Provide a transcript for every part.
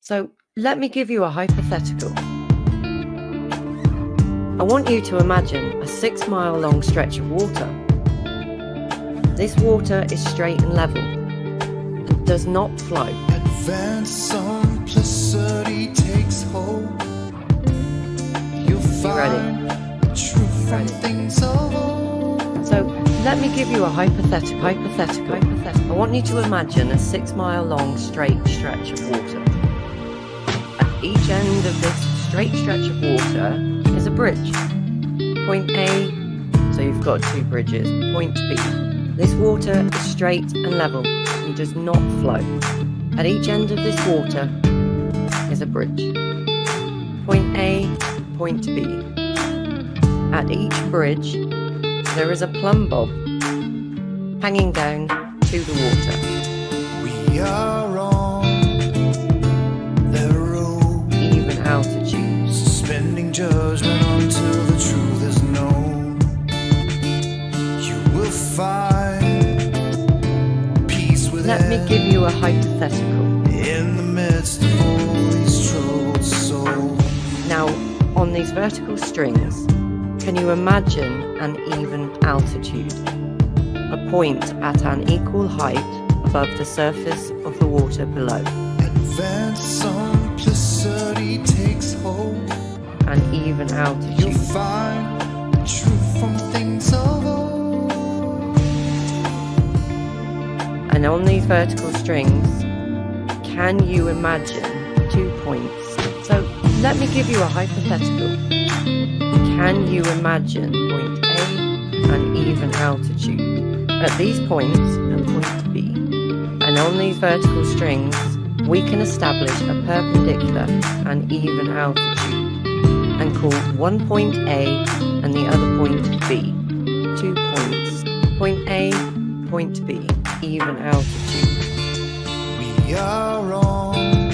So let me give you a hypothetical. I want you to imagine a 6-mile long stretch of water. This water is straight and level and does not flow. Advanced simplicity takes hold. You'll find the truth from things of old. So let me give you a hypothetical. I want you to imagine a 6-mile long straight stretch of water. At each end of this straight stretch of water is a bridge. Point A, so you've got 2 bridges. Point B. This water is straight and level and does not flow. At each end of this water is a bridge. Point A, point B. At each bridge there is a plumb bob hanging down to the water. We are on the road, even altitude, suspending judgment until the truth is known. You will find peace within. Let me give you a hypothetical. In the midst of all these troubled souls. Now, on these vertical strings, can you imagine an even altitude? A point at an equal height above the surface of the water below. Advanced simplicity takes hold. An even altitude. You'll find the truth from things of old. And on these vertical strings, can you imagine 2 points? So let me give you a hypothetical. Can you imagine point A and even altitude at these points and point B? And on these vertical strings, we can establish a perpendicular and even altitude and call one point A and the other point B. 2 points. Point A, point B, even altitude. We are on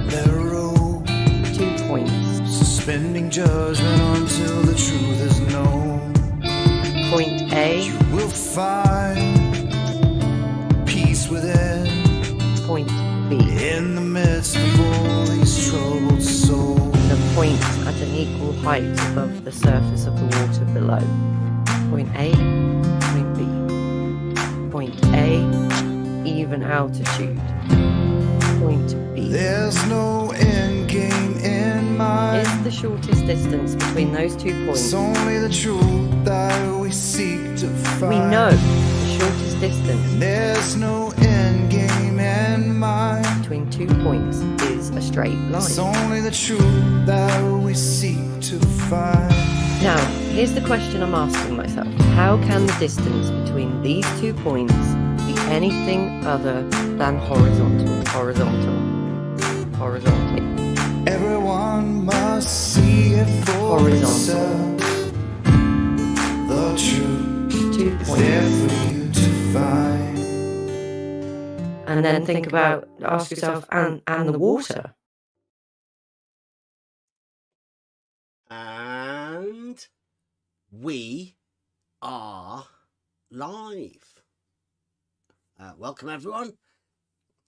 the road, 2 points. suspending judgment until the truth is known. Point A, You will find peace within. point B. In the midst of all these troubled souls. The point at an equal height above the surface of the water below. Point A, point B. Point A, even altitude. Point B. There's no end game in mind. Is the shortest distance between those 2 points? It's only the truth that we seek to find. We know the shortest distance There's no end game in mind. between 2 points is a straight It's line. only the truth that we seek to find. Now, here's the question I'm asking myself. How can the distance between these 2 points be anything other than horizontal? Everyone must see it for Horizontal. itself. The truth 2 is points. there for you to find. And then think about, ask yourself, and the water. And we are live. Welcome everyone.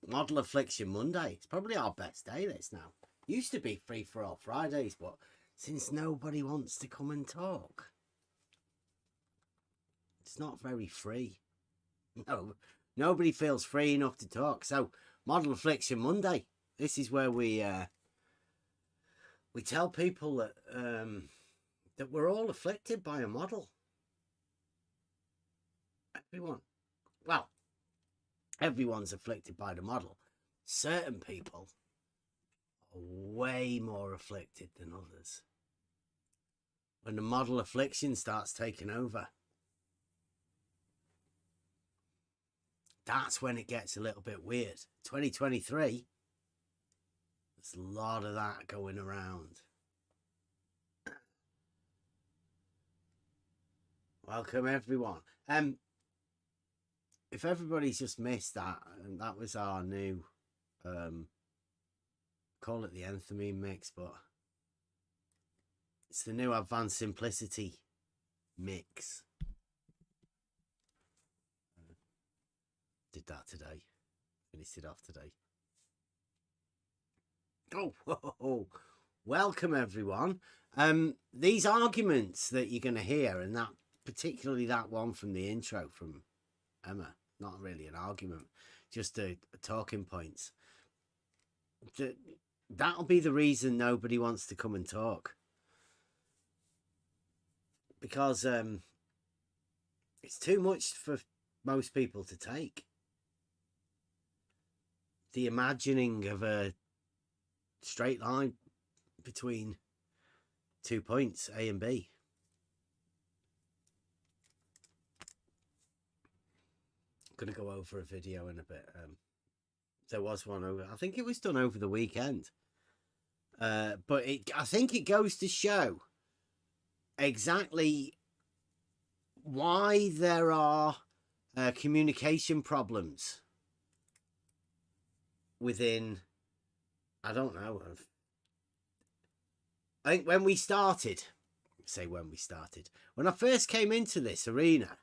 Model Affliction Monday. It's probably our best day this now. Used to be free for all Fridays, but since nobody wants to come and talk, it's not very free. No, nobody feels free enough to talk. So Model Affliction Monday. This is where we tell people that that we're all afflicted by a model. Everyone. Well, everyone's afflicted by the model. Certain people are way more afflicted than others. When the model affliction starts taking over, that's when it gets a little bit weird. 2023, there's a lot of that going around. Welcome everyone. If everybody's just missed that, and that was our new call it the Enthymeme mix, but it's the new Advanced Simplicity mix. Did that today. Finished it off today. Oh, whoa. Welcome everyone. These arguments that you're going to hear, and that particularly that one from the intro from Emma, not really an argument, just a talking points. That'll be the reason nobody wants to come and talk, because it's too much for most people to take. The imagining of a straight line between 2 points, A and B. I'm going to go over a video in a bit. There was one over, I think it was done over the weekend. But I think it goes to show exactly why there are communication problems within, I don't know, I think when I first came into this arena,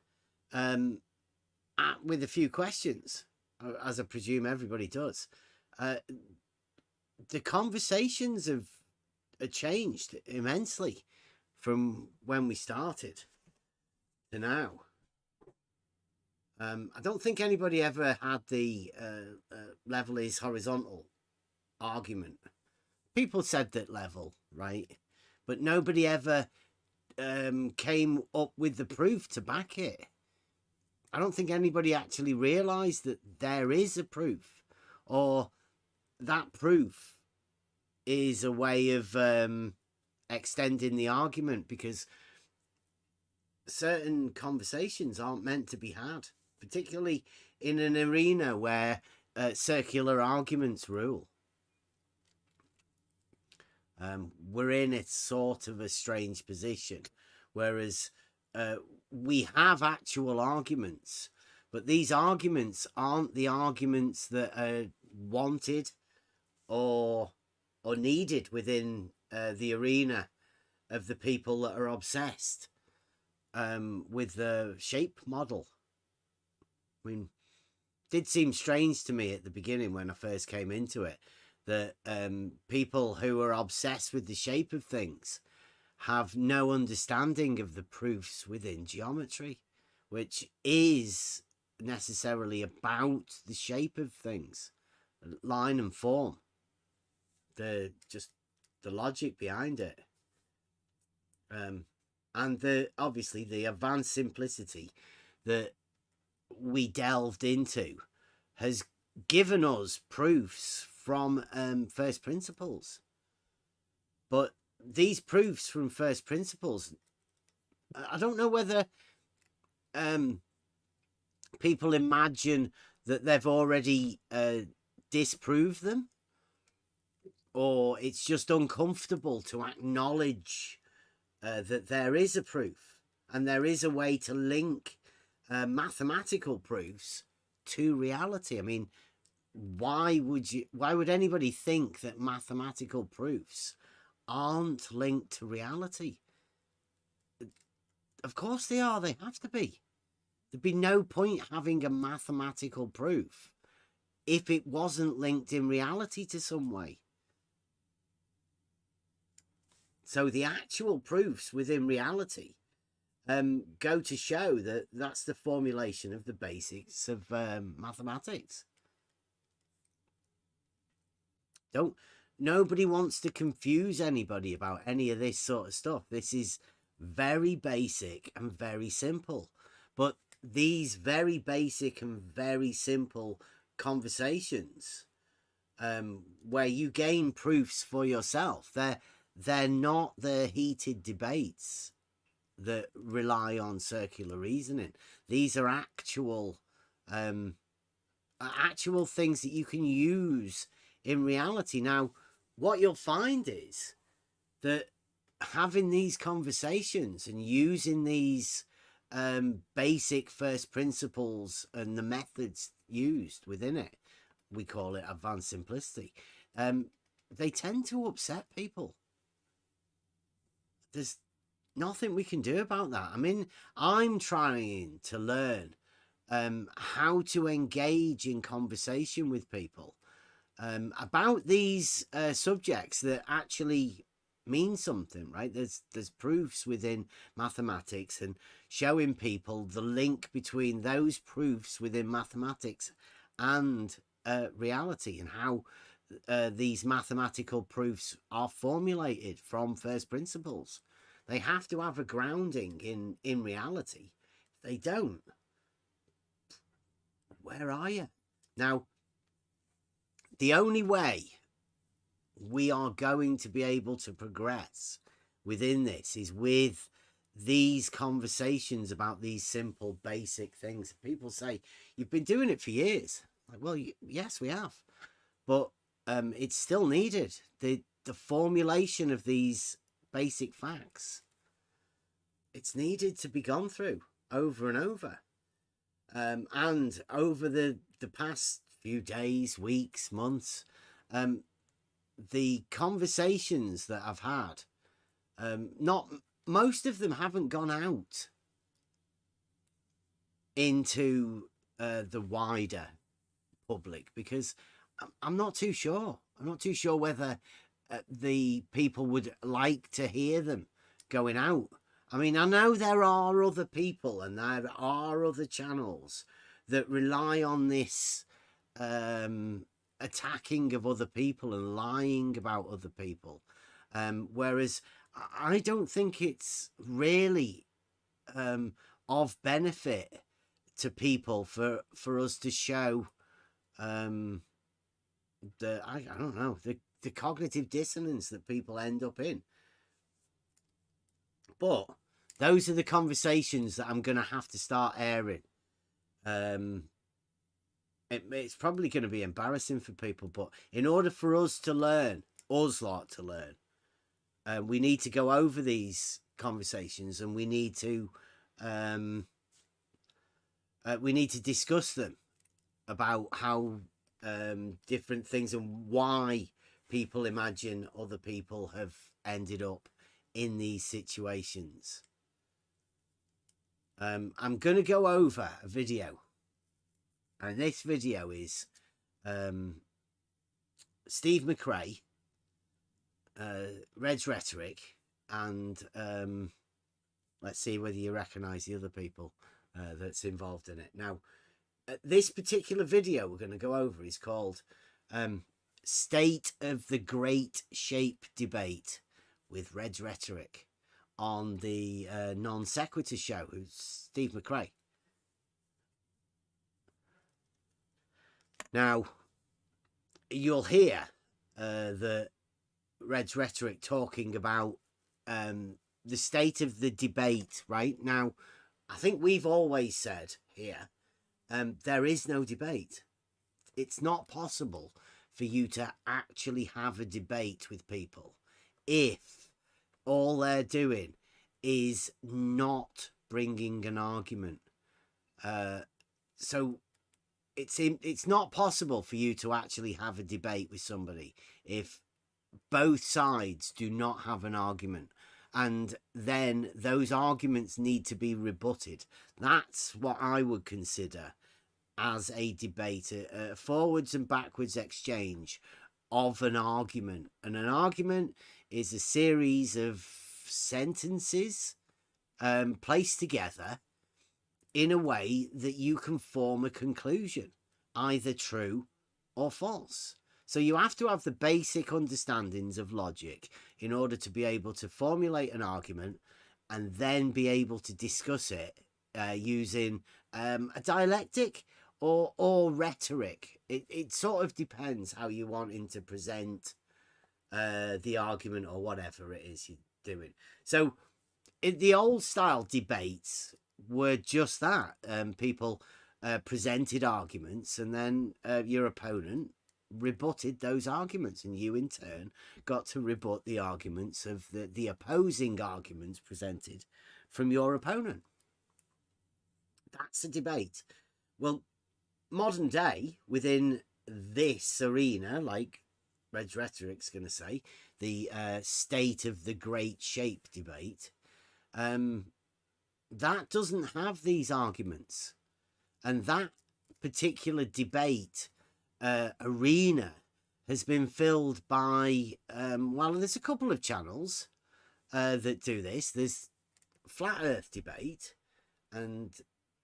with a few questions, as I presume everybody does, the conversations have changed immensely from when we started to now. I don't think anybody ever had the level is horizontal argument. People said that level, right? But nobody ever came up with the proof to back it. I don't think anybody actually realised that there is a proof, or that proof is a way of extending the argument, because certain conversations aren't meant to be had, particularly in an arena where circular arguments rule. We're in a sort of a strange position, whereas we have actual arguments, but these arguments aren't the arguments that are wanted or needed within the arena of the people that are obsessed with the shape model. I mean, it did seem strange to me at the beginning when I first came into it that people who are obsessed with the shape of things have no understanding of the proofs within geometry, which is necessarily about the shape of things, line and form, the logic behind it, and obviously the advanced simplicity that we delved into has given us proofs from first principles. But these proofs from first principles, I don't know whether people imagine that they've already disproved them, or it's just uncomfortable to acknowledge that there is a proof and there is a way to link mathematical proofs to reality. I mean, why would anybody think that mathematical proofs aren't linked to reality? Of course they are. They have to be. There'd be no point having a mathematical proof if it wasn't linked in reality to some way. So the actual proofs within reality go to show that that's the formulation of the basics of mathematics. Nobody wants to confuse anybody about any of this sort of stuff. This is very basic and very simple. But these very basic and very simple conversations, where you gain proofs for yourself, they're not the heated debates that rely on circular reasoning. These are actual things that you can use in reality. Now, what you'll find is that having these conversations and using these basic first principles and the methods used within it, we call it advanced simplicity, they tend to upset people. There's nothing we can do about that. I mean, I'm trying to learn how to engage in conversation with people about these subjects that actually mean something, right? There's proofs within mathematics, and showing people the link between those proofs within mathematics and reality, and how these mathematical proofs are formulated from first principles. They have to have a grounding in reality. If they don't, where are you? Now, the only way we are going to be able to progress within this is with these conversations about these simple, basic things. People say, you've been doing it for years. Like, well, yes, we have. But it's still needed. The formulation of these basic facts, it's needed to be gone through over and over. And over the past few days, weeks, months, the conversations that I've had, most of them haven't gone out into the wider public, because I'm not too sure. I'm not too sure whether the people would like to hear them going out. I mean, I know there are other people and there are other channels that rely on this attacking of other people and lying about other people. Whereas I don't think it's really of benefit to people for us to show I don't know, the cognitive dissonance that people end up in. But those are the conversations that I'm going to have to start airing. It's probably going to be embarrassing for people, but in order for us to learn, we need to go over these conversations, and we need to discuss them about how different things and why people imagine other people have ended up in these situations. I'm going to go over a video, and this video is Steve McRae, Red's Rhetoric, and let's see whether you recognise the other people that's involved in it. Now, this particular video we're going to go over is called State of the Great Shape Debate with Red's Rhetoric, on the Non Sequitur show, who's Steve McRae. Now, you'll hear the Red's Rhetoric talking about the state of the debate, right? Now, I think we've always said here, there is no debate. It's not possible for you to actually have a debate with people if all they're doing is not bringing an argument. So it's not possible for you to actually have a debate with somebody if both sides do not have an argument, and then those arguments need to be rebutted. That's what I would consider as a debate, a forwards and backwards exchange of an argument. And an argument is a series of sentences placed together in a way that you can form a conclusion, either true or false. So you have to have the basic understandings of logic in order to be able to formulate an argument and then be able to discuss it using a dialectic or rhetoric. It sort of depends how you want to present the argument or whatever it is you're doing. So in the old style debates were just that. People presented arguments, and then your opponent rebutted those arguments, and you in turn got to rebut the arguments of the opposing arguments presented from your opponent. That's a debate. Well, modern day, within this arena, like Red's Rhetoric's going to say, the state of the great shape debate, that doesn't have these arguments. And that particular debate arena has been filled by, well, there's a couple of channels that do this. There's Flat Earth Debate, and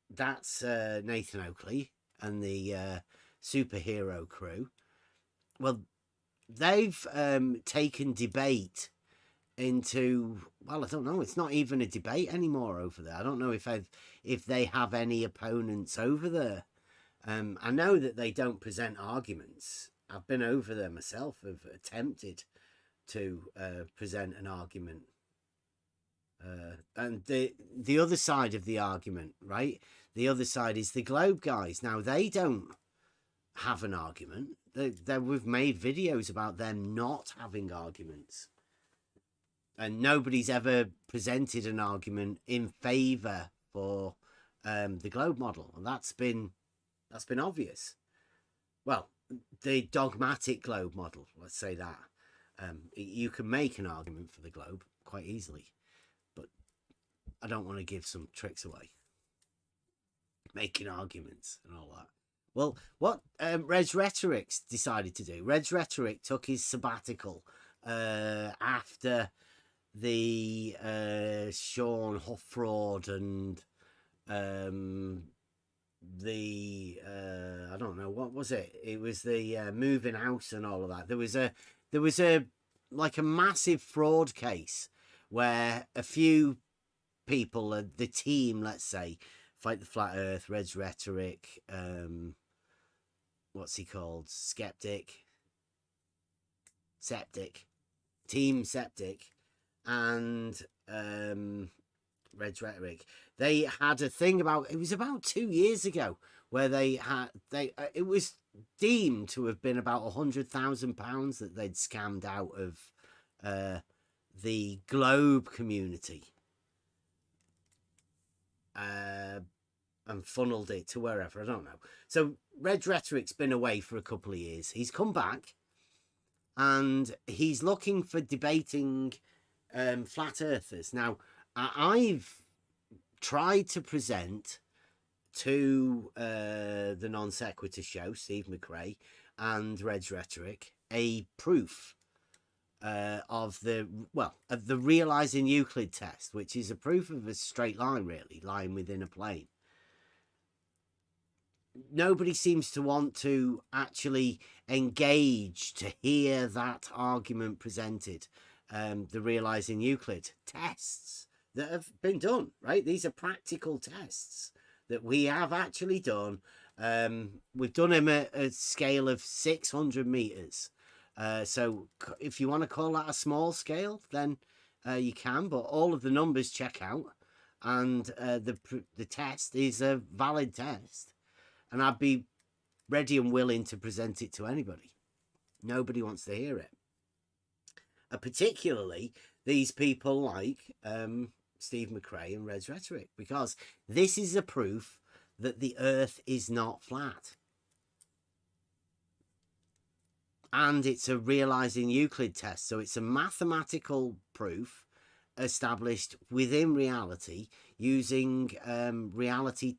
that's Nathan Oakley and the superhero crew. Well, they've taken debate into, well, I don't know, it's not even a debate anymore over there. I don't know if they have any opponents over there. I know that they don't present arguments. I've been over there myself, have attempted to present an argument. And the other side of the argument, right? The other side is the Globe guys. Now, they don't have an argument. We've made videos about them not having arguments. And nobody's ever presented an argument in favour for the Globe model. And that's been obvious. Well, the dogmatic Globe model, let's say that. You can make an argument for the Globe quite easily. But I don't want to give some tricks away. Making arguments and all that. Well, what Reg Rhetoric's decided to do, Reg Rhetoric took his sabbatical after the Sean Huff fraud and the I don't know, what was it? It was the moving house and all of that. There was a like a massive fraud case where a few people, the team, let's say, Fight the Flat Earth, Reg Rhetoric, what's he called? Team Septic, and Reg Rhetoric. They had a thing about, it was about 2 years ago, where it was deemed to have been about £100,000 that they'd scammed out of the Globe community. And funneled it to wherever, I don't know. So Reg Rhetoric's been away for a couple of years. He's come back and he's looking for debating flat earthers. Now, I've tried to present to the Non Sequitur show, Steve McRae and Reg Rhetoric, a proof of the realizing Euclid test, which is a proof of a straight line, really, lying within a plane. Nobody seems to want to actually engage to hear that argument presented. The realizing Euclid tests that have been done, right? These are practical tests that we have actually done. We've done them at a scale of 600 meters. So if you want to call that a small scale, then you can, but all of the numbers check out, and the test is a valid test, and I'd be ready and willing to present it to anybody. Nobody wants to hear it. Particularly these people like Steve McRae and Reg Rhetoric, because this is a proof that the Earth is not flat. And it's a realizing Euclid test. So it's a mathematical proof established within reality using reality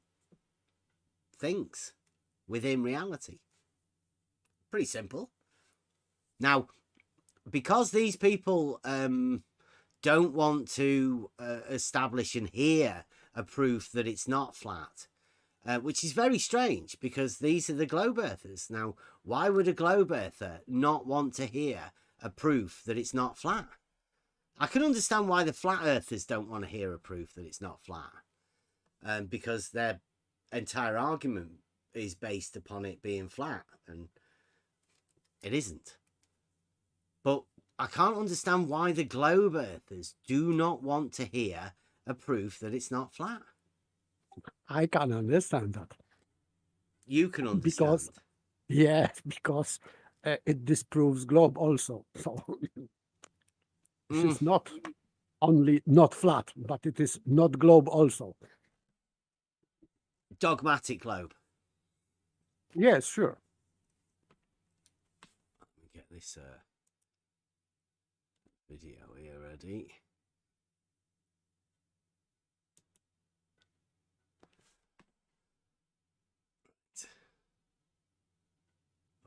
things within reality. Pretty simple. Now, because these people don't want to establish and hear a proof that it's not flat, which is very strange because these are the globe earthers. Now, why would a globe earther not want to hear a proof that it's not flat? I can understand why the flat earthers don't want to hear a proof that it's not flat, because their entire argument is based upon it being flat, and it isn't. But I can't understand why the globe earthers do not want to hear a proof that it's not flat. I can understand that. You can understand. Because it disproves globe also. So it's not only not flat, but it is not globe also. Dogmatic globe. Yes, sure. Let me get this video here ready.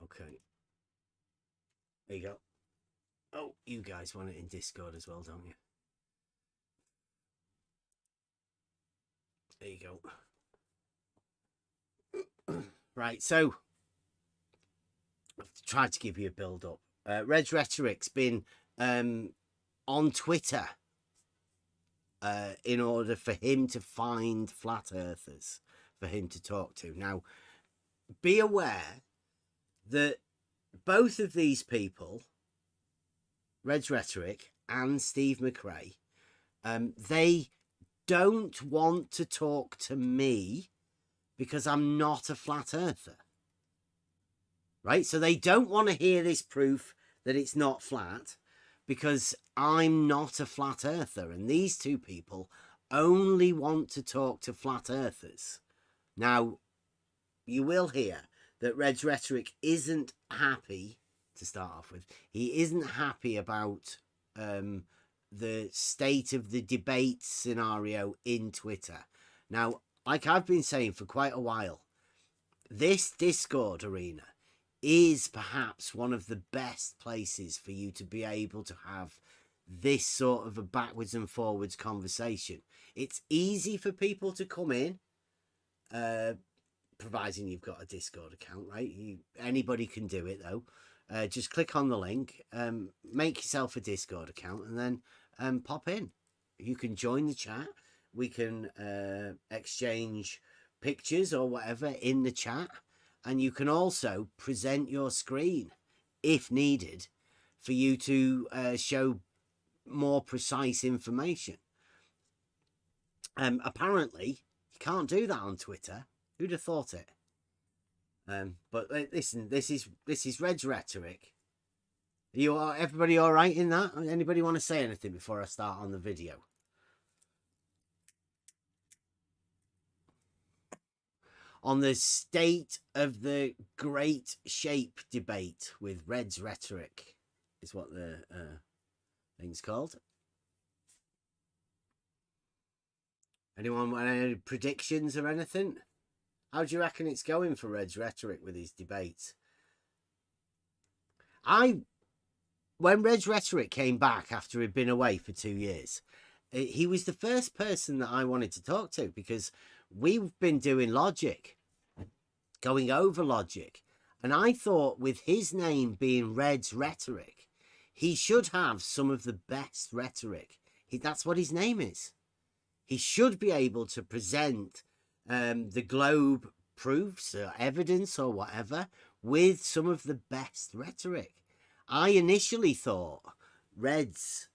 Okay. There you go. Oh, you guys want it in Discord as well, don't you? There you go. Right, so I've tried to give you a build up. Red's Rhetoric's been on Twitter in order for him to find flat earthers for him to talk to. Now, be aware that both of these people, Red's Rhetoric and Steve McRae, they don't want to talk to me because I'm not a flat earther. Right? So they don't want to hear this proof that it's not flat because I'm not a flat earther. And these two people only want to talk to flat earthers. Now, you will hear that Red's Rhetoric isn't happy, to start off with, he isn't happy about the state of the debate scenario in Twitter. Now, like I've been saying for quite a while, this Discord arena is perhaps one of the best places for you to be able to have this sort of a backwards and forwards conversation. It's easy for people to come in, providing you've got a Discord account, right? Anybody can do it though. Just click on the link, make yourself a Discord account, and then pop in. You can join the chat. We can exchange pictures or whatever in the chat. And you can also present your screen, if needed, for you to show more precise information. Apparently, you can't do that on Twitter. Who'd have thought it? But listen, this is Red's Rhetoric. Everybody all right in that? Anybody want to say anything before I start on the video? On the state of the great shape debate with Red's Rhetoric is what the thing's called. Anyone want any predictions or anything? How do you reckon it's going for Red's Rhetoric with his debates? When Red's Rhetoric came back after he'd been away for 2 years, he was the first person that I wanted to talk to because we've been doing logic, going over logic. And I thought with his name being Red's Rhetoric, he should have some of the best rhetoric. That's what his name is. He should be able to present the globe proofs or evidence or whatever with some of the best rhetoric. I initially thought Red's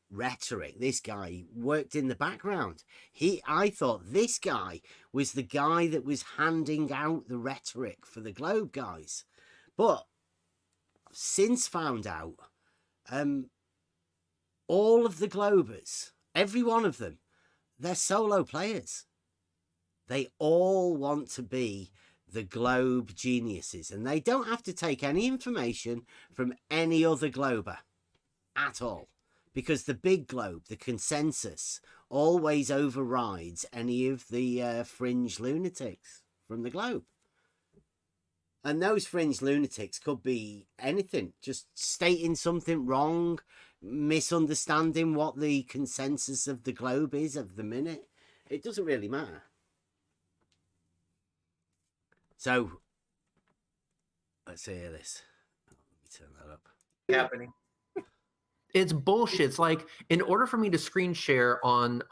Rhetoric, this guy worked in the background. I thought this guy was the guy that was handing out the rhetoric for the globe guys. But I've since found out all of the globers, every one of them, they're solo players. They all want to be the globe geniuses, and they don't have to take any information from any other glober at all, because the big globe, the consensus, always overrides any of the fringe lunatics from the globe. And those fringe lunatics could be anything, just stating something wrong, misunderstanding what the consensus of the globe is of the minute. It doesn't really matter. So, let's hear this. Let me turn that up. Happening. It's bullshit. It's like, in order for me to screen share on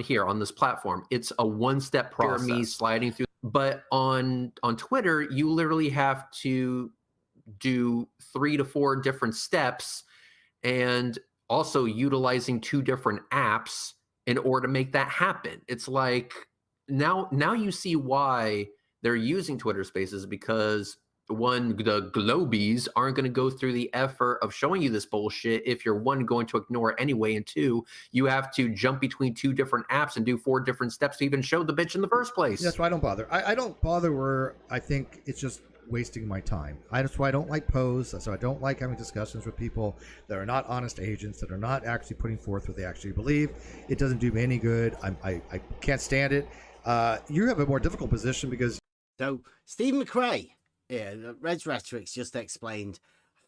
here on this platform, it's a one-step process. Me sliding through. But on Twitter, you literally have to do 3 to 4 different steps, and also utilizing 2 different apps in order to make that happen. It's like now you see why they're using Twitter Spaces, because one, the globies aren't going to go through the effort of showing you this bullshit if you're, one, going to ignore it anyway, and 2, you have to jump between 2 different apps and do 4 different steps to even show the bitch in the first place. That's why I don't bother. I don't bother where I think it's just wasting my time. That's why I don't like Pose. So I don't like having discussions with people that are not honest agents, that are not actually putting forth what they actually believe. It doesn't do me any good. I can't stand it. You have a more difficult position because... So, Steve McRae, Red's Rhetoric's just explained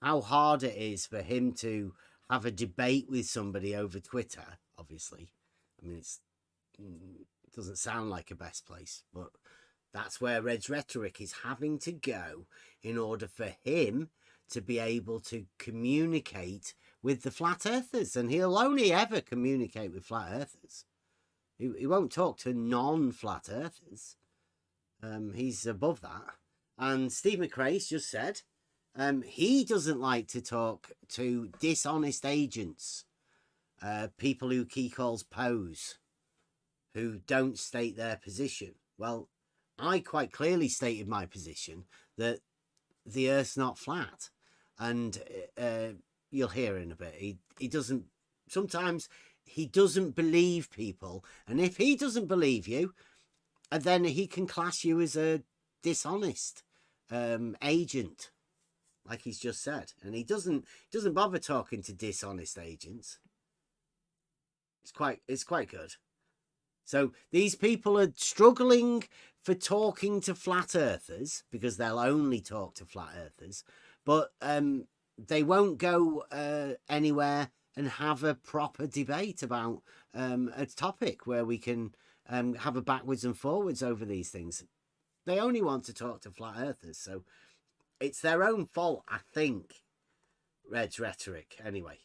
how hard it is for him to have a debate with somebody over Twitter, obviously. I mean, it doesn't sound like a best place, but that's where Red's rhetoric is having to go in order for him to be able to communicate with the flat earthers. And he'll only ever communicate with flat earthers. He won't talk to non-flat earthers. He's above that. And Steve McRae's just said he doesn't like to talk to dishonest agents, people who he calls pose, who don't state their position. Well, I quite clearly stated my position that the Earth's not flat. And you'll hear in a bit. He doesn't, sometimes he doesn't believe people. And if he doesn't believe you, then he can class you as a dishonest agent, like he's just said. And he doesn't bother talking to dishonest agents. It's quite good. So these people are struggling for talking to flat earthers because they'll only talk to flat earthers, but they won't go anywhere and have a proper debate about a topic where we can have a backwards and forwards over these things. They only want to talk to flat earthers, so it's their own fault, I think. Red's rhetoric, anyway.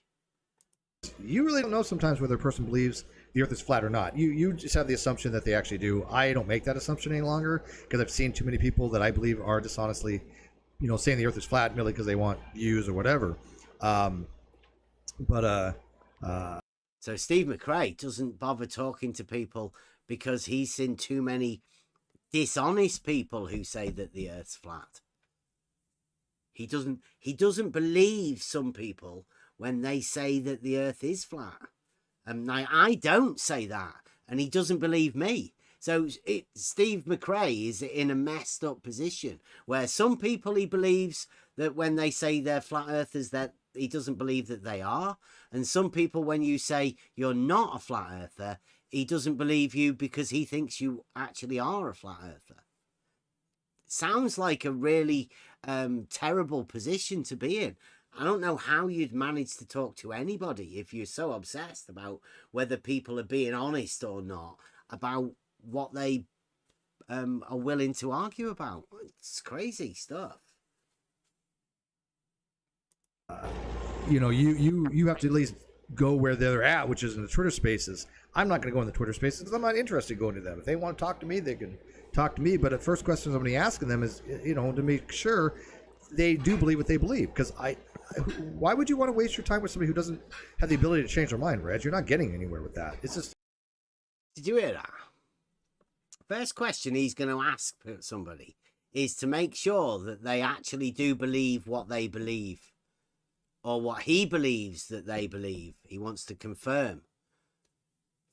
You really don't know sometimes whether a person believes the Earth is flat or not. You just have the assumption that they actually do. I don't make that assumption any longer because I've seen too many people that I believe are dishonestly, saying the Earth is flat merely because they want views or whatever. So Steve McRae doesn't bother talking to people because he's seen too many dishonest people who say that the Earth's flat. He doesn't believe some people when they say that the Earth is flat. And I don't say that, and he doesn't believe me. So Steve McRae is in a messed up position where some people he believes that when they say they're flat earthers that he doesn't believe that they are. And some people, when you say you're not a flat earther, he doesn't believe you because he thinks you actually are a flat earther. Sounds like a really terrible position to be in. I don't know how you'd manage to talk to anybody if you're so obsessed about whether people are being honest or not, about what they are willing to argue about. It's crazy stuff. You have to at least go where they're at, which is in the Twitter spaces. I'm not going to go in the Twitter spaces because I'm not interested in going to them. If they want to talk to me, they can talk to me. But the first question I'm going to be asking them is, to make sure they do believe what they believe. Because why would you want to waste your time with somebody who doesn't have the ability to change their mind, Reg? You're not getting anywhere with that. It's just. Did you hear that? First question he's going to ask somebody is to make sure that they actually do believe what they believe, or what he believes that they believe. He wants to confirm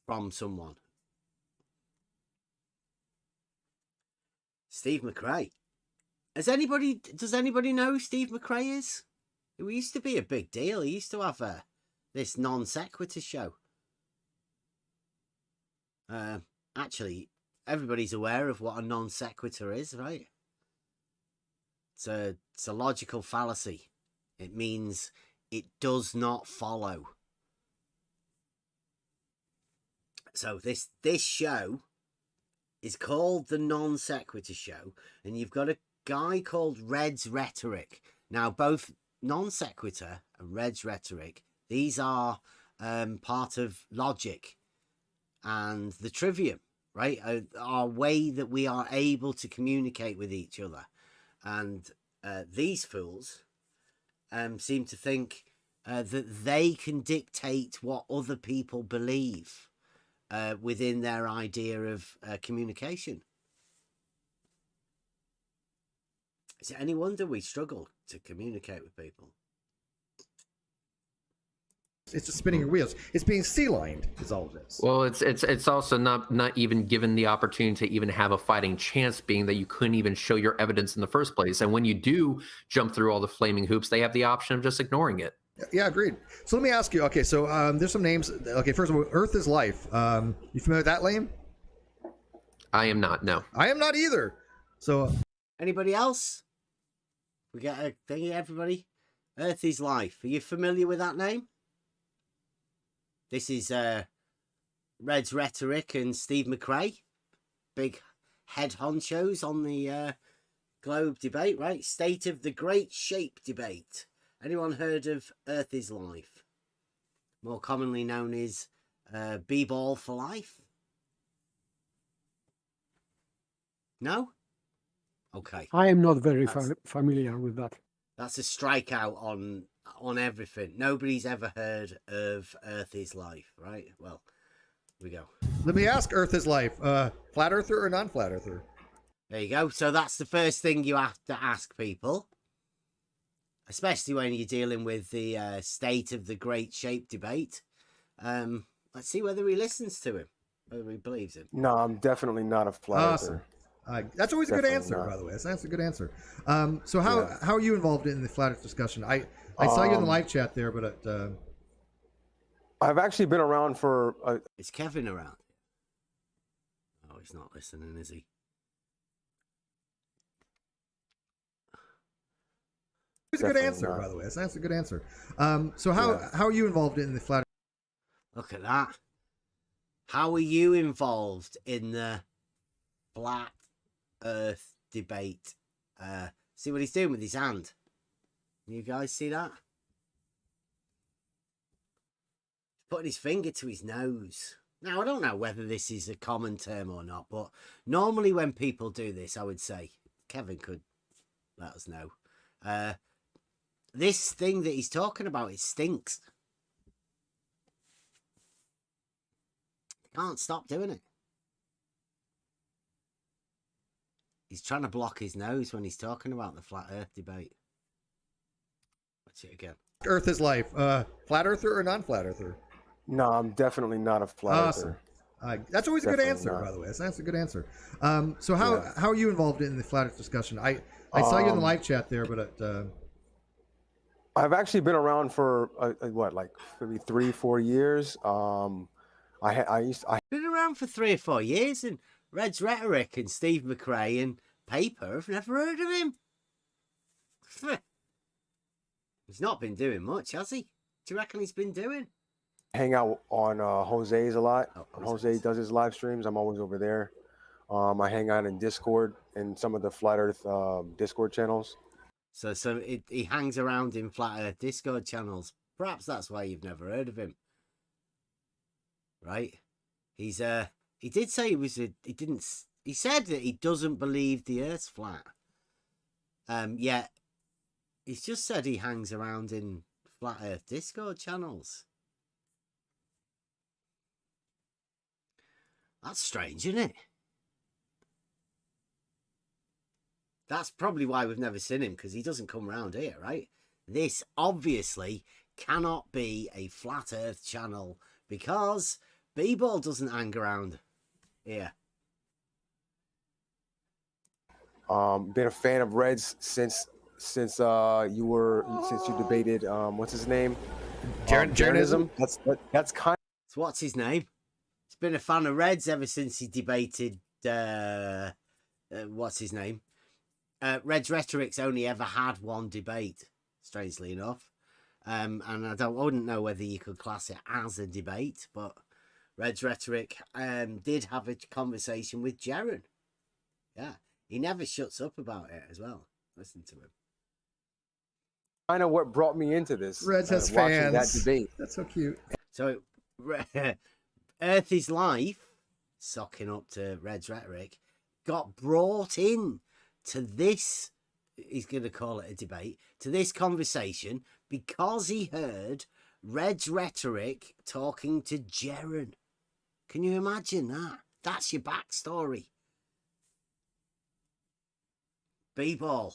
from someone. Steve McRae. Does anybody know who Steve McRae is? He used to be a big deal. He used to have this non sequitur show. Actually, everybody's aware of what a non sequitur is, right? It's a logical fallacy. It means it does not follow. So this show is called the Non Sequitur Show, and you've got a guy called Red's Rhetoric. Now, both Non Sequitur and Red's Rhetoric, these are part of logic and the trivium, right? Our way that we are able to communicate with each other. And these fools seem to think that they can dictate what other people believe within their idea of communication. Is it any wonder we struggle to communicate with people? It's just spinning your wheels. It's being sea-lined is all it is. Well, it's also not even given the opportunity to even have a fighting chance, being that you couldn't even show your evidence in the first place. And when you do jump through all the flaming hoops, they have the option of just ignoring it. Yeah, agreed. So let me ask you. Okay, so there's some names. Okay, first of all, Earth is life. You familiar with that, Lane? I am not. No, I am not either. So anybody else? We got a thingy, everybody. Earth is Life. Are you familiar with that name? This is Red's Rhetoric and Steve McRae, big head honchos on the Globe debate, right? State of the Great Shape debate. Anyone heard of Earth is Life? More commonly known as B-Ball for Life? No? Okay. I am not very That's- familiar with that. That's a strikeout on everything. Nobody's ever heard of Earth is Life, right? Well, here we go. Let me ask, Earth is Life, flat earther or non-flat earther? There you go. So that's the first thing you have to ask people, especially when you're dealing with the state of the Great Shape debate. Let's see whether he listens to him, whether he believes him. No, I'm definitely not a flat Awesome. earther. That's always a good Definitely answer, not. by the way. That's a good answer. So how are you involved in the flat earth discussion? I saw you in the live chat there, but I've actually been around for Is Kevin around? Oh, he's not listening, is he? it's a good Definitely answer, not. by the way. That's a good answer. So how are you involved in the flat? Look at that. How are you involved in the flat Earth debate? See what he's doing with his hand. You guys see that? He's putting his finger to his nose. Now, I don't know whether this is a common term or not, but normally when people do this, I would say, Kevin could let us know. This thing that he's talking about, it stinks. Can't stop doing it. He's trying to block his nose when he's talking about the flat Earth debate. Watch it again. Earth is Life, flat earther or non-flat earther? no, I'm definitely not a flat Awesome. earther. That's always a good Definitely answer, not. by the way. That's a good answer. So how are you involved in the flat earth discussion? I saw you in the live chat there, but I've actually been around for what, like maybe 3-4 years. Been around for 3 or 4 years, and Red's Rhetoric and Steve McRae and Paper have never heard of him. He's not been doing much, has he? Do you reckon he's been doing? hang out on Jose's a lot. Oh, When Jose's. Jose does his live streams, I'm always over there. I hang out in Discord and some of the Flat Earth Discord channels. So he hangs around in Flat Earth Discord channels. Perhaps that's why you've never heard of him. Right? He did say he said that he doesn't believe the Earth's flat. Yet he's just said he hangs around in Flat Earth Discord channels. That's strange, isn't it? That's probably why we've never seen him, because he doesn't come around here, right? This obviously cannot be a Flat Earth channel, because B-Ball doesn't hang around here. Been a fan of Reds since you debated what's his name? Jeranism? That's kind So what's his name? He's been a fan of Reds ever since he debated what's his name? Red's Rhetoric's only ever had one debate, strangely enough. And I wouldn't know whether you could class it as a debate, but Red's Rhetoric did have a conversation with Jaron. Yeah, he never shuts up about it as well. Listen to him. of what brought me into this. Reds has watching fans. that debate. That's so cute. So, Earth is Life, socking up to Red's Rhetoric, got brought in to this, he's going to call it a debate, to this conversation because he heard Red's Rhetoric talking to Jaron. Can you imagine that? That's your backstory. B-Ball.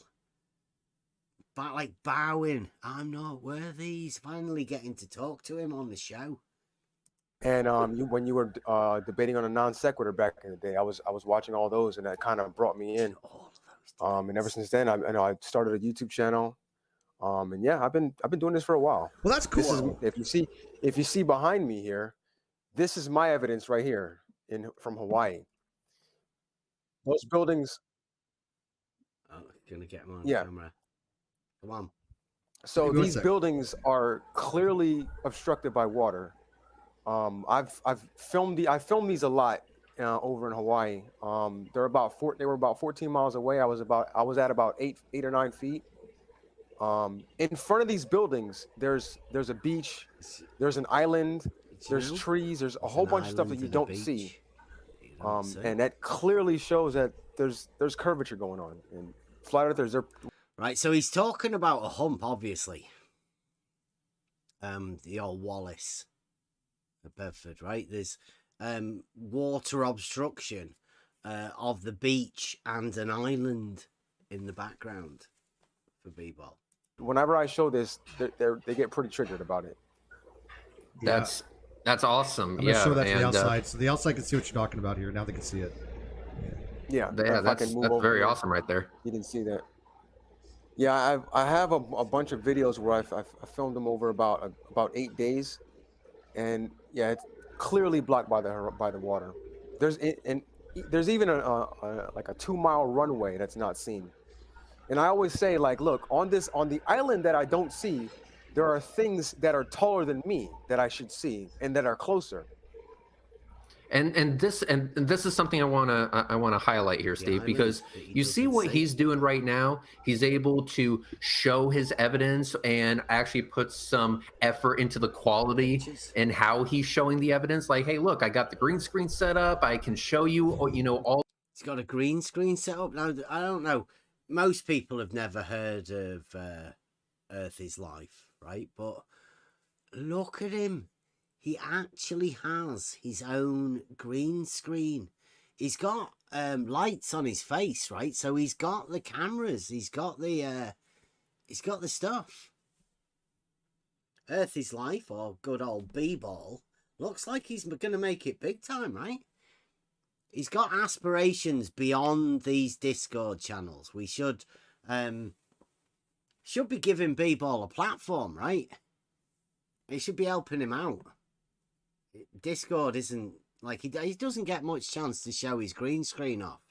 Like bowing. I'm not worthy. He's finally getting to talk to him on the show. And when you were debating on a non sequitur back in the day, I was watching all those, and that kind of brought me in. All of those And ever since then, I started a YouTube channel. And yeah, I've been doing this for a while. Well, that's cool. This is if you see behind me here, this is my evidence right here from Hawaii. Those buildings. Oh, gonna get him on Yeah. camera. Come on. So Give me 1 these sec. buildings are clearly obstructed by water. I've filmed these a lot over in Hawaii. They were about 14 miles away. I was at about 8 or 9 feet. In front of these buildings, there's a beach, there's an island, there's trees, there's a whole bunch of stuff that you don't see. And that clearly shows that there's curvature going on. And flat earthers are Right, so he's talking about a hump, obviously. The old Wallace at Bedford, right? There's water obstruction of the beach and an island in the background for B-ball. whenever I show this, they get pretty triggered about it. That's awesome. I'm gonna Yeah, show that to the and, outside, so the outside can see what you're talking about here. Now they can see it. Yeah, yeah, if I can move that's over very here. awesome right there. You didn't see that. Yeah, I have a bunch of videos where I filmed them over about 8 days, and yeah, it's clearly blocked by the water. There's even like a 2-mile runway that's not seen. And I always say, like, look, on the island that I don't see, there are things that are taller than me that I should see and that are closer. And this is something I want to highlight here, Steve, island because that he you see what doesn't see. he's doing right now. He's able to show his evidence and actually put some effort into the quality and how he's showing the evidence. Like, hey, look, I got the green screen set up. I can show you, all. He's got a green screen set up. Now, I don't know. Most people have never heard of Earth is Life, right? But look at him. He actually has his own green screen. He's got lights on his face, right? So he's got the cameras. He's got the stuff. Earth is Life, or good old B-ball, looks like he's going to make it big time, right? He's got aspirations beyond these Discord channels. We should be giving B-ball a platform, right? It should be helping him out. Discord isn't like he doesn't get much chance to show his green screen off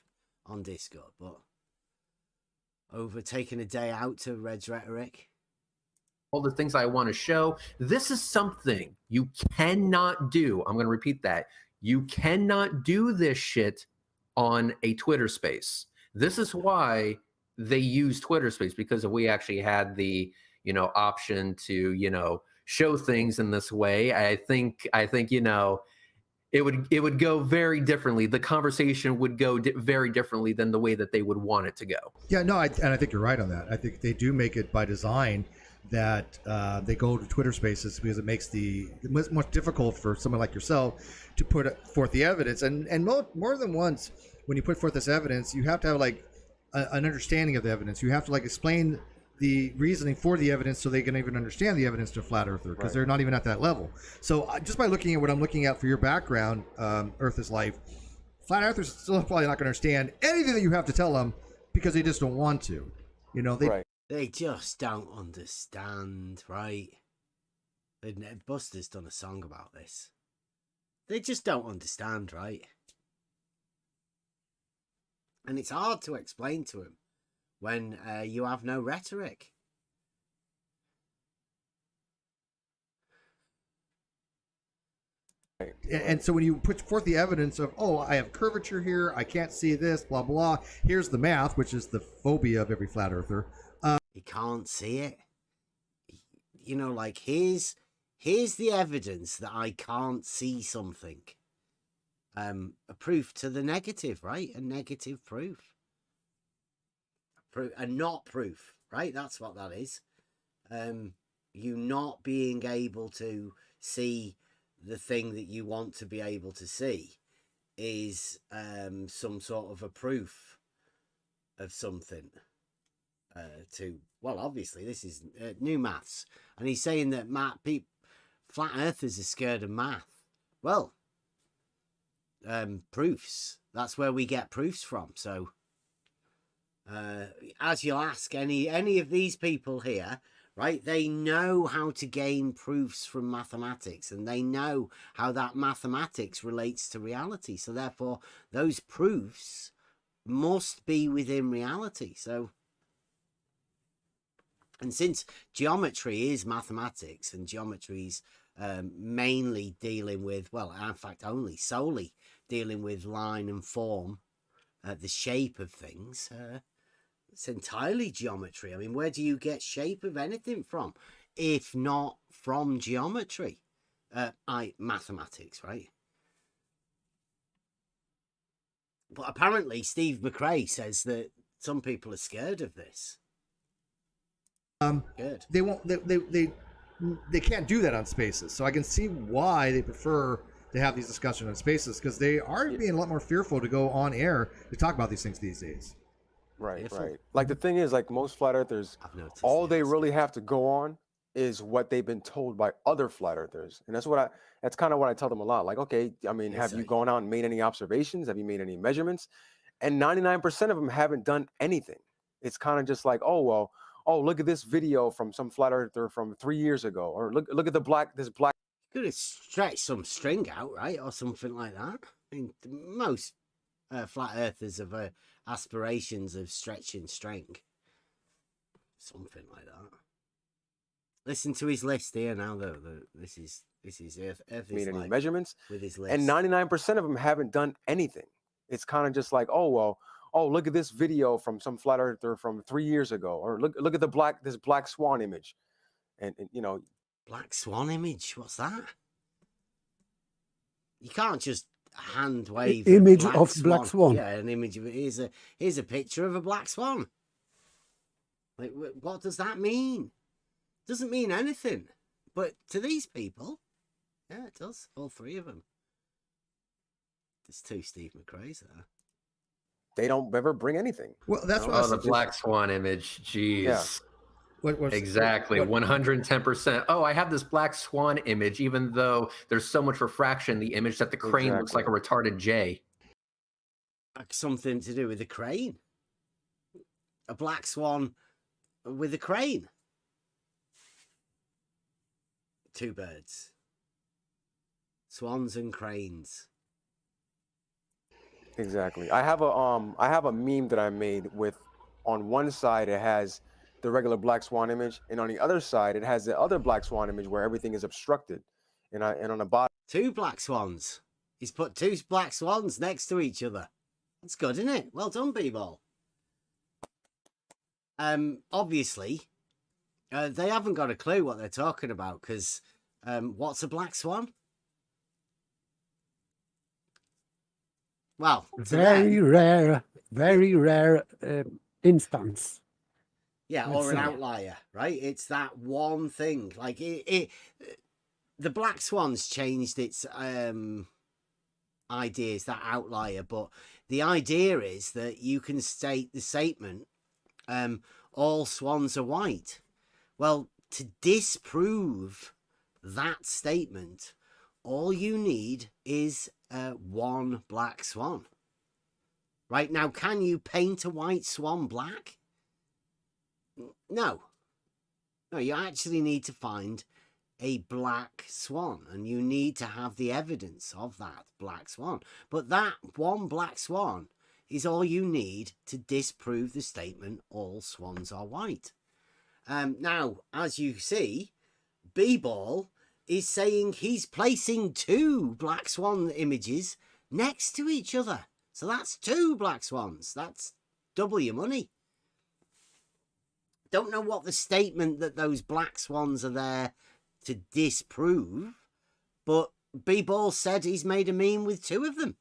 on Discord, but over taking a day out to Red's Rhetoric. All the things I want to show. This is something you cannot do. I'm going to repeat that. You cannot do this shit on a Twitter space. This is why they use Twitter space, because if we actually had the, option to, show things in this way, I think, it would go very differently. The conversation would go very differently than the way that they would want it to go. Yeah, no, I think you're right on that. I think they do make it by design that they go to Twitter Spaces because it makes it much difficult for someone like yourself to put forth the evidence. And more than once, when you put forth this evidence, you have to have like an understanding of the evidence. You have to like explain the reasoning for the evidence so they can even understand the evidence to a flat earther, because they're not even at that level. So just by looking at what I'm looking at for your background, Earth is Life, flat earthers still probably not going to understand anything that you have to tell them because they just don't want to. They just don't understand, right? Buster's done a song about this. They just don't understand, right? And it's hard to explain to them when you have no rhetoric. And so when you put forth the evidence of, I have curvature here, I can't see this, blah, blah, here's the math, which is the phobia of every flat earther. He can't see it. Like, here's the evidence that I can't see something. A proof to the negative, right? A negative proof. A not proof, right? That's what that is. You not being able to see the thing that you want to be able to see is some sort of a proof of something. Obviously this is new maths, and he's saying that flat earthers are scared of math. Well, proofs, that's where we get proofs from. So as you'll ask any of these people here, right, they know how to gain proofs from mathematics, and they know how that mathematics relates to reality. So therefore those proofs must be within reality. So And since geometry is mathematics, and geometry's mainly dealing with, well, in fact, only solely dealing with line and form, the shape of things, it's entirely geometry. I mean, where do you get shape of anything from, if not from geometry? Mathematics, right? But apparently Steve McRae says that some people are scared of this. Good. They won't. They can't do that on Spaces. So I can see why they prefer to have these discussions on Spaces, because they are being a lot more fearful to go on air to talk about these things these days. Right, Fearful. right. Like the thing is, like most flat earthers, I've noticed all they this. really have to go on is what they've been told by other flat earthers. And that's kind of what I tell them a lot. Like, okay, I mean, Yes, have you sir. gone out and made any observations? Have you made any measurements? And 99% of them haven't done anything. It's kind of just like, oh, look at this video from some flat earther from 3 years ago, or look at this black. Could have stretched some string out, right, or something like that. I mean, most flat earthers have aspirations of stretching string, something like that. Listen to his list here now, though. This is Earth Made is any like measurements? with his list. And 99% of them haven't done anything. It's kind of just like, oh, look at this video from some flat earther from 3 years ago, or look at this black swan image, and you know, Black swan image. What's that? You can't just hand wave Image a black of swan. black swan. Yeah, an image of it. Here's a picture of a black swan. Like, what does that mean? Doesn't mean anything. But to these people, yeah, it does. All three of them. There's two Steve McRae's there. they don't ever bring anything. Well, that's what I Oh, was the black swan image. Jeez. Yeah. Exactly. 110%. Oh, I have this black swan image, even though there's so much refraction, the image that the crane looks like a retarded J. Like something to do with the crane. A black swan with a crane. Two birds. Swans and cranes. Exactly. I have a meme that I made with, on one side it has the regular black swan image, and on the other side it has the other black swan image where everything is obstructed, and on the bottom. Two black swans. He's put two black swans next to each other. That's good, isn't it? Well done, B-Ball. Obviously, they haven't got a clue what they're talking about, because what's a black swan? Well, very rare instance. Yeah, or an outlier, right? It's that one thing. Like the black swan's changed its ideas, that outlier, but the idea is that you can state the statement, all swans are white. Well, to disprove that statement, all you need is one black swan. Right now, can you paint a white swan black? No, you actually need to find a black swan, and you need to have the evidence of that black swan. But that one black swan is all you need to disprove the statement, all swans are white. Now, as you see, B-Ball is saying he's placing two black swan images next to each other. So that's two black swans. That's double your money. Don't know what the statement that those black swans are there to disprove, but B-Ball said he's made a meme with two of them.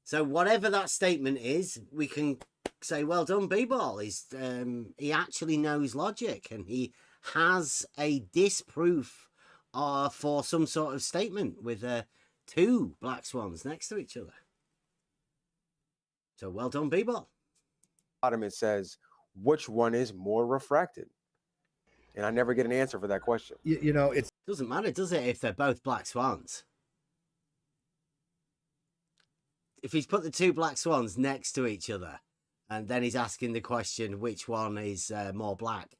So whatever that statement is, we can say, well done, B-Ball. He actually knows logic, and he has a disproof for some sort of statement with two black swans next to each other. So well done, B-Ball. Bottom it says, which one is more refracted? And I never get an answer for that question. You know, it Doesn't matter, does it, if they're both black swans? If he's put the two black swans next to each other, and then he's asking the question, which one is more black?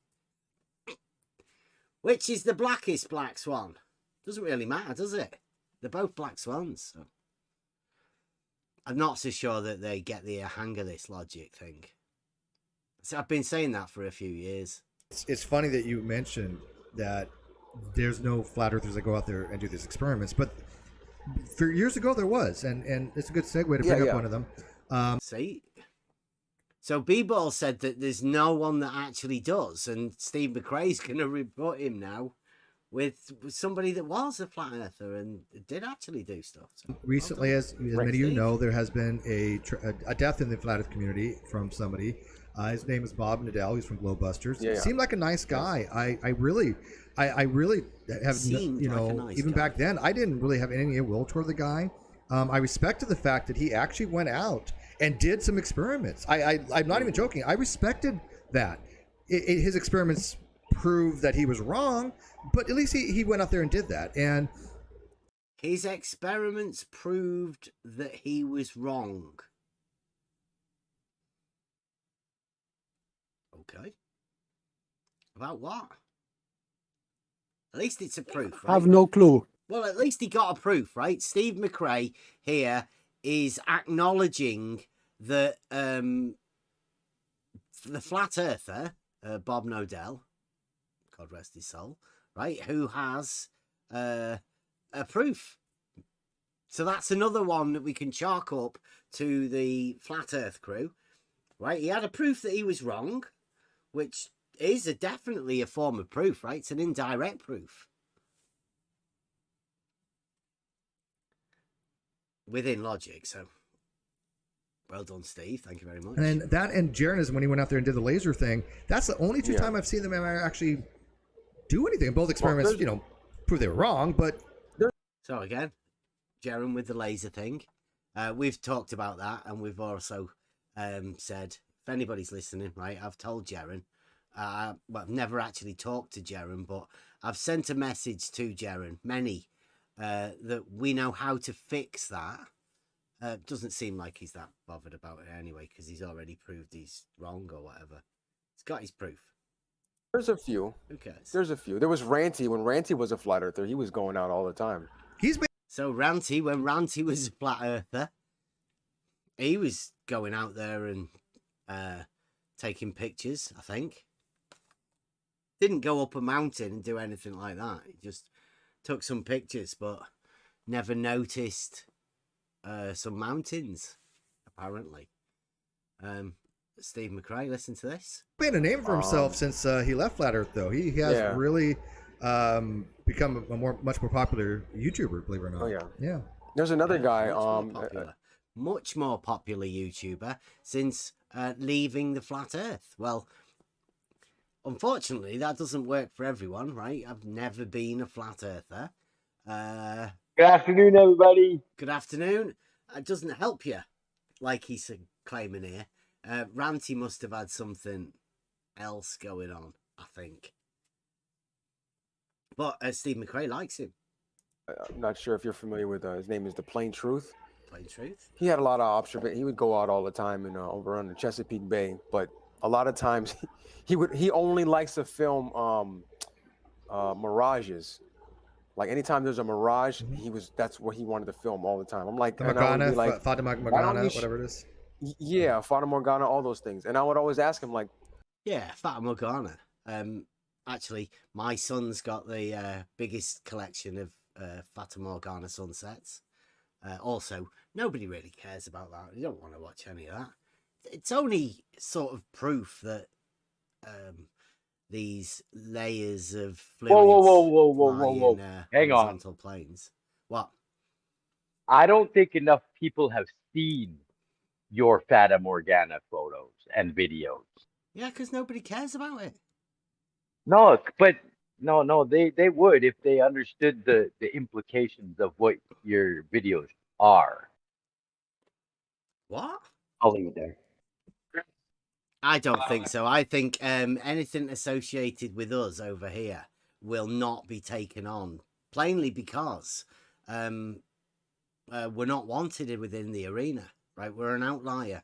Which is the blackest black swan? Doesn't really matter, does it? They're both black swans. So. I'm not so sure that they get the hang of this logic thing. So I've been saying that for a few years. It's funny that you mentioned that there's no flat earthers that go out there and do these experiments, but for years ago there was, and it's a good segue to bring up one of them. See? So B-Ball said that there's no one that actually does, and Steve McRae's going to rebut him now with somebody that was a flat earther and did actually do stuff. So, Recently, as many of you know, there has been a death in the flat earth community from somebody. His name is Bob Nadell. He's from Glowbusters. Yeah. Seemed like a nice guy. I really have, Seemed like a nice even guy. back then, I didn't really have any ill will toward the guy. I respected the fact that he actually went out and did some experiments. I'm not even joking. I respected that. His experiments proved that he was wrong, but at least he went out there and did that. And his experiments proved that he was wrong. Okay. About what? At least it's a proof, I right? have no clue. Well, at least he got a proof, right? Steve McRae here is acknowledging that the flat earther, Bob Nodell, God rest his soul, right, who has a proof. So that's another one that we can chalk up to the flat earth crew, right? He had a proof that he was wrong, which is definitely a form of proof, right? It's an indirect proof. Within logic, so well done, Steve. Thank you very much. And that and Jaron is when he went out there and did the laser thing. That's the only two times I've seen them actually do anything. Both experiments, prove they were wrong, but so again, Jaron with the laser thing. We've talked about that, and we've also said if anybody's listening, right? I've told Jaron. Well, I've never actually talked to Jaron, but I've sent a message to Jaron, many. That we know how to fix that. Doesn't seem like he's that bothered about it anyway, because he's already proved he's wrong or whatever. He's got his proof. There's a few. Who cares? There's a few. There was Ranty. When Ranty was a flat earther, he was going out all the time. So Ranty, when Ranty was a flat earther, he was going out there and taking pictures, I think. Didn't go up a mountain and do anything like that. He just took some pictures, but never noticed some mountains, apparently. Steve McRae, listen to this. made a name for himself since he left Flat Earth, though. He has really become a much more popular YouTuber, believe it or not. Oh yeah. Yeah. There's another guy. Much more popular YouTuber since leaving the flat Earth. Well, unfortunately, that doesn't work for everyone, right? I've never been a flat earther. Good afternoon, everybody. Good afternoon. It doesn't help you, like he's claiming here. Ranty must have had something else going on, I think. But Steve McRae likes him. I'm not sure if you're familiar with his name is The Plain Truth. Plain truth. He had a lot of observation. He would go out all the time and over on the Chesapeake Bay, but a lot of times he only likes to film mirages. Like anytime there's a mirage, that's what he wanted to film all the time. I'm like, Morgana, Fatima Morgana, whatever it is. Yeah, Fata Morgana, all those things. And I would always ask him, like, yeah, Fata Morgana. Actually, my son's got the biggest collection of Fata Morgana sunsets. Also, nobody really cares about that. You don't want to watch any of that. It's only sort of proof that these layers of fluids Whoa. Hang on. horizontal planes. What? I don't think enough people have seen your Fata Morgana photos and videos. Yeah, because nobody cares about it. No, but no, they would if they understood the implications of what your videos are. What? I'll leave it there. I don't think so. I think anything associated with us over here will not be taken on, plainly because we're not wanted within the arena, right? We're an outlier.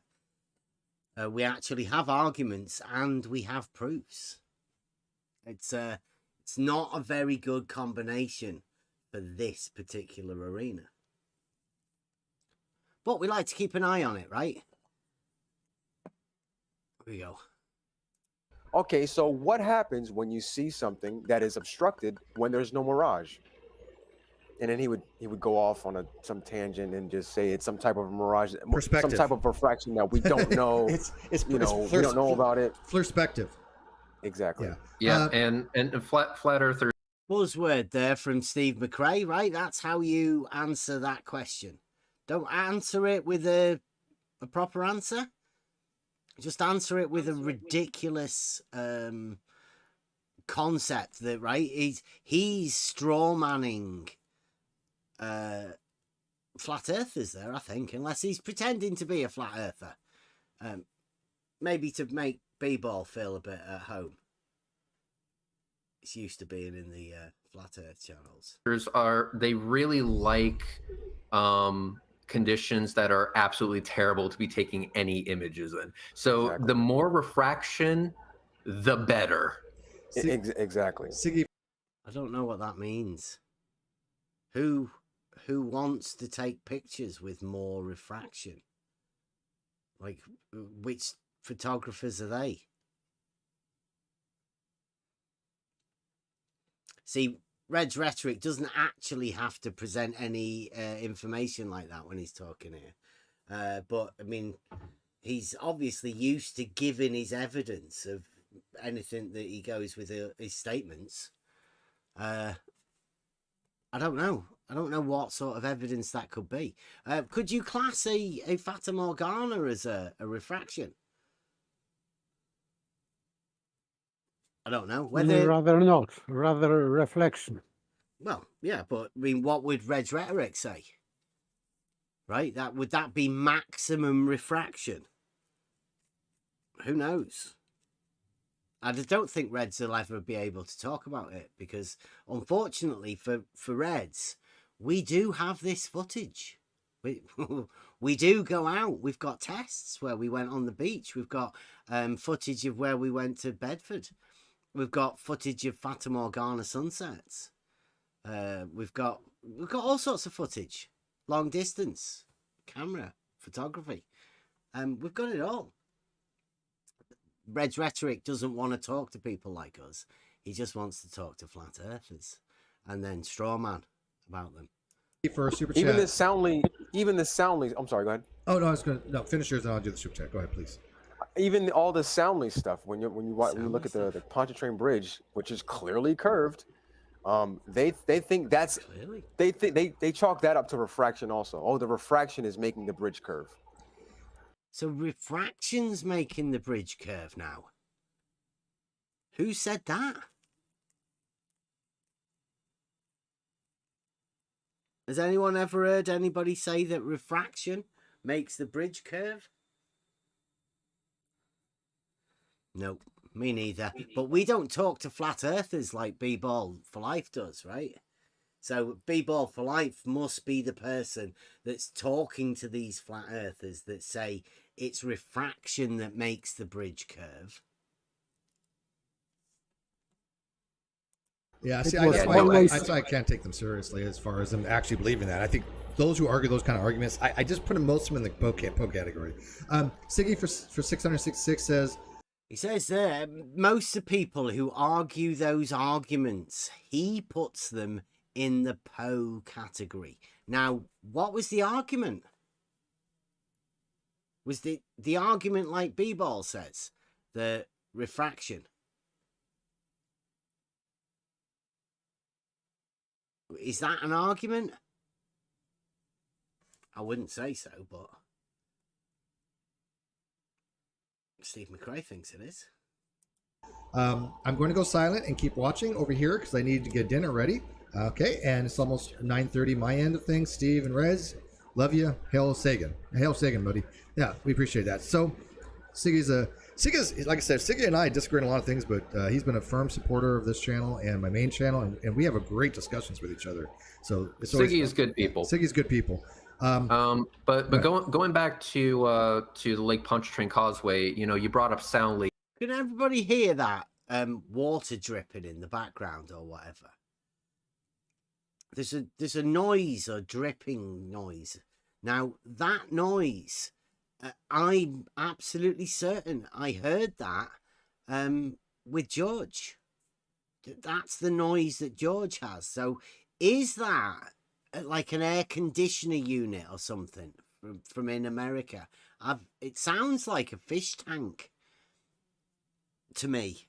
We actually have arguments and we have proofs. It's not a very good combination for this particular arena. But we like to keep an eye on it, right? Here we go. Okay, so what happens when you see something that is obstructed when there's no mirage? And then he would go off on some tangent and just say it's some type of mirage, some Perspective. type of refraction that we don't know. it's we don't know about it. Perspective. Exactly. Yeah. And flat earthers. Buzzword there from Steve McRae, right? That's how you answer that question. Don't answer it with a proper answer. Just answer it with a ridiculous concept that, right? He's straw manning flat earthers there, I think, unless he's pretending to be a flat earther. Maybe to make B-Ball feel a bit at home. It's used to being in the flat earth channels. They really like conditions that are absolutely terrible to be taking any images in. So Exactly. the more refraction, the better. Exactly. Siggy, I don't know what that means. Who wants to take pictures with more refraction? Like, which photographers are they? See, Red's rhetoric doesn't actually have to present any information like that when he's talking here. But, I mean, he's obviously used to giving his evidence of anything that he goes with his statements. I don't know. I don't know what sort of evidence that could be. Could you class a Fata Morgana as a refraction? I don't know. Whether Rather not, rather reflection. Well, yeah, but I mean, what would Red's rhetoric say? Right? Would that be maximum refraction? Who knows? I just don't think Reds will ever be able to talk about it because, unfortunately, for Reds, we do have this footage. We do go out. We've got tests where we went on the beach. We've got footage of where we went to Bedford. We've got footage of Fata Morgana sunsets. We've got all sorts of footage, long distance, camera, photography. We've got it all. Red's rhetoric doesn't want to talk to people like us. He just wants to talk to flat earthers and then straw man about them. for a super chat. Even this soundly. I'm sorry. Go ahead. Oh no, I was gonna finish yours and I'll do the super chat. Go ahead, please. Even all the soundly stuff when you look at the Pontchartrain Bridge, which is clearly curved, they think that's Clearly. they chalk that up to refraction also. Oh, the refraction is making the bridge curve. So refraction's making the bridge curve now. Who said that? Has anyone ever heard anybody say that refraction makes the bridge curve? Nope, me neither. But we don't talk to flat earthers like B-Ball for Life does, right? So B-Ball for Life must be the person that's talking to these flat earthers that say it's refraction that makes the bridge curve. Yeah, see, was that's always- why I can't take them seriously as far as them actually believing that. I think those who argue those kind of arguments, I just put them most of them in the poke category. Siggy for 666 says, He says there, most of the people who argue those arguments, he puts them in the Poe category. Now, what was the argument? Was the argument like B-Ball says, the refraction? Is that an argument? I wouldn't say so, but Steve McRae thinks it is. I'm going to go silent and keep watching over here because I need to get dinner ready. Okay, and it's almost 9:30 my end of things. Steve and Rez, love you. Hail Sagan. Hail Sagan, buddy. Yeah, we appreciate that. So, Siggy's like I said, Siggy and I disagree on a lot of things, but he's been a firm supporter of this channel and my main channel, and we have a great discussions with each other. So it's always Siggy is good people. Siggy's good people. But going back to the Lake Pontchartrain Causeway, you brought up Soundly. Can everybody hear that water dripping in the background or whatever? There's a noise, a dripping noise. Now that noise, I'm absolutely certain I heard that with George. That's the noise that George has. So is that like an air conditioner unit or something from in America? It sounds like a fish tank to me,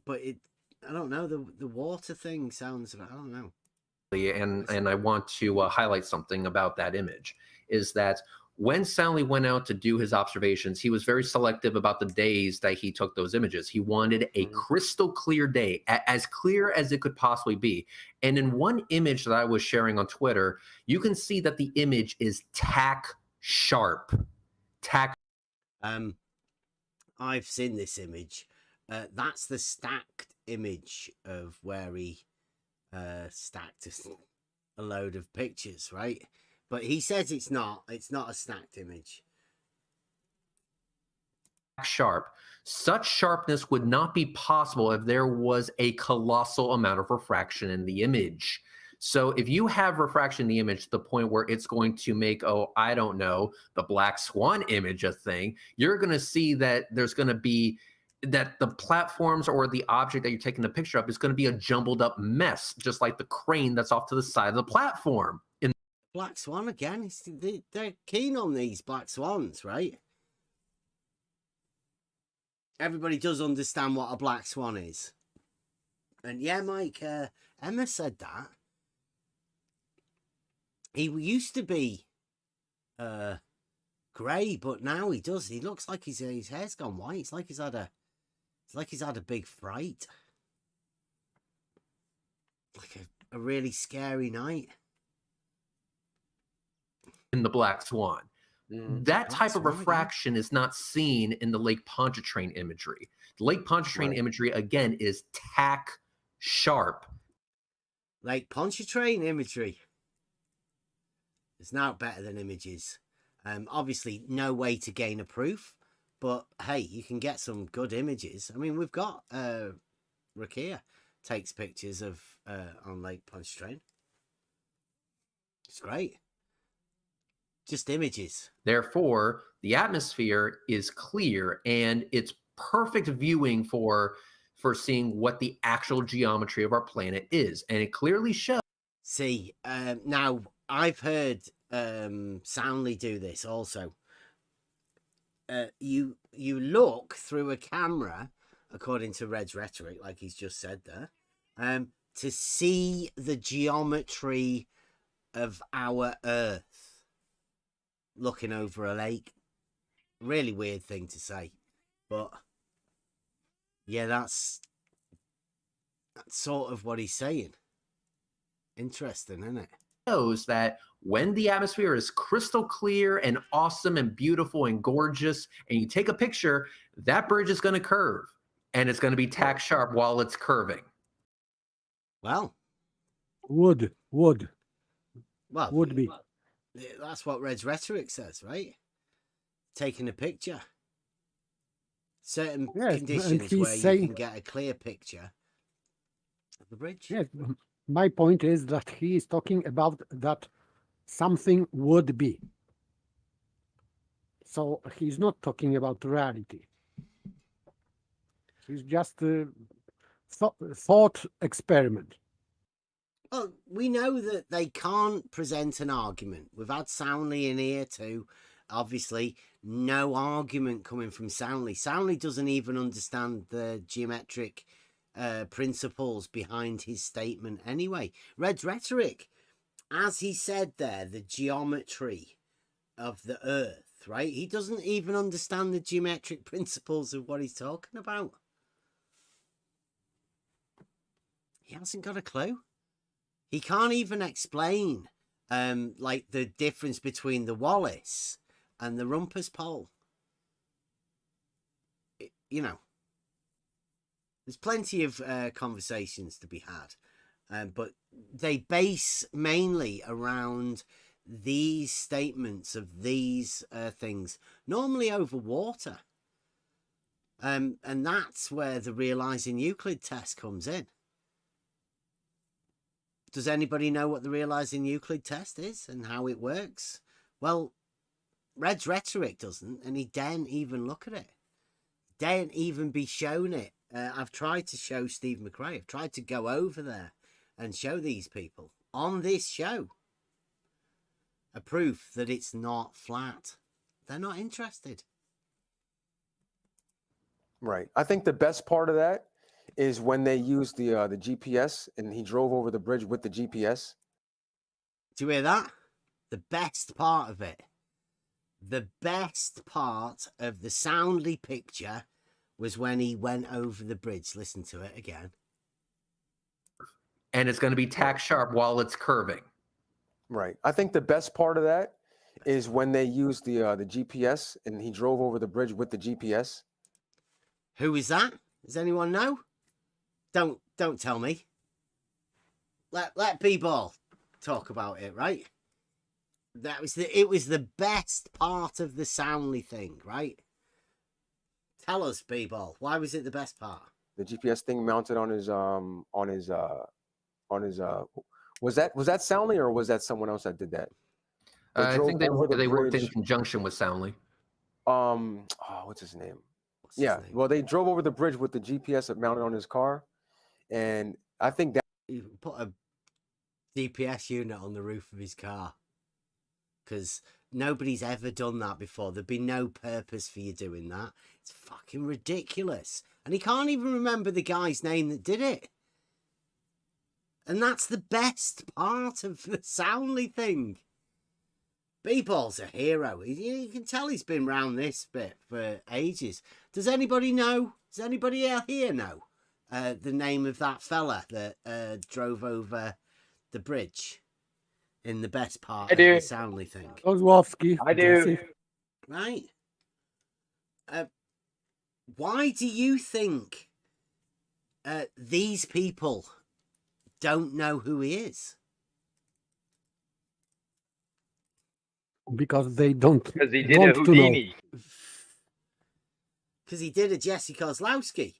but I don't know, the water thing sounds, I don't know. And I want to highlight something about that image, is that when Soundly went out to do his observations, he was very selective about the days that he took those images. He wanted a crystal clear day, as clear as it could possibly be. And in one image that I was sharing on Twitter, you can see that the image is tack sharp. I've seen this image. That's the stacked image of where he stacked a load of pictures, right? But he says it's not a stacked image. Sharp. Such sharpness would not be possible if there was a colossal amount of refraction in the image. So if you have refraction in the image to the point where it's going to make, I don't know, the black swan image a thing, you're going to see that there's going to be that the platforms or the object that you're taking the picture of is going to be a jumbled up mess, just like the crane that's off to the side of the platform. Black swan again. They're keen on these black swans, right? Everybody does understand what a black swan is. And yeah, Mike, Emma said that. He used to be grey, but now he does. He looks like his hair's gone white. It's like he's had a big fright. Like a really scary night. In the black swan. That type of refraction is not seen in the Lake Pontchartrain imagery. The Lake Pontchartrain imagery, again, is tack sharp. Lake Pontchartrain imagery is now better than images. Obviously, no way to gain a proof, but hey, you can get some good images. I mean, we've got Rakia takes pictures of on Lake Pontchartrain. It's great. Just images. Therefore, the atmosphere is clear and it's perfect viewing for seeing what the actual geometry of our planet is. And it clearly shows. See, now I've heard Soundly do this also. You look through a camera, according to Red's rhetoric, like he's just said there, to see the geometry of our Earth. Looking over a lake. Really weird thing to say, but yeah, that's sort of what he's saying. Interesting, isn't it? Shows that when the atmosphere is crystal clear and awesome and beautiful and gorgeous, and you take a picture, that bridge is going to curve, and it's going to be tack sharp while it's curving. Well, Would be. That's what Red's rhetoric says, right? Taking a picture. Certain conditions where you can get a clear picture of the bridge. Yes, my point is that he is talking about that something would be. So he's not talking about reality. He's just a thought experiment. Well, we know that they can't present an argument. We've had Soundly in here too. Obviously, no argument coming from Soundly. Soundly doesn't even understand the geometric principles behind his statement anyway. Red's rhetoric, as he said there, the geometry of the Earth, right? He doesn't even understand the geometric principles of what he's talking about. He hasn't got a clue. He can't even explain like the difference between the Wallace and the Rumpus pole. You know, there's plenty of conversations to be had, but they base mainly around these statements of these things, normally over water. And that's where the realizing Euclid test comes in. Does anybody know what the realizing Euclid test is and how it works? Well, Red's rhetoric doesn't, and he daren't even look at it. daren't even be shown it. I've tried to show Steve McRae. I've tried to go over there and show these people on this show a proof that it's not flat. They're not interested. Right. I think the best part of that is when they used the GPS and he drove over the bridge with the GPS. Do you hear that? The best part of it. The best part of the Soundly picture was when he went over the bridge. Listen to it again. And it's going to be tack sharp while it's curving. Right. I think the best part of that is when they used the GPS and he drove over the bridge with the GPS. Who is that? Does anyone know? Don't tell me. Let B-Ball talk about it, right? It was the best part of the Soundly thing, right? Tell us, B-Ball, why was it the best part? The GPS thing mounted on his was that Soundly or was that someone else that did that? I think they drove over the worked in bridge. conjunction with Soundly. What's his name? Well, they drove over the bridge with the GPS mounted on his car, and I think that He put a GPS unit on the roof of his car, because nobody's ever done that before. There'd be no purpose for you doing that. It's fucking ridiculous. And he can't even remember the guy's name that did it. And that's the best part of the Soundly thing. B-Ball's a hero. You can tell he's been round this bit for ages. Does anybody know? Does anybody out here know the name of that fella that drove over the bridge in the best part of the Soundly thing? Kozłowski. I do. Right. Why do you think these people don't know who he is? Because they don't Because he did a want to know. Houdini. Because he did a Jesse Kozlowski.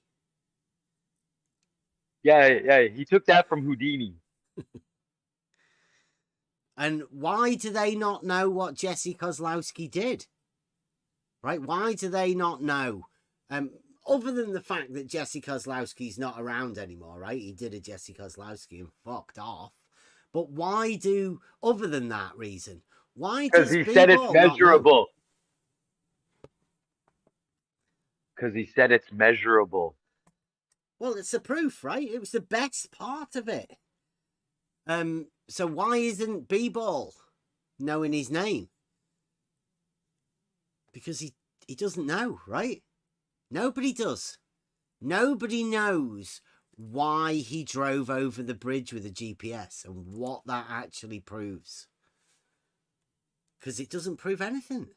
Yeah, he took that from Houdini. And why do they not know what Jesse Kozlowski did? Right? Why do they not know? Other than the fact that Jesse Kozlowski's not around anymore, right? He did a Jesse Kozlowski and fucked off. But why do, other than that reason, why does Because he said it's B-Ball not know? measurable. Because he said it's measurable. Well, it's the proof, right? It was the best part of it. So why isn't B-Ball knowing his name? Because he doesn't know, right? Nobody does. Nobody knows why he drove over the bridge with a GPS and what that actually proves. Because it doesn't prove anything.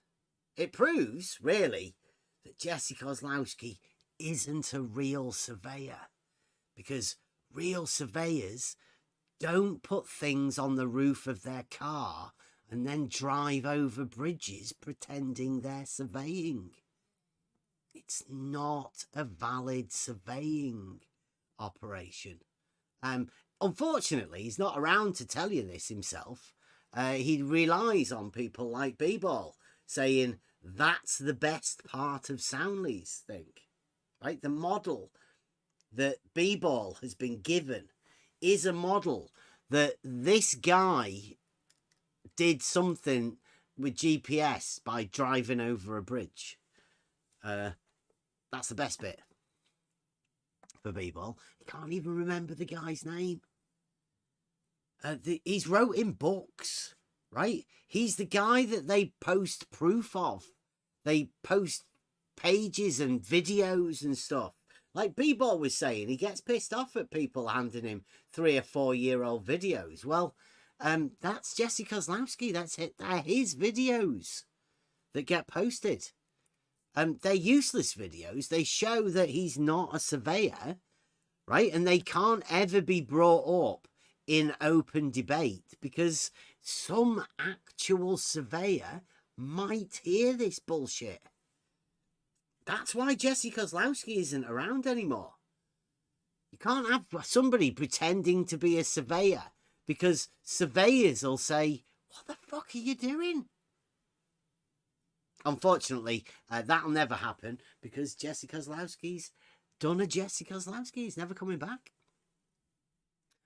It proves, really, that Jesse Kozlowski isn't a real surveyor. Because real surveyors don't put things on the roof of their car and then drive over bridges pretending they're surveying. It's not a valid surveying operation. Unfortunately, he's not around to tell you this himself. He relies on people like B-Ball saying that's the best part of Soundly's thing. Right? The model that B-Ball has been given is a model that this guy did something with GPS by driving over a bridge. That's the best bit for B-Ball. He can't even remember the guy's name. He's wrote in books, right? He's the guy that they post proof of. They post pages and videos and stuff. Like B-Ball was saying, he gets pissed off at people handing him 3 or 4 year old videos. Well, that's Jesse Kozlowski. That's it. They're his videos that get posted. They're useless videos. They show that he's not a surveyor, right? And they can't ever be brought up in open debate because some actual surveyor might hear this bullshit. That's why Jesse Kozlowski isn't around anymore. You can't have somebody pretending to be a surveyor because surveyors will say, what the fuck are you doing? unfortunately, that'll never happen because Jesse Kozlowski's done a Jesse Kozlowski. He's never coming back.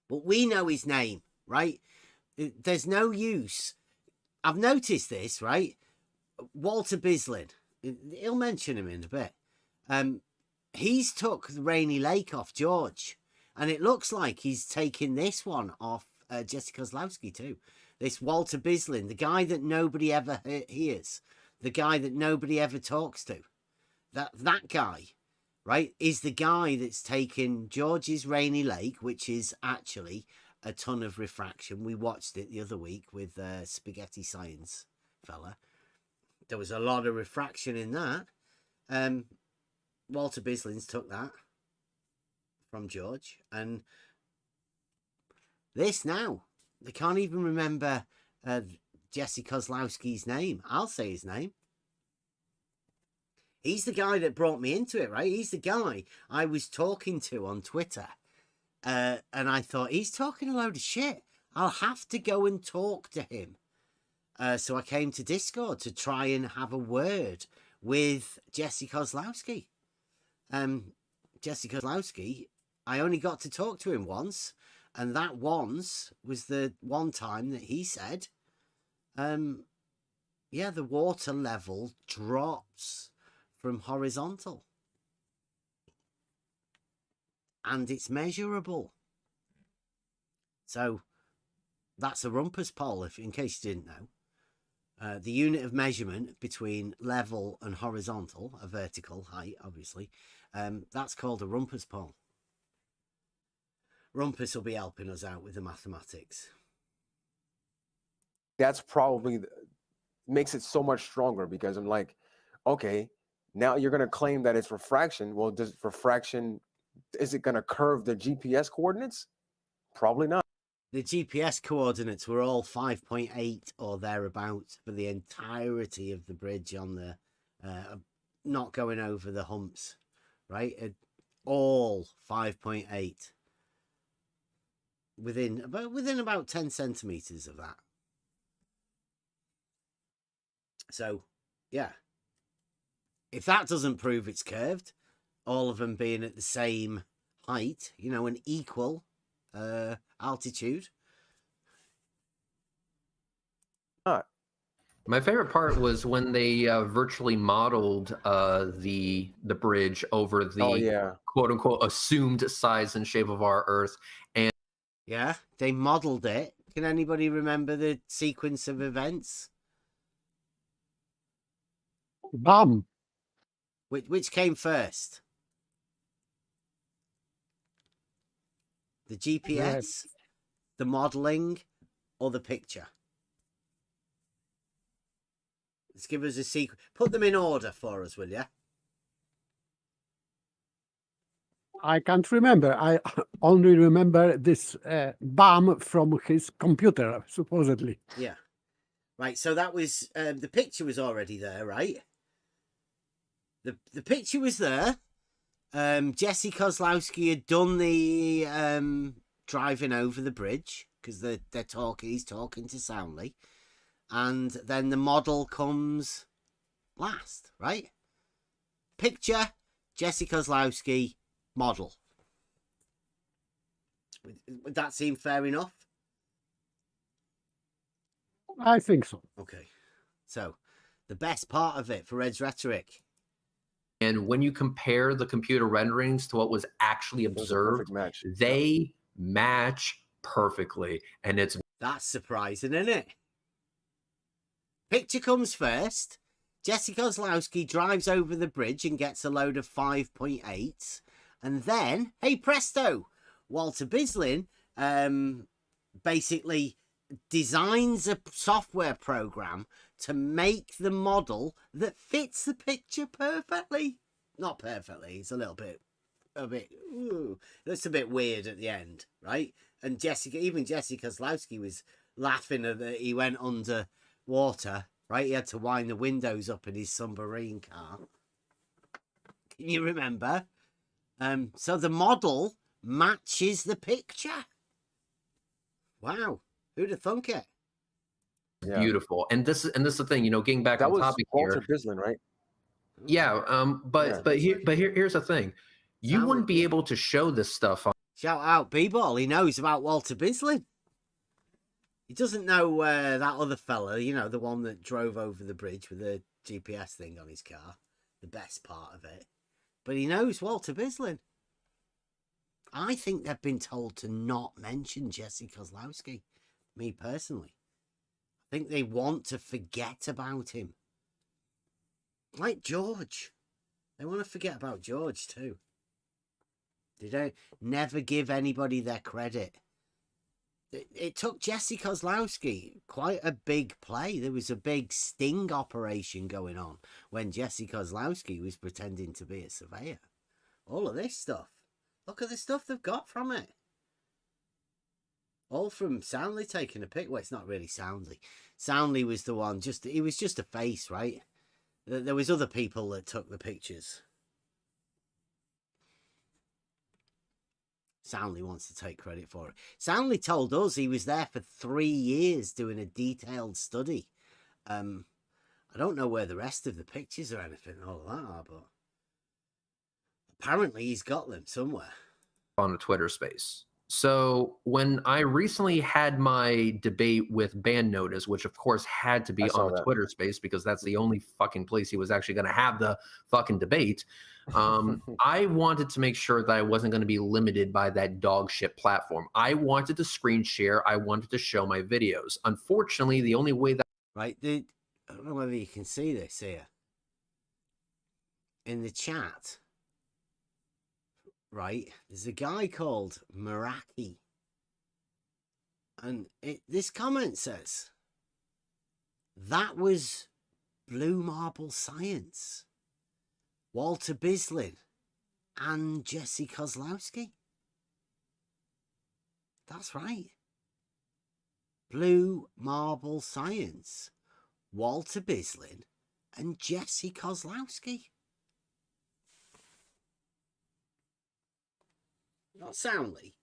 But we know his name, right? There's no use. I've noticed this, right? Walter Bislin, he'll mention him in a bit. He's took the Rainy Lake off George, and it looks like he's taking this one off Jesse Kozlowski too. This Walter Bislin, the guy that nobody ever hears, the guy that nobody ever talks to, that guy, right, is the guy that's taken George's Rainy Lake, which is actually a ton of refraction. We watched it the other week with Spaghetti Science fella. There was a lot of refraction in that. Walter Bislin's took that from George, and this now, they can't even remember Jesse Kozlowski's name. I'll say his name. He's the guy that brought me into it, right? He's the guy I was talking to on Twitter. And I thought, he's talking a load of shit. I'll have to go and talk to him. So I came to Discord to try and have a word with Jesse Kozlowski. Jesse Kozlowski, I only got to talk to him once. And that once was the one time that he said, yeah, the water level drops from horizontal. And it's measurable. So that's a rumpus pole, in case you didn't know. The unit of measurement between level and horizontal, a vertical height, obviously, that's called a rumpus pole. Rumpus will be helping us out with the mathematics. That's probably makes it so much stronger, because I'm like, okay, now you're going to claim that it's refraction. Well, does refraction, is it going to curve the GPS coordinates? Probably not. The GPS coordinates were all 5.8 or thereabouts for the entirety of the bridge on the, not going over the humps, right? All 5.8. Within about 10 centimeters of that. So, yeah. If that doesn't prove it's curved, all of them being at the same height, you know, an equal altitude. My favorite part was when they virtually modeled the bridge over the quote unquote assumed size and shape of our Earth. And yeah, they modeled it. Can anybody remember the sequence of events? BAM. Which came first? The GPS, the modeling, or the picture? Let's give us a sequence. Put them in order for us, will you? I can't remember. I only remember this BAM from his computer, supposedly. Yeah. Right, so that was, the picture was already there, right? The picture was there. Jesse Kozlowski had done the driving over the bridge, because he's talking to Soundly. And then the model comes last, right? Picture, Jesse Kozlowski, model. Would that seem fair enough? I think so. Okay. So, the best part of it for Ed's rhetoric. And when you compare the computer renderings to what was actually observed, they match perfectly. And that's surprising, isn't it? Picture comes first. Jesse Kozlowski drives over the bridge and gets a load of 5.8s. And then, hey presto, Walter Bislin basically designs a software program to make the model that fits the picture perfectly. Not perfectly, it's a bit, that's a bit weird at the end, right? And even Jesse Kozlowski was laughing at that he went under water, right? He had to wind the windows up in his submarine car. Can you remember? So the model matches the picture. Wow, who'd have thunk it? Yeah. beautiful. And this is the thing, getting back That on was topic Walter here. Bislin, right? Yeah, Yeah. but here's the thing. You wouldn't be able to show this stuff on Shout out B-Ball. He knows about Walter Bislin. He doesn't know that other fella, the one that drove over the bridge with the GPS thing on his car. The best part of it. But he knows Walter Bislin. I think they've been told to not mention Jesse Kozlowski. Me personally. I think they want to forget about him. Like George. They want to forget about George too. They don't never give anybody their credit. It took Jesse Kozlowski quite a big play. There was a big sting operation going on when Jesse Kozlowski was pretending to be a surveyor. All of this stuff. Look at the stuff they've got from it. All from Soundly taking a pic. Well, it's not really Soundly. Soundly was the one. He was just a face, right? There was other people that took the pictures. Soundly wants to take credit for it. Soundly told us he was there for 3 years doing a detailed study. I don't know where the rest of the pictures or anything and all that are, but apparently he's got them somewhere. On a Twitter space. So when I recently had my debate with Band Notice, which of course had to be on the Twitter space because that's the only fucking place he was actually going to have the fucking debate. I wanted to make sure that I wasn't going to be limited by that dog shit platform. I wanted to screen share. I wanted to show my videos. Unfortunately, the only way that I don't know whether you can see this here in the chat. Right, there's a guy called Meraki, and this comment says that was Blue Marble Science, Walter Bislin, and Jesse Kozlowski. That's right. Blue Marble Science, Walter Bislin, and Jesse Kozlowski. Not Soundly.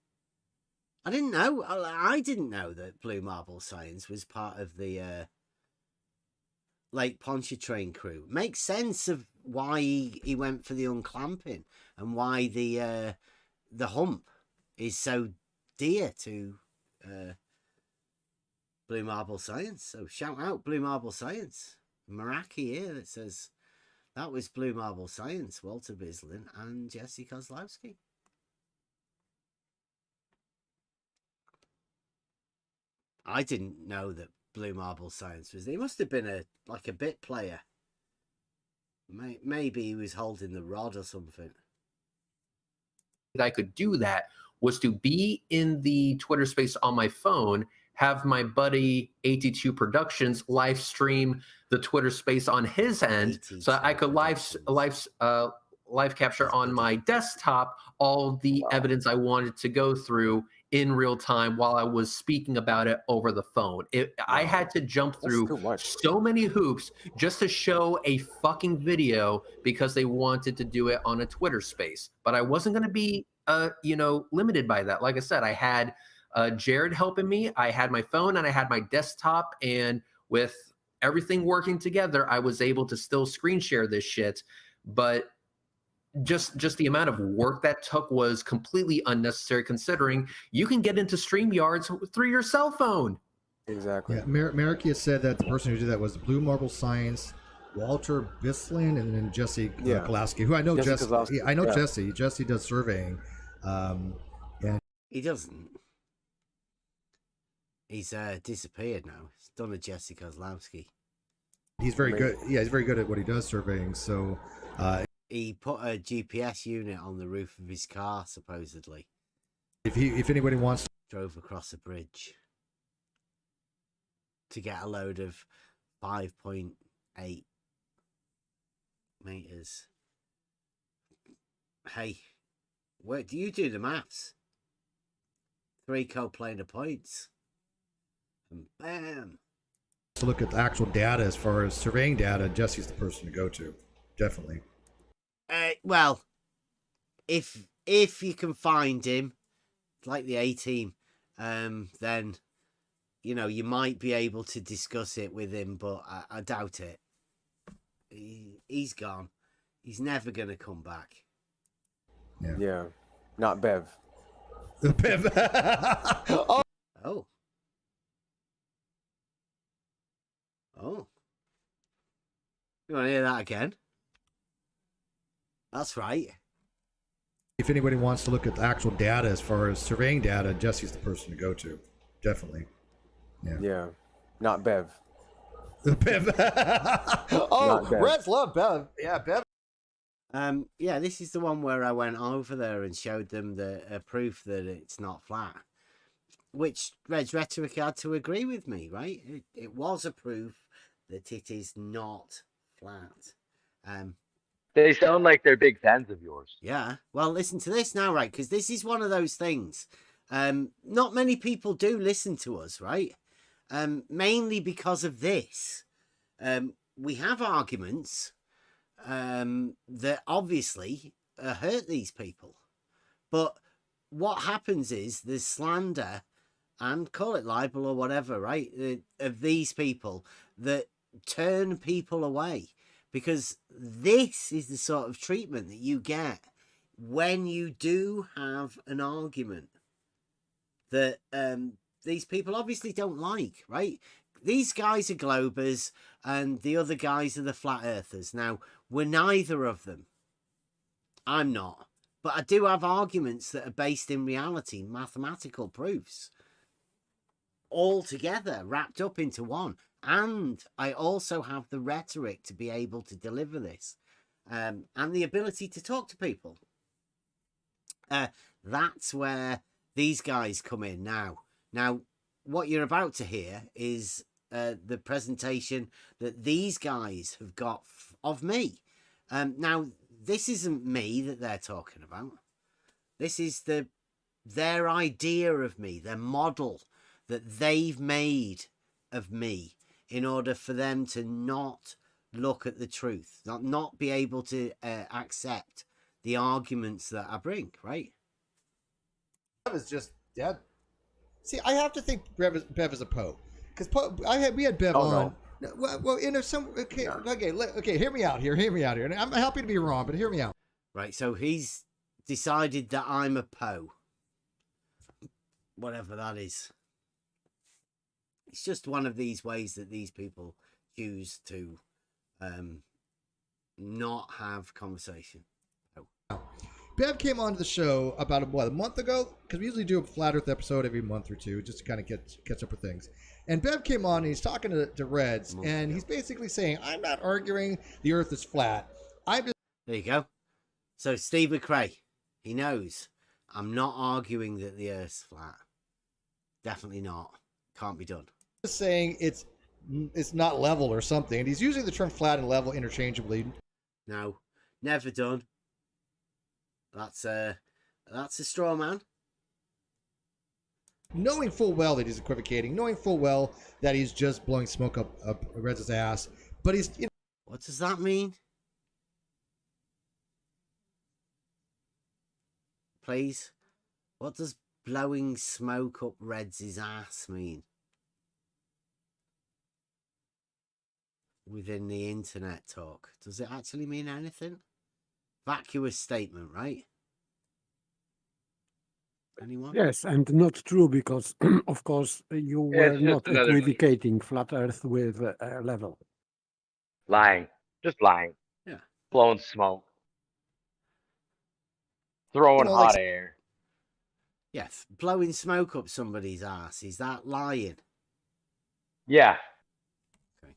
I didn't know. I didn't know that Blue Marble Science was part of the Lake Pontchartrain crew. Makes sense of why he went for the unclamping and why the hump is so dear to Blue Marble Science. So shout out Blue Marble Science. Meraki here that says that was Blue Marble Science, Walter Bislin and Jesse Kozlowski. I didn't know that Blue Marble Science was. He must have been a bit player. Maybe he was holding the rod or something. I could do that was to be in the Twitter space on my phone, have my buddy 82 Productions live stream the Twitter space on his end, so I could live capture on my desktop all the evidence I wanted to go through in real time while I was speaking about it over the phone. I had to jump through so many hoops just to show a fucking video because they wanted to do it on a Twitter space. But I wasn't going to be, limited by that. Like I said, I had Jared helping me. I had my phone and I had my desktop, and with everything working together, I was able to still screen share this shit. But just the amount of work that took was completely unnecessary, considering you can get into StreamYards through your cell phone. Exactly. Yeah, Meraki said that the person who did that was Blue Marble Science, Walter Bislin, and then Jesse Kozlowski, who I know. Jesse, I know Jesse. Jesse does surveying, and he doesn't. He's disappeared now. He's done a Jesse Kozlowski. He's very good. Yeah, he's very good at what he does, surveying. So. He put a GPS unit on the roof of his car, supposedly. If anybody wants to... Drove across a bridge to get a load of 5.8 meters. Hey, where do you do the maths? 3 coplanar points. And bam. To look at the actual data as far as surveying data, Jesse's the person to go to. Definitely. Well, if you can find him, like the A-team, then you know, you might be able to discuss it with him, but I doubt it. He's gone. He's never going to come back. Yeah. Not Bev. Bev. Oh, Oh. Oh. You want to hear that again? That's right. if anybody wants to look at the actual data as far as surveying data, Jesse's the person to go to. Definitely. Yeah. Not Bev. Bev. Not Bev. Reds love Bev. Yeah, Bev. Yeah, this is the one where I went over there and showed them the proof that it's not flat, which Red's Rhetoric had to agree with me, right? It was a proof that it is not flat. They sound like they're big fans of yours. Yeah, well, listen to this now, right? Because this is one of those things. Not many people do listen to us, right? Mainly because of this. We have arguments that obviously hurt these people. But what happens is there's slander, and call it libel or whatever, right? Of these people that turn people away. Because this is the sort of treatment that you get when you do have an argument that these people obviously don't like, right? These guys are globers and the other guys are the flat earthers. Now, we're neither of them. I'm not. But I do have arguments that are based in reality, mathematical proofs, all together, wrapped up into one. And I also have the rhetoric to be able to deliver this, and the ability to talk to people. That's where these guys come in now. Now, what you're about to hear is the presentation that these guys have got of me. Now, this isn't me that they're talking about. This is their idea of me, their model that they've made of me in order for them to not look at the truth, not be able to accept the arguments that I bring, right? Bev is just dead. See, I have to think Bev is a Poe. Because we had Bev on. No. Well, in some okay. Hear me out here. And I'm happy to be wrong, but hear me out. Right. So he's decided that I'm a Poe, whatever that is. It's just one of these ways that these people choose to not have conversation. Oh. Bev came onto the show about a month ago, because we usually do a Flat Earth episode every month or two, just to kind of catch up with things. And Bev came on and he's talking to Reds, and he's basically saying, I'm not arguing the Earth is flat. There you go. So Steve McRae, he knows I'm not arguing that the Earth's flat. Definitely not. Can't be done. Saying it's not level or something, and he's using the term flat and level interchangeably. No, never done. That's a straw man. Knowing full well that he's equivocating, knowing full well that he's just blowing smoke up Red's ass, but he's What does that mean? Please, what does blowing smoke up Red's ass mean? Within the internet talk, does it actually mean anything? Vacuous statement, right? Anyone? Yes, and not true, because of course you were not equivocating flat Earth with level. Lying, just lying. Yeah, blowing smoke, throwing hot air. Yes, blowing smoke up somebody's ass. Is that lying? Yeah. Okay.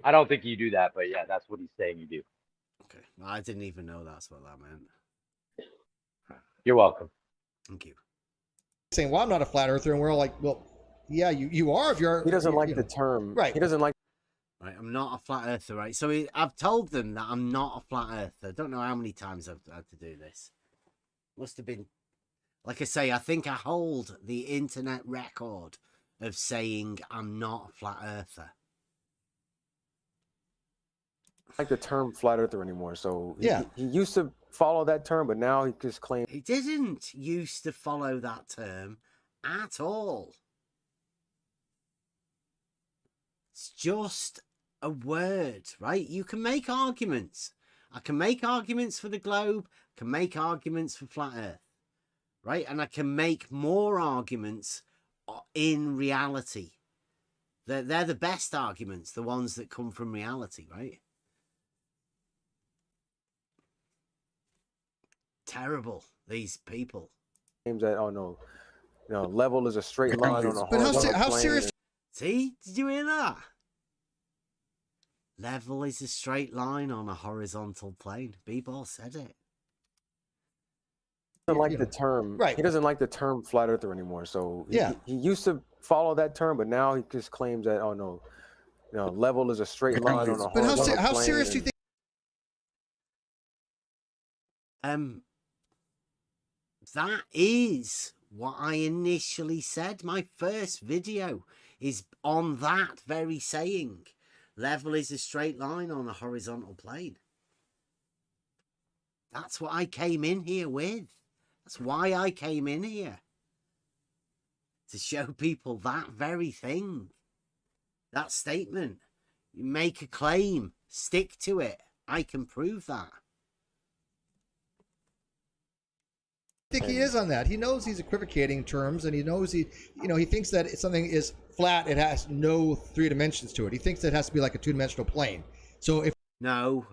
I don't think you do that, but yeah, that's what he's saying you do. Okay. Well, I didn't even know that's what that meant. You're welcome. Thank you. Saying, well, I'm not a flat earther, and we're all like, well, yeah, you are if you're. He doesn't like the term. Right. He doesn't like. Right, I'm not a flat earther, right? So I've told them that I'm not a flat earther. I don't know how many times I've had to do this. Must have been, like I say, I think I hold the internet record of saying I'm not a flat earther. Like the term flat earther anymore. So yeah, he used to follow that term, but now he just claims he didn't used to follow that term at all. It's just a word, right? You can make arguments. I can make arguments for the globe, I can make arguments for flat Earth, right? And I can make more arguments in reality. They're the best arguments, the ones that come from reality, right? Terrible, these people. Claims that, oh no, level is a straight line on a But horizontal how plane. serious? See, did you hear that? Level is a straight line on a horizontal plane. B-Ball said it. He doesn't like the term. Right. He doesn't like the term flat earther anymore. So Yeah. he used to follow that term, but now he just claims that, oh no, level is a straight line on a But horizontal how plane. serious do you think? That is what I initially said. My first video is on that very saying. Level is a straight line on a horizontal plane. That's what I came in here with. That's why I came in here. To show people that very thing. That statement. You make a claim, stick to it. I can prove that. I think he is on that. He knows he's equivocating terms, and he knows he thinks that if something is flat, it has no 3 dimensions to it. He thinks it has to be like a 2-dimensional plane. So if No,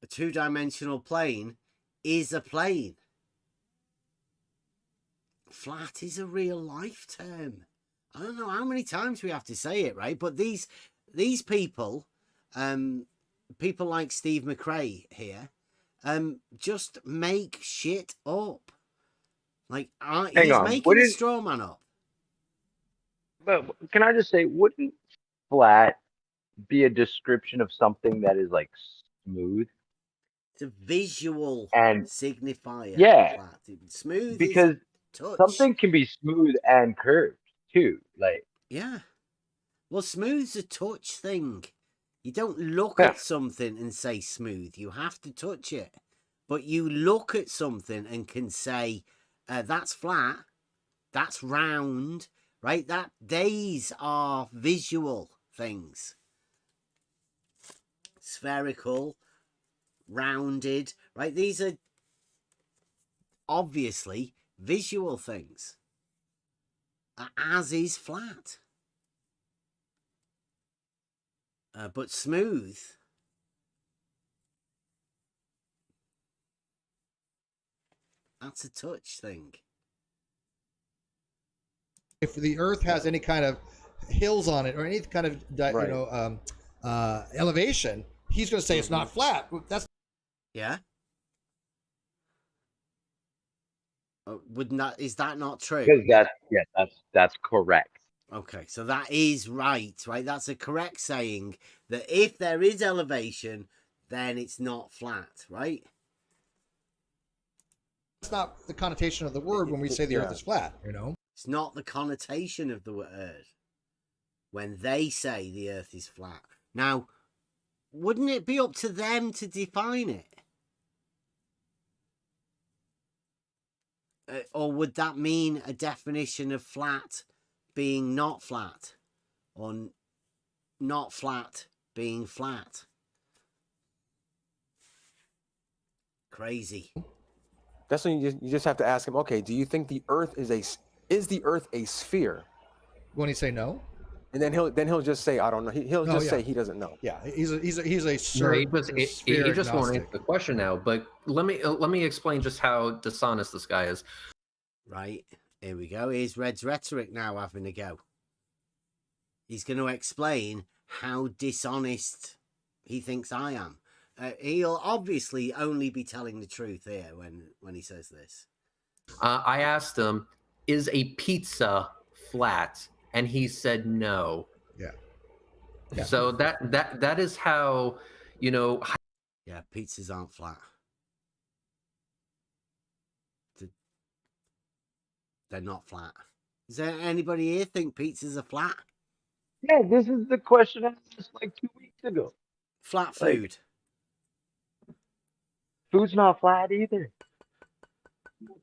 a 2-dimensional plane is a plane. Flat is a real life term. I don't know how many times we have to say it, right? But these people, people like Steve McRae here, just make shit up. Like, he's making a straw man up. But can I just say, wouldn't flat be a description of something that is like smooth? It's a visual And signifier. yeah, Flat. Smooth because is touch. something can be smooth and curved too. Like, Yeah. Well, smooth's a touch thing. You don't look at something and say smooth. You have to touch it. But you look at something and can say, that's flat, that's round, right? These are visual things. Spherical, rounded, right? These are obviously visual things. As is flat. But smooth, that's a touch thing. If the Earth has any kind of hills on it or any kind of elevation, he's going to say it's not flat. That's Yeah. Is that not true? because that's correct. Okay, so that is right? That's a correct saying that if there is elevation, then it's not flat, right? That's not the connotation of the word when we say the Earth is flat. It's not the connotation of the word when they say the Earth is flat. Now, wouldn't it be up to them to define it? Or would that mean a definition of flat being not flat, or not flat being flat? Crazy. That's when you just have to ask him. Okay, do you think the Earth is the Earth a sphere? When you say no, and then he'll just say I don't know. He'll just say he doesn't know. Yeah, he's a He just won't answer the question now. But let me explain just how dishonest this guy is. Right, here we go. Here's Red's rhetoric now having a go. He's going to explain how dishonest he thinks I am. He'll obviously only be telling the truth here when he says this. I asked him, is a pizza flat? And he said no. Yeah. So that is how, Yeah, pizzas aren't flat. They're not flat. Does there anybody here think pizzas are flat? Yeah, this is the question I asked like 2 weeks ago. Flat food. Food's not flat either.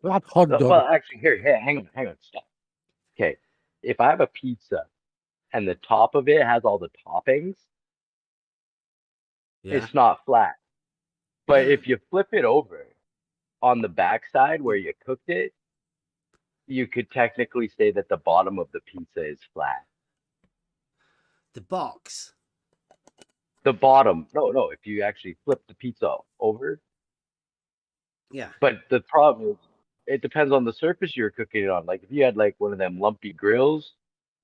Flat hot dog. Well, actually, here, hang on, stop. Okay, if I have a pizza and the top of it has all the toppings, Yeah. it's not flat. But Yeah. if you flip it over on the backside where you cooked it, you could technically say that the bottom of the pizza is flat. The box. The bottom, no, if you actually flip the pizza over. Yeah. But the problem is, it depends on the surface you're cooking it on. Like if you had like one of them lumpy grills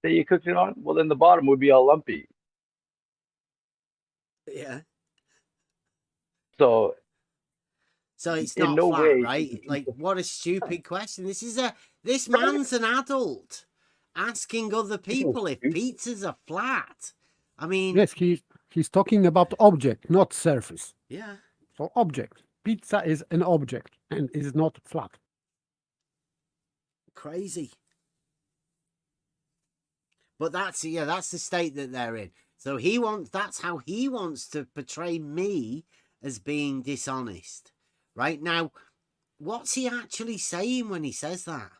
that you cooked it on, well then the bottom would be all lumpy. Yeah. So it's in not no flat, way right? Like, what a stupid question. This man's an adult asking other people if pizzas are flat. I mean, Yes, he's talking about object, not surface. yeah. So object. Pizza is an object and is not flat. Crazy. But that's the state that they're in. So that's how he wants to portray me as being dishonest. Right now, what's he actually saying when he says that?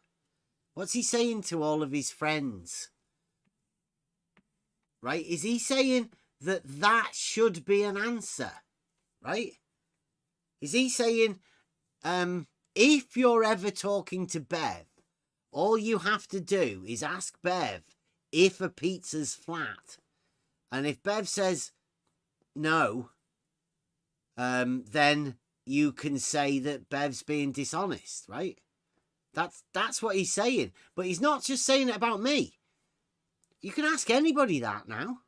What's he saying to all of his friends? Right? Is he saying that should be an answer? Right? Is he saying, if you're ever talking to Bev, all you have to do is ask Bev if a pizza's flat. And if Bev says no, then you can say that Bev's being dishonest, right? That's what he's saying. But he's not just saying it about me. You can ask anybody that now.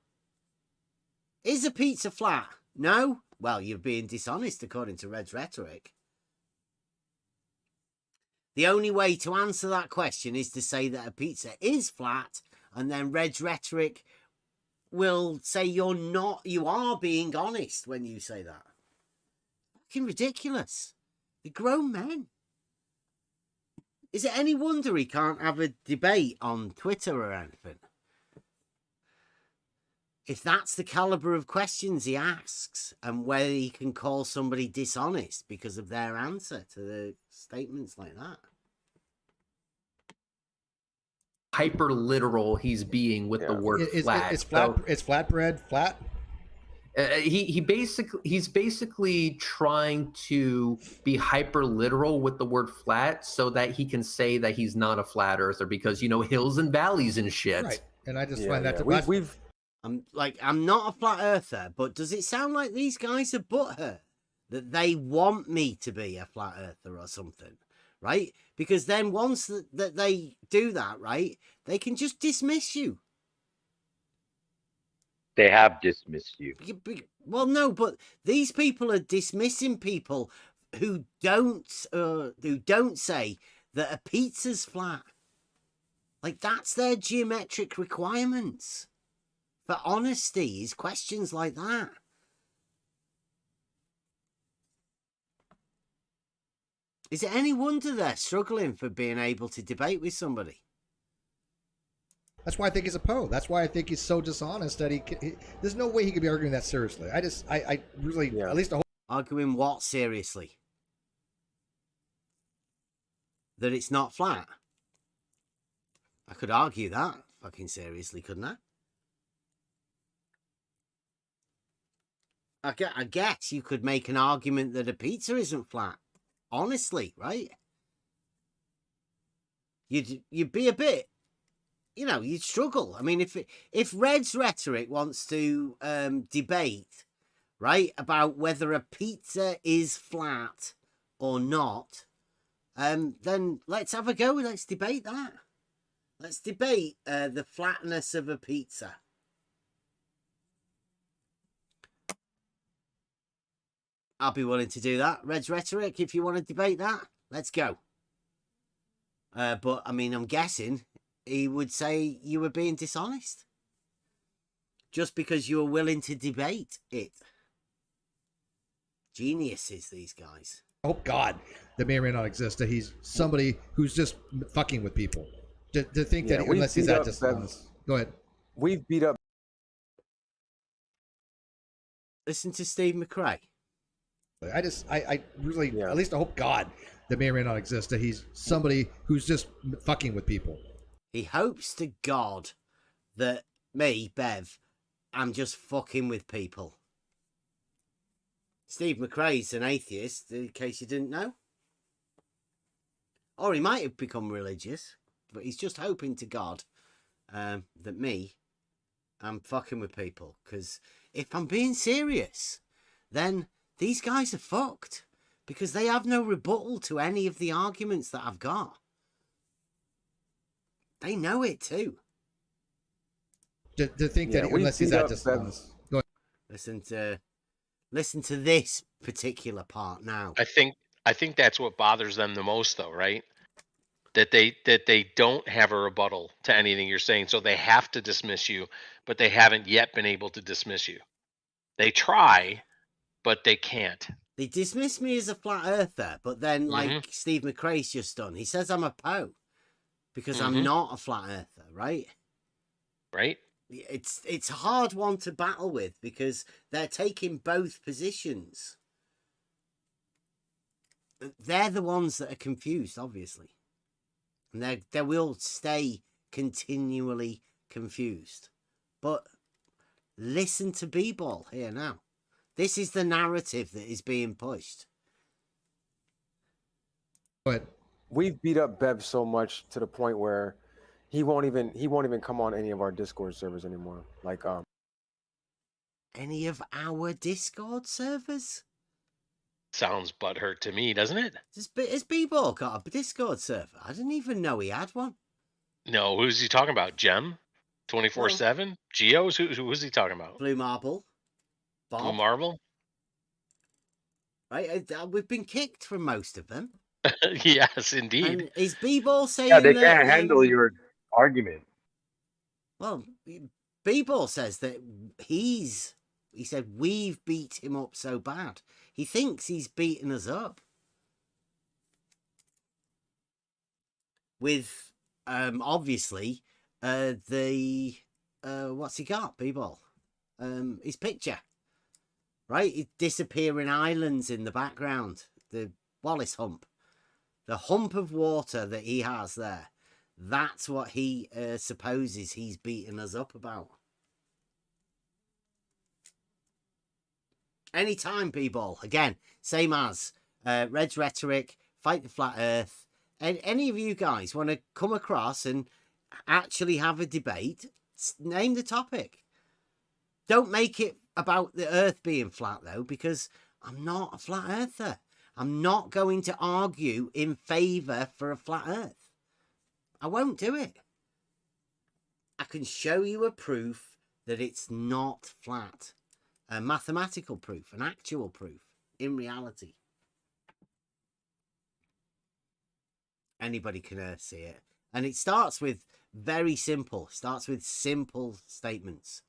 Is a pizza flat? No? Well, you're being dishonest according to Red's rhetoric. The only way to answer that question is to say that a pizza is flat, and then Red's rhetoric will say you are being honest when you say that. Fucking ridiculous. They're grown men. Is it any wonder he can't have a debate on Twitter or anything? If that's the caliber of questions he asks, and whether he can call somebody dishonest because of their answer to the statements like that. Hyper literal he's being with the word flat. It's flat. It's flatbread. Flat. He's basically trying to be hyper literal with the word flat so that he can say that he's not a flat earther because hills and valleys and shit. Right. And I just find that I'm not a flat earther, but does it sound like these guys are butthurt that they want me to be a flat earther or something, right? Because then once that they do that, right, they can just dismiss you. They have dismissed you. Well, no, but these people are dismissing people who don't say that a pizza's flat. Like, that's their geometric requirements for honesty, is questions like that. Is it any wonder they're struggling for being able to debate with somebody? That's why I think he's a Poe. That's why I think he's so dishonest that he there's no way he could be arguing that seriously. I really, at least I hope. Arguing what seriously? That it's not flat? I could argue that fucking seriously, couldn't I? I guess you could make an argument that a pizza isn't flat. Honestly, right? You'd be a bit, you'd struggle. I mean, if Red's rhetoric wants to debate, right, about whether a pizza is flat or not, then let's have a go. Let's debate that. Let's debate the flatness of a pizza. I'll be willing to do that. Red's rhetoric, if you want to debate that, let's go. But, I mean, I'm guessing he would say you were being dishonest. Just because you were willing to debate it. Geniuses, these guys. I hope God that may or may not exist, that he's somebody who's just fucking with people. To think that unless he's that dishonest. Go ahead. We've beat up. Listen to Steve McRae. I really, at least I hope God that may or may not exist, that he's somebody who's just fucking with people. He hopes to God that me, Bev, I'm just fucking with people. Steve McRae's an atheist, in case you didn't know. Or he might have become religious, but he's just hoping to God that me, I'm fucking with people. Because if I'm being serious, then these guys are fucked. Because they have no rebuttal to any of the arguments that I've got. They know it too. To think that unless he's that dishonest. Go ahead. Listen to this particular part now. I think that's what bothers them the most, though, right? That they don't have a rebuttal to anything you're saying, so they have to dismiss you, but they haven't yet been able to dismiss you. They try, but they can't. They dismiss me as a flat earther, but then, like Steve McRae's just done, he says I'm a Poe because I'm not a flat earther, right? Right. It's a hard one to battle with because they're taking both positions. They're the ones that are confused, obviously. And they will stay continually confused. But listen to B-Ball here now. This is the narrative that is being pushed. Go ahead. We've beat up Bev so much to the point where he won't even come on any of our Discord servers anymore. Like Any of our Discord servers? Sounds butthurt to me, doesn't it? Has B-Ball got a Discord server? I didn't even know he had one. No, who's he talking about? Gem? 24/7? Geos? Who was he talking about? Blue Marble. Bob. Blue Marble? Right, we've been kicked from most of them. Yes, indeed. And is B-Ball saying Yeah, they that, can't handle your argument. Well, B-Ball says that he said we've beat him up so bad. He thinks he's beaten us up. With, obviously, what's he got, B-Ball? His picture. Right? Disappearing islands in the background. The Wallace hump. The hump of water that he has there. That's what he supposes he's beaten us up about. Anytime, B-Ball. Again, same as Red's Rhetoric, Fight the Flat Earth. Any of you guys want to come across and actually have a debate, name the topic. Don't make it about the Earth being flat, though, because I'm not a flat earther. I'm not going to argue in favour for a flat Earth. I won't do it. I can show you a proof that it's not flat. A mathematical proof, an actual proof, in reality. Anybody can see it. And it starts with very simple. Starts with simple statements.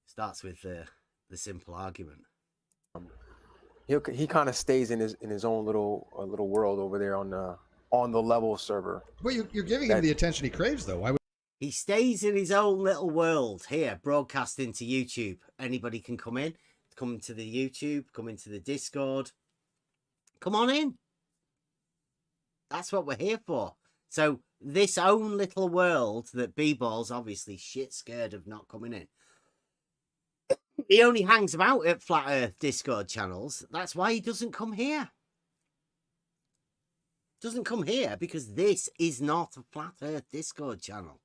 Starts with the simple argument. he kind of stays in his own little world over there on the level server. Well, you're giving him the attention he craves, though. Why would He stays in his own little world here, broadcasting to YouTube. Anybody can come in, come into the YouTube, come into the Discord. Come on in. That's what we're here for. So this own little world that B-Ball's obviously shit scared of not coming in. He only hangs about at Flat Earth Discord channels. That's why he doesn't come here. Doesn't come here because this is not a Flat Earth Discord channel.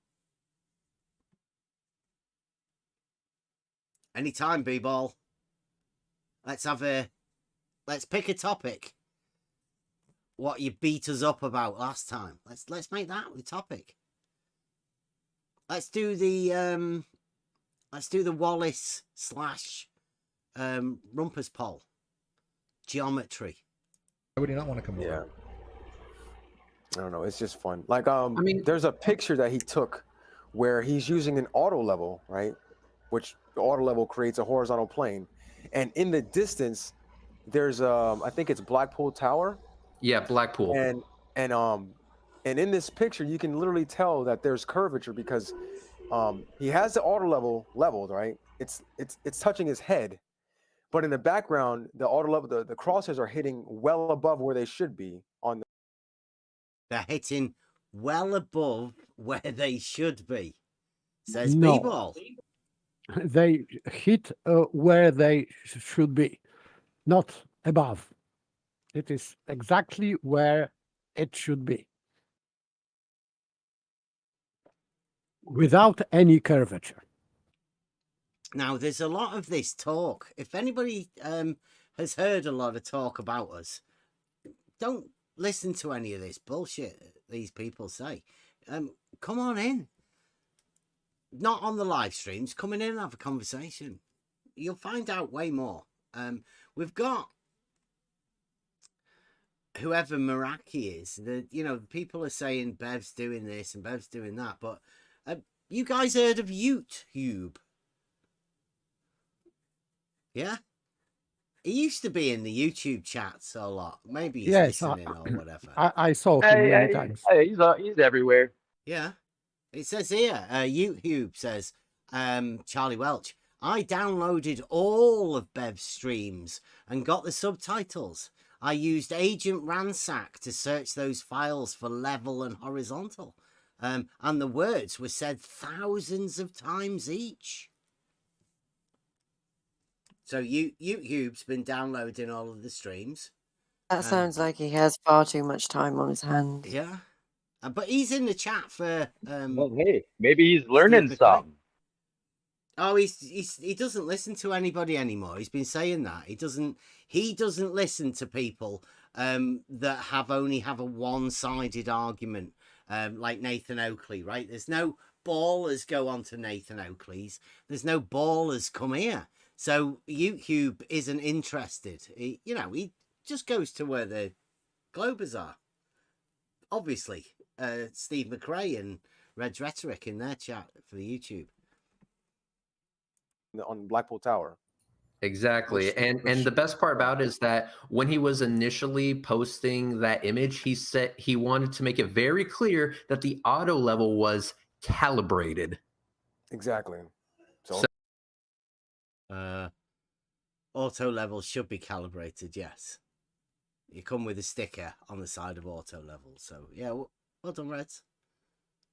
Anytime, B-Ball. Let's pick a topic. What you beat us up about last time. Let's make that the topic. Let's do the Wallace / Rumpus poll. Geometry. Why would he not want to come Yeah. over? I don't know. It's just fun. Like, there's a picture that he took where he's using an auto level, right? Which the auto level creates a horizontal plane. And in the distance, there's, I think it's Blackpool Tower. Yeah, Blackpool. And in this picture, you can literally tell that there's curvature because he has the auto level leveled, right? It's touching his head. But in the background, the auto level, the crosshairs are hitting well above where they should be on the They're hitting well above where they should be. Says No. B-ball. They hit where they should be, not above. It is exactly where it should be, without any curvature. Now, there's a lot of this talk. If anybody has heard a lot of talk about us, don't listen to any of this bullshit these people say. Come on in. Not on the live streams. Come in and have a conversation. You'll find out way more. We've got whoever Meraki is. People are saying Bev's doing this and Bev's doing that, but you guys heard of YouTube? Yeah? He used to be in the YouTube chats a lot. Maybe he's listening or whatever. I saw him many times. He's everywhere. Yeah. It says here, YouTube says, Charlie Welch, I downloaded all of Bev's streams and got the subtitles. I used Agent Ransack to search those files for level and horizontal. And the words were said thousands of times each. So YouTube's been downloading all of the streams. That sounds like he has far too much time on his hands. Yeah. But he's in the chat for... well, hey, maybe he's learning something. Oh, he doesn't listen to anybody anymore. He's been saying that. He doesn't listen to people that only have a one-sided argument, like Nathan Oakley, right? There's no ballers go on to Nathan Oakley's. There's no ballers come here. So YouTube isn't interested. He just goes to where the Globers are. Obviously, Steve McRae and Red's Rhetoric in their chat for the YouTube. On Blackpool Tower. Exactly. And the best part about it is that when he was initially posting that image, he said he wanted to make it very clear that the auto level was calibrated. Exactly. So auto level should be calibrated, yes. You come with a sticker on the side of auto level. So yeah, well done, Reds.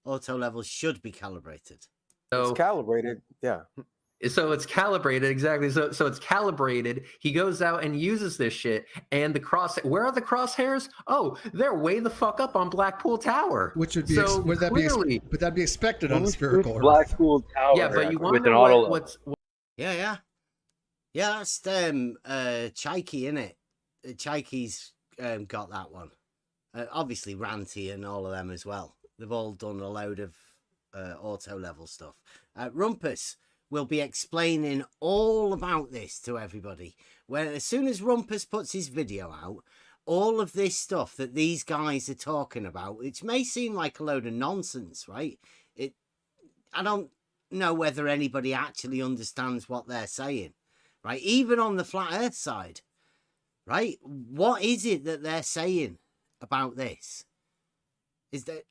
Auto level should be calibrated. it's calibrated, yeah. So it's calibrated, exactly. So it's calibrated. He goes out and uses this shit, and where are the crosshairs? Oh, they're way the fuck up on Blackpool Tower. Which would be but that'd be expected on a spherical Earth. Blackpool Tower. Yeah, but you want with to an know auto what's Yeah, that's Chaiki, innit? Chaiki's got that one. Obviously Ranty and all of them as well. They've all done a load of auto level stuff. Rumpus will be explaining all about this to everybody. As soon as Rumpus puts his video out, all of this stuff that these guys are talking about, which may seem like a load of nonsense, right? I don't know whether anybody actually understands what they're saying, right? Even on the flat earth side, right? What is it that they're saying about this?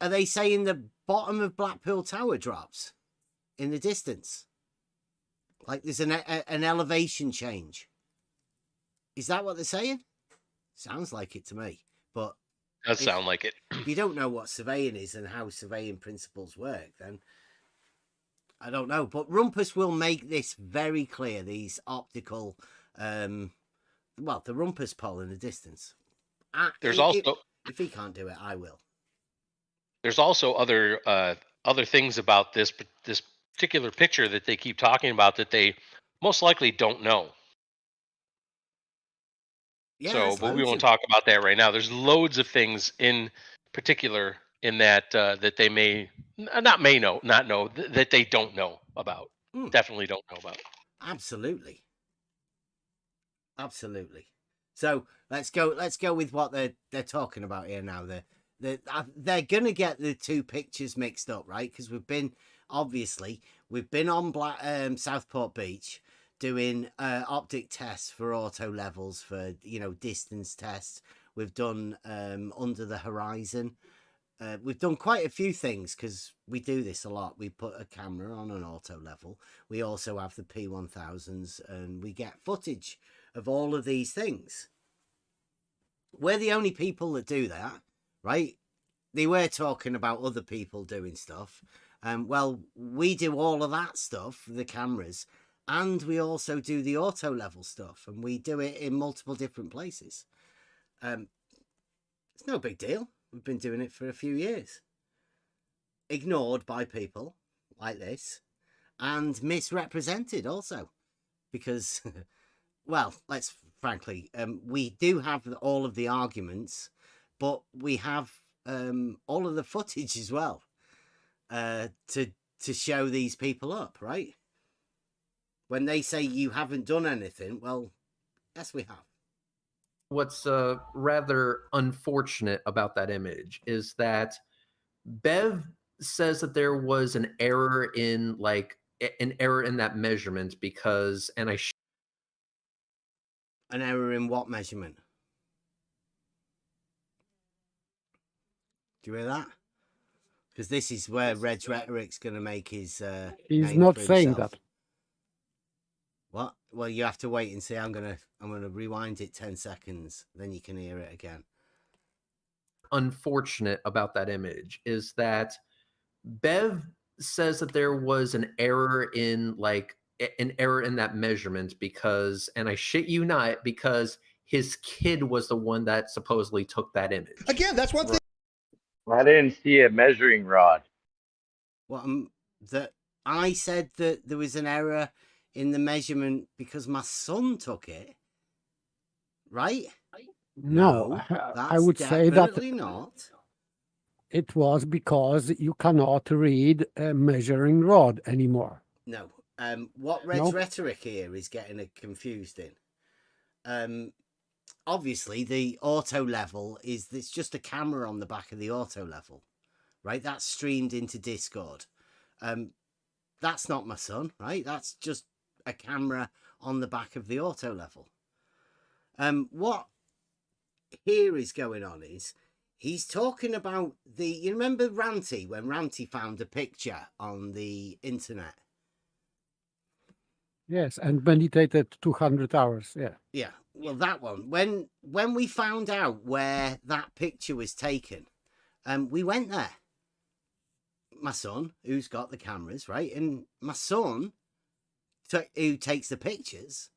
Are they saying the bottom of Blackpool Tower drops in the distance? Like there's an elevation change. Is that what they're saying? Sounds like it to me. But Does sound like it. if you don't know what surveying is and how surveying principles work, then I don't know. But Rumpus will make this very clear, these optical, the Rumpus pole in the distance. There's also... If he can't do it, I will. There's also other things about this particular picture that they keep talking about that they most likely don't know. Yeah, but we won't talk about that right now. There's loads of things in particular in that that they not know that they don't know about. Definitely don't know about. Absolutely. So let's go with what they're talking about here now. They're gonna get the two pictures mixed up, right? Because we've been on Southport Beach doing optic tests for auto levels for distance tests. We've done under the horizon. We've done quite a few things because we do this a lot. We put a camera on an auto level. We also have the P1000s and we get footage of all of these things. We're the only people that do that, right? They were talking about other people doing stuff. Well, we do all of that stuff, the cameras, and we also do the auto level stuff, and we do it in multiple different places. It's no big deal. We've been doing it for a few years. Ignored by people like this, and misrepresented also, because, well, let's frankly, we do have all of the arguments, but we have all of the footage as well to show these people up, right? When they say you haven't done anything, well, yes, we have. What's rather unfortunate about that image is that Bev says that there was an error in that measurement because, and an error in what measurement? Do you hear that? Because this is where Red's Rhetoric's going to make his He's name not for saying himself. that. What? Well, you have to wait and see. I'm gonna rewind it 10 seconds, then you can hear it again. unfortunate about that image is that Bev says that there was an error in that measurement because, and I shit you not, because his kid was the one that supposedly took that image. Again, that's one thing. I didn't see a measuring rod. Well, that I said that there was an error in the measurement because my son took it, right? No, I would say that definitely not. it was because you cannot read a measuring rod anymore. No. What Red's rhetoric here is getting it confused in. Obviously, the auto level it's just a camera on the back of the auto level, right? That's streamed into Discord. That's not my son, right? That's just a camera on the back of the auto level. What here is going on is he's talking about you remember Ranty, when Ranty found a picture on the internet? Yes, and meditated 200 hours. Yeah. Yeah, well, that one. When we found out where that picture was taken, we went there. My son, who's got the cameras, right? And my son, who takes the pictures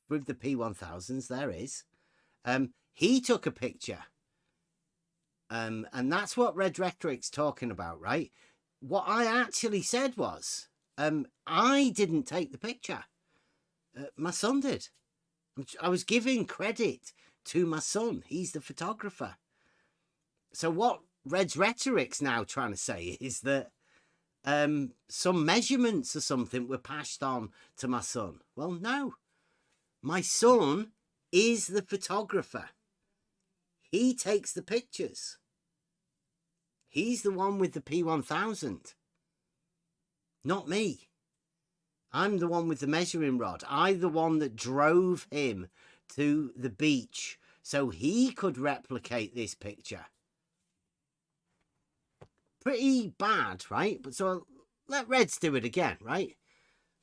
with the P1000s, there is. He took a picture. And that's what Red Rhetoric's talking about, right? What I actually said was, I didn't take the picture. My son did. I was giving credit to my son. He's the photographer. So what Red's Rhetoric's now trying to say is that some measurements or something were passed on to my son. Well, no. My son is the photographer. He takes the pictures. He's the one with the P1000. Not me. I'm the one with the measuring rod. I'm the one that drove him to the beach so he could replicate this picture. Pretty bad, right? But so let Reds do it again, right?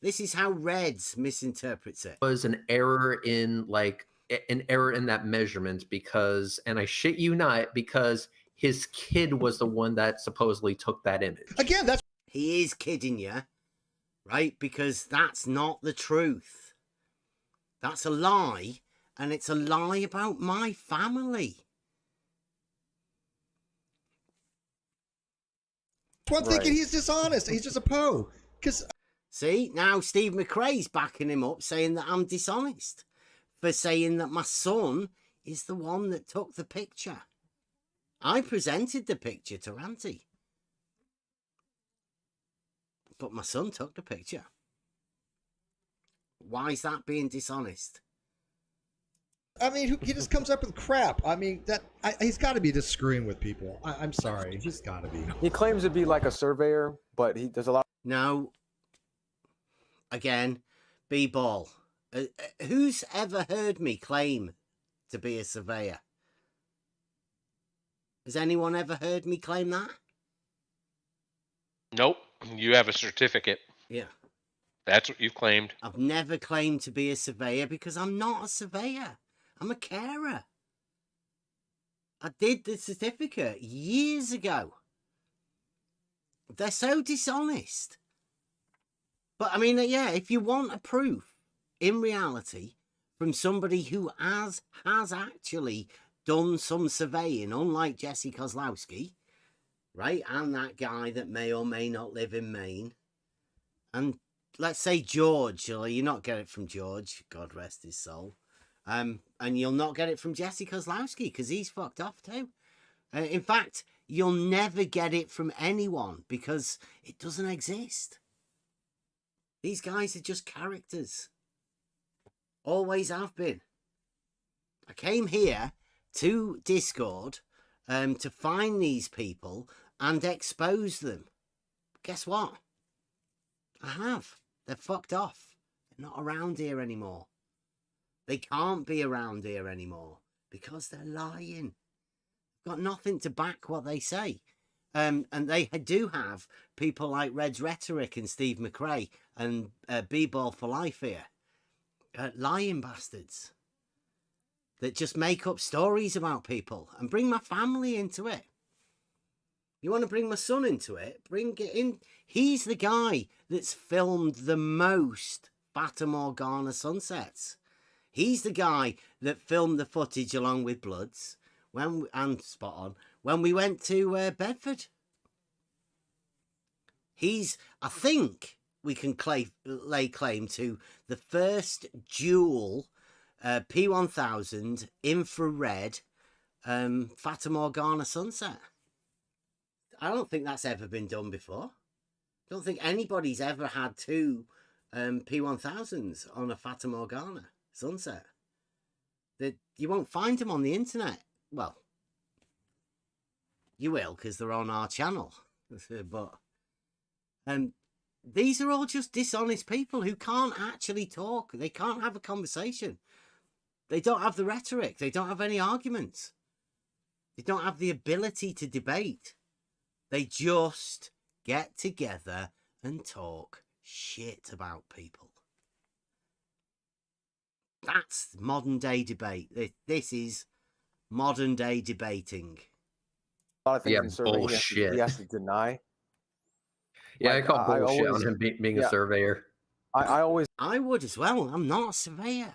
This is how Reds misinterprets it. Was an error in that measurement because, and I shit you not, because his kid was the one that supposedly took that image. Again, he is kidding you, right? Because that's not the truth. That's a lie, and it's a lie about my family. One thinking he's dishonest. He's just a po. See, now Steve McRae's backing him up, saying that I'm dishonest for saying that my son is the one that took the picture. I presented the picture to Ranty, but my son took the picture. Why is that being dishonest? I mean, he just comes up with crap. I mean, he's got to be just screwing with people. I'm sorry, he's got to be. He claims to be like a surveyor, but there's a lot. No. Again, B-ball. Who's ever heard me claim to be a surveyor? Has anyone ever heard me claim that? Nope. You have a certificate. Yeah. That's what you claimed. I've never claimed to be a surveyor because I'm not a surveyor. I'm a carer. I did the certificate years ago. They're so dishonest. But I mean, yeah, if you want a proof in reality from somebody who has actually done some surveying, unlike Jesse Kozlowski, right? And that guy that may or may not live in Maine. And let's say George, you'll not get it from George, God rest his soul. And you'll not get it from Jesse Kozlowski because he's fucked off too. In fact, you'll never get it from anyone because it doesn't exist. These guys are just characters. Always have been. I came here to Discord to find these people and expose them. Guess what? I have. They're fucked off. They're not around here anymore. They can't be around here anymore because they're lying. Got nothing to back what they say. And they do have people like Red's Rhetoric and Steve McRae and B-Ball for Life here. Lying bastards that just make up stories about people and bring my family into it. You want to bring my son into it? Bring it in. He's the guy that's filmed the most Fata Morgana sunsets. He's the guy that filmed the footage along with Bloods and Spot On when we went to Bedford. I think we can lay claim to the first dual P1000 infrared Fata Morgana sunset. I don't think that's ever been done before. I don't think anybody's ever had two P1000s on a Fata Morgana sunset. You won't find them on the internet. Well, you will because they're on our channel. But these are all just dishonest people who can't actually talk. They can't have a conversation. They don't have the rhetoric. They don't have any arguments. They don't have the ability to debate. They just get together and talk shit about people. That's modern day debate. This is modern day debating. A lot of things Yeah, in survey bullshit. he has to deny. Yeah, Like, I call I bullshit always- on him being a yeah. surveyor. I always I would as well. I'm not a surveyor.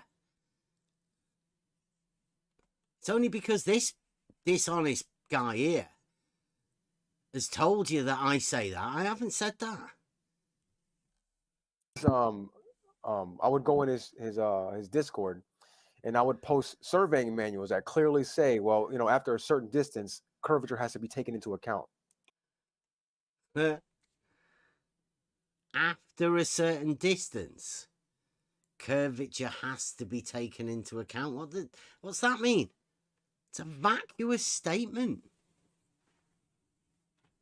It's only because this dishonest guy here has told you that I say that. I haven't said that. I would go in his Discord, and I would post surveying manuals that clearly say, well, after a certain distance, curvature has to be taken into account. After a certain distance, curvature has to be taken into account. What's that mean? It's a vacuous statement.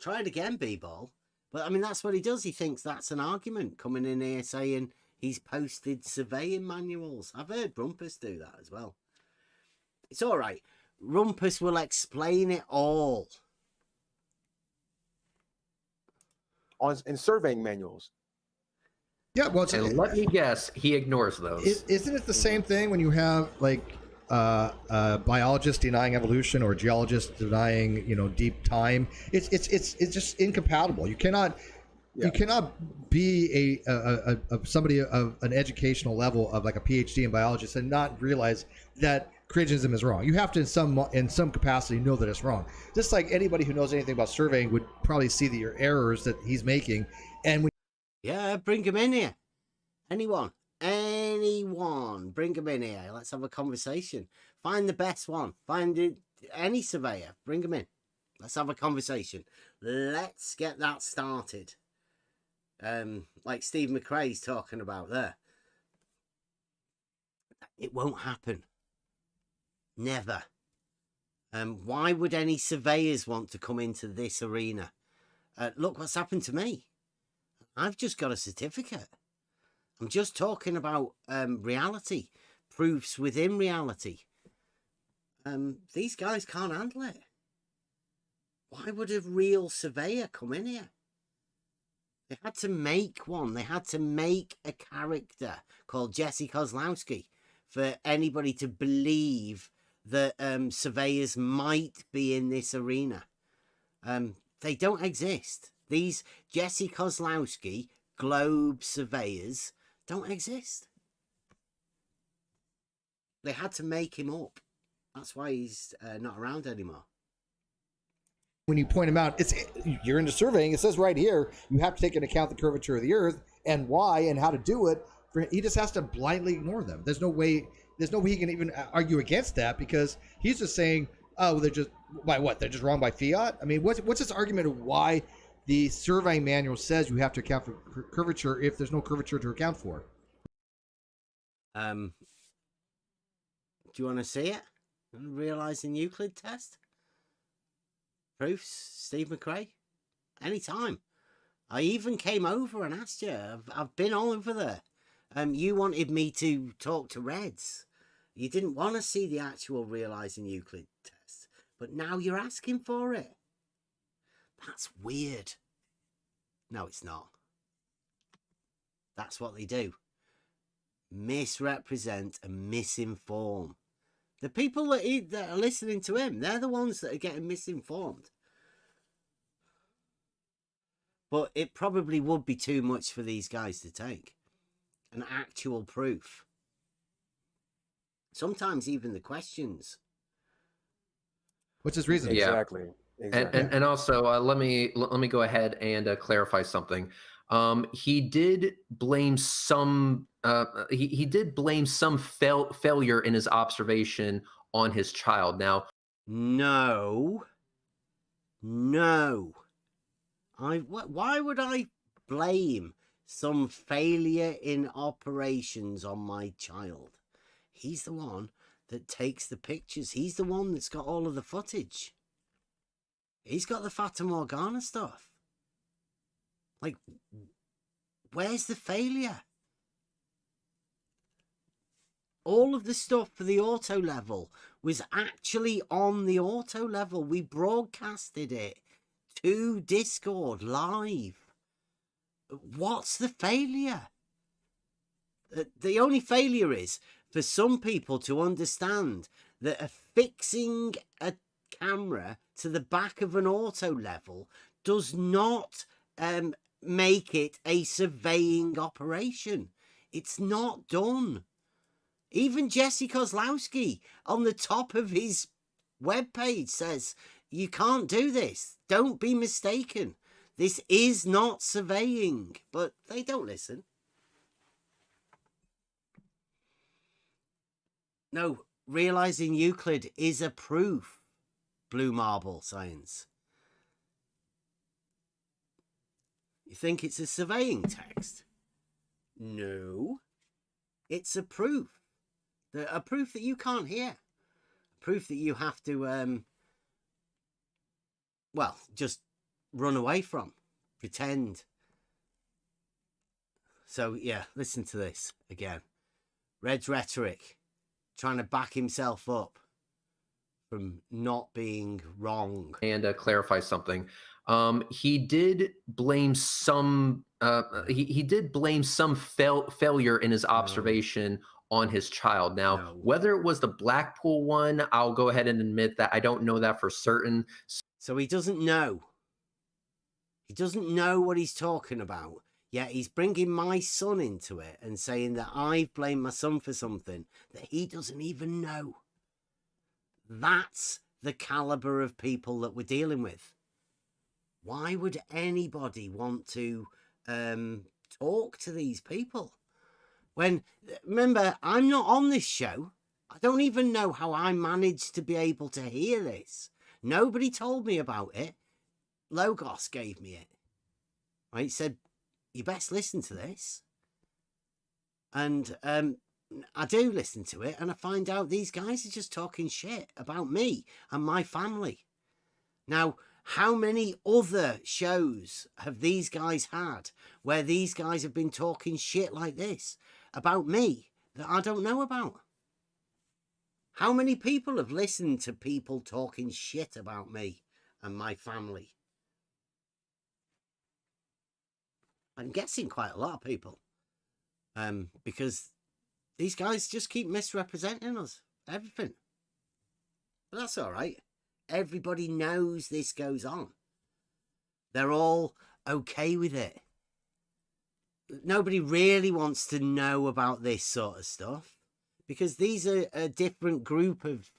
Try it again, B-Ball. But I mean, that's what he does. He thinks that's an argument, coming in here saying he's posted surveying manuals. I've heard Rumpus do that as well. It's all right. Rumpus will explain it all. In surveying manuals. Yeah, well, And let me guess, he ignores those. Isn't it the same thing when you have like biologists denying evolution or geologists denying deep time? It's just incompatible. You cannot be a somebody of an educational level of like a PhD in biologist and not realize that creationism is wrong. You have to in some capacity know that it's wrong. Just like anybody who knows anything about surveying would probably see the errors that he's making. And Yeah, bring him in here. Anyone, bring him in here. Let's have a conversation. Find the best one. Find any surveyor. Bring him in. Let's have a conversation. Let's get that started. Like Steve McRae's talking about there. It won't happen. Never. Why would any surveyors want to come into this arena? Look what's happened to me. I've just got a certificate. I'm just talking about reality, proofs within reality. These guys can't handle it. Why would a real surveyor come in here? They had to make one. They had to make a character called Jesse Kozlowski for anybody to believe that surveyors might be in this arena. They don't exist. These Jesse Kozlowski globe surveyors don't exist. They had to make him up. That's why he's not around anymore. When you point them out, you're into surveying. It says right here you have to take into account the curvature of the Earth and why and how to do it. He just has to blindly ignore them. There's no way he can even argue against that, because he's just saying, oh, they're just by what? They're just wrong by fiat. I mean, what's his argument of why the surveying manual says you have to account for curvature if there's no curvature to account for? Do you want to see it? Realizing Euclid test? Proofs, Steve McRae? Anytime. I even came over and asked you. I've been all over there. You wanted me to talk to Reds. You didn't want to see the actual Realizing Euclid test, but now you're asking for it. That's weird. No, it's not. That's what they do. Misrepresent and misinform. The people that are listening to him, they're the ones that are getting misinformed. But it probably would be too much for these guys to take. An actual proof. Sometimes even the questions. What's his reason? Yeah. Exactly. And also, let me go ahead and clarify something. He did blame some. He did blame some failure in his observation on his child. Now, no. Why would I blame some failure in operations on my child? He's the one that takes the pictures. He's the one that's got all of the footage. He's got the Fata Morgana stuff. Like, where's the failure? All of the stuff for the auto level was actually on the auto level. We broadcasted it to Discord live. What's the failure? The only failure is for some people to understand that affixing a camera to the back of an auto level does not make it a surveying operation. It's not done. Even Jesse Kozlowski on the top of his webpage says, you can't do this. Don't be mistaken. This is not surveying. But they don't listen. No, realizing Euclid is a proof. Blue marble science. You think it's a surveying text? No. It's a proof. A proof that you can't hear. A proof that you have to, well, just run away from. Pretend. So, yeah, listen to this again. Red's rhetoric. Trying to back himself up from not being wrong. And clarify something. He did blame some. He did blame some failure in his observation on his child. Now, whether it was the Blackpool one, I'll go ahead and admit that I don't know that for certain. So he doesn't know. He doesn't know what he's talking about. Yet he's bringing my son into it and saying that I've blamed my son for something that he doesn't even know. That's the caliber of people that we're dealing with. Why would anybody want to talk to these people? When, remember, I'm not on this show. I don't even know how I managed to be able to hear this. Nobody told me about it. Logos gave me it. Right? He said, you best listen to this. And I do listen to it, and I find out these guys are just talking shit about me and my family. Now, how many other shows have these guys had where these guys have been talking shit like this about me that I don't know about? How many people have listened to people talking shit about me and my family? I'm guessing quite a lot of people. Because these guys just keep misrepresenting us. Everything. But that's all right. Everybody knows this goes on. They're all okay with it. Nobody really wants to know about this sort of stuff because these are a different group of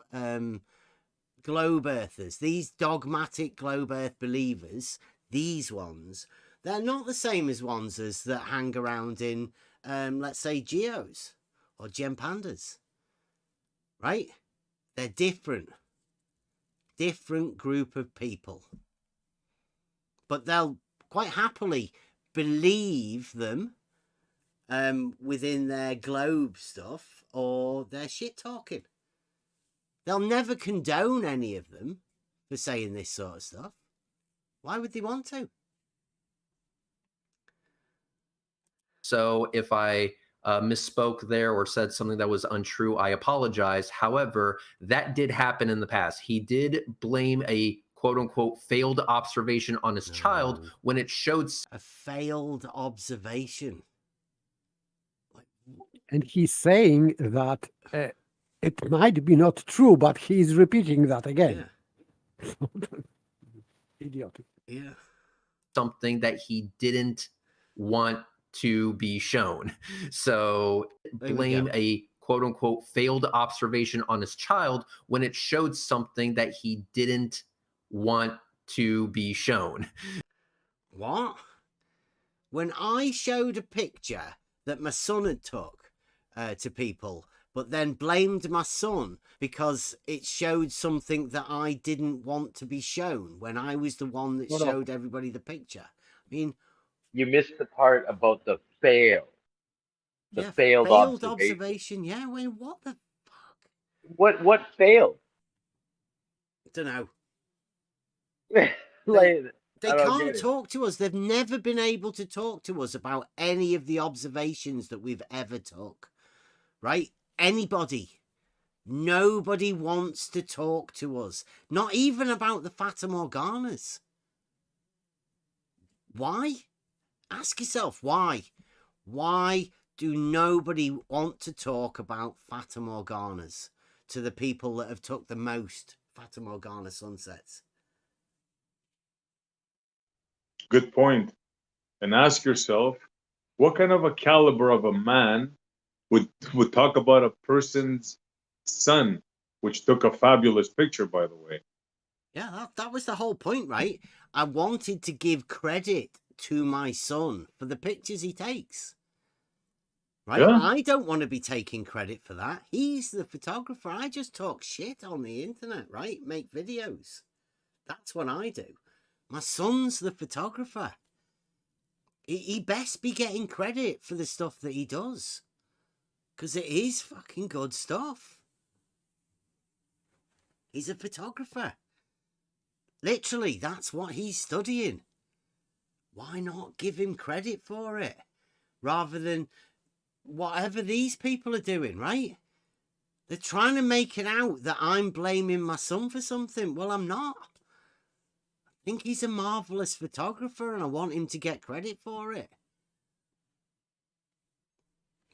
globe earthers. These dogmatic globe earth believers, these ones, they're not the same as ones as that hang around in, let's say, geos or gem pandas, right? They're different group of people, but they'll quite happily believe them within their globe stuff or their shit talking. They'll never condone any of them for saying this sort of stuff. Why would they want to? So if I misspoke there or said something that was untrue, I apologize. However, that did happen in the past. He did blame a quote unquote failed observation on his child when it showed a failed observation. And he's saying that it might be not true, but he's repeating that again. Yeah. Idiotic. Yeah. something that he didn't want to be shown. So blame a quote unquote failed observation on his child when it showed something that he didn't want to be shown. What? When I showed a picture that my son had took to people, but then blamed my son because it showed something that I didn't want to be shown when I was the one that showed everybody the picture. I mean, you missed the part about the fail. The failed observation. Yeah, wait, what the fuck? What failed? Don't know. Like, They can't talk to us. They've never been able to talk to us about any of the observations that we've ever took. Right? Anybody. Nobody wants to talk to us. Not even about the Fata Morganas. Why? Ask yourself why. Why do nobody want to talk about Fata Morganas to the people that have took the most Fata Morgana sunsets? Good point. And ask yourself, what kind of a caliber of a man would talk about a person's son, which took a fabulous picture, by the way. Yeah, that was the whole point, right? I wanted to give credit to my son for the pictures he takes. Right? Yeah. I don't want to be taking credit for that. He's the photographer. I just talk shit on the internet, right? Make videos. That's what I do. My son's the photographer. He best be getting credit for the stuff that he does. Because it is fucking good stuff. He's a photographer. Literally, that's what he's studying. Why not give him credit for it? Rather than whatever these people are doing, right? They're trying to make it out that I'm blaming my son for something. Well, I'm not. I think he's a marvelous photographer and I want him to get credit for it.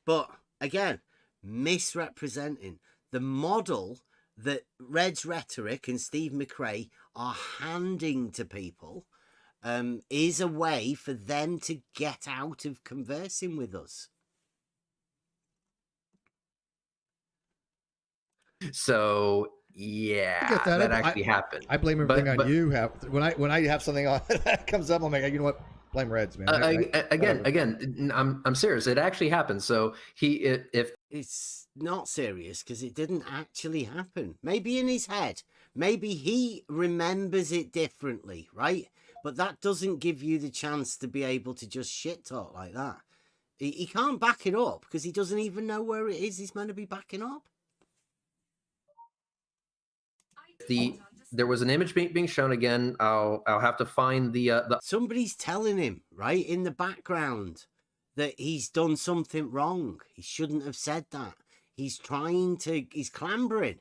But, again, misrepresenting the model that Red's Rhetoric and Steve McRae are handing to people is a way for them to get out of conversing with us. So yeah, that actually happened. I blame everything on you. When I have something on that comes up, I'm like, you know what? Blame Reds, man. Again, I'm serious. It actually happened. So if it's not serious because it didn't actually happen. Maybe in his head, maybe he remembers it differently, right? But that doesn't give you the chance to be able to just shit talk like that. He can't back it up because he doesn't even know where it is he's meant to be backing up. There was an image being shown again. I'll have to find the somebody's telling him right in the background that he's done something wrong. He shouldn't have said that. He's clambering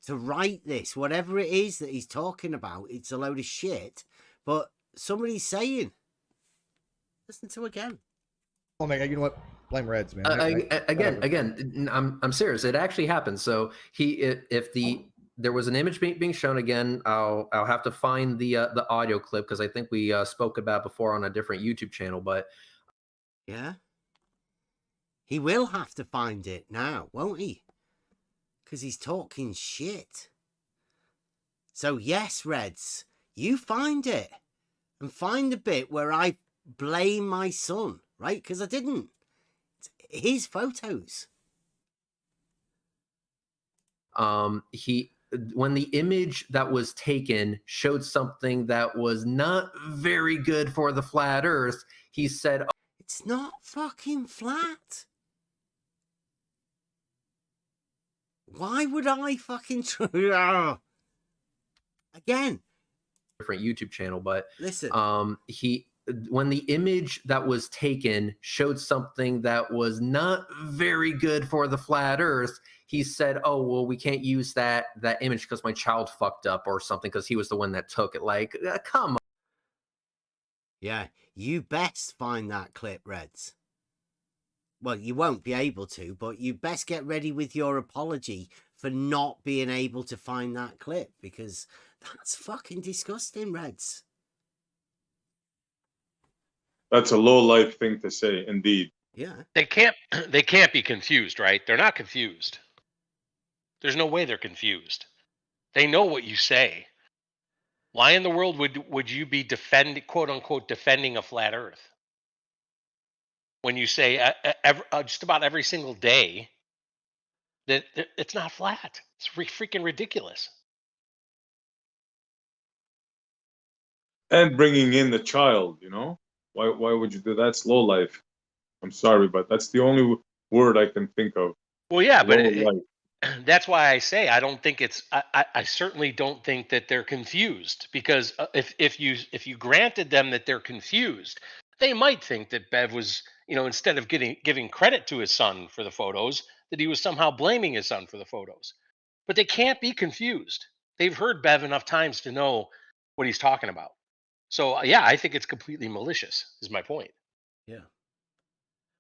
to write this, whatever it is that he's talking about. It's a load of shit, but somebody's saying, listen to again. Oh my God, you know what? Blame Reds, man. Again, I'm serious. It actually happened. So there was an image being shown again. I'll have to find the audio clip because I think we spoke about before on a different YouTube channel. But Yeah. He will have to find it now, won't he? Because he's talking shit. So yes, Reds, you find it. And find the bit where I blame my son, right? Because I didn't. It's his photos. When the image that was taken showed something that was not very good for the flat Earth, he said, "Oh, It's not fucking flat. Why would I fucking try? Again, different YouTube channel." But listen, when the image that was taken showed something that was not very good for the flat Earth, he said, "Oh, well, we can't use that image because my child fucked up or something because he was the one that took it." Like, come on. yeah, you best find that clip, Reds. Well, you won't be able to, but you best get ready with your apology for not being able to find that clip, because that's fucking disgusting, Reds. That's a low life thing to say, indeed. Yeah. They can't be confused, right? They're not confused. There's no way they're confused. They know what you say. Why in the world would you be quote unquote defending a flat Earth when you say just about every single day that it's not flat? It's freaking ridiculous. And bringing in the child, you know? Why would you do that? That's low life. I'm sorry, but that's the only word I can think of. Well, yeah, but Low life. that's why I say I don't think it's. I certainly don't think that they're confused, because if you granted them that they're confused, they might think that Bev was, instead of giving credit to his son for the photos, that he was somehow blaming his son for the photos. But they can't be confused. They've heard Bev enough times to know what he's talking about. So yeah, I think it's completely malicious. Is my point. Yeah.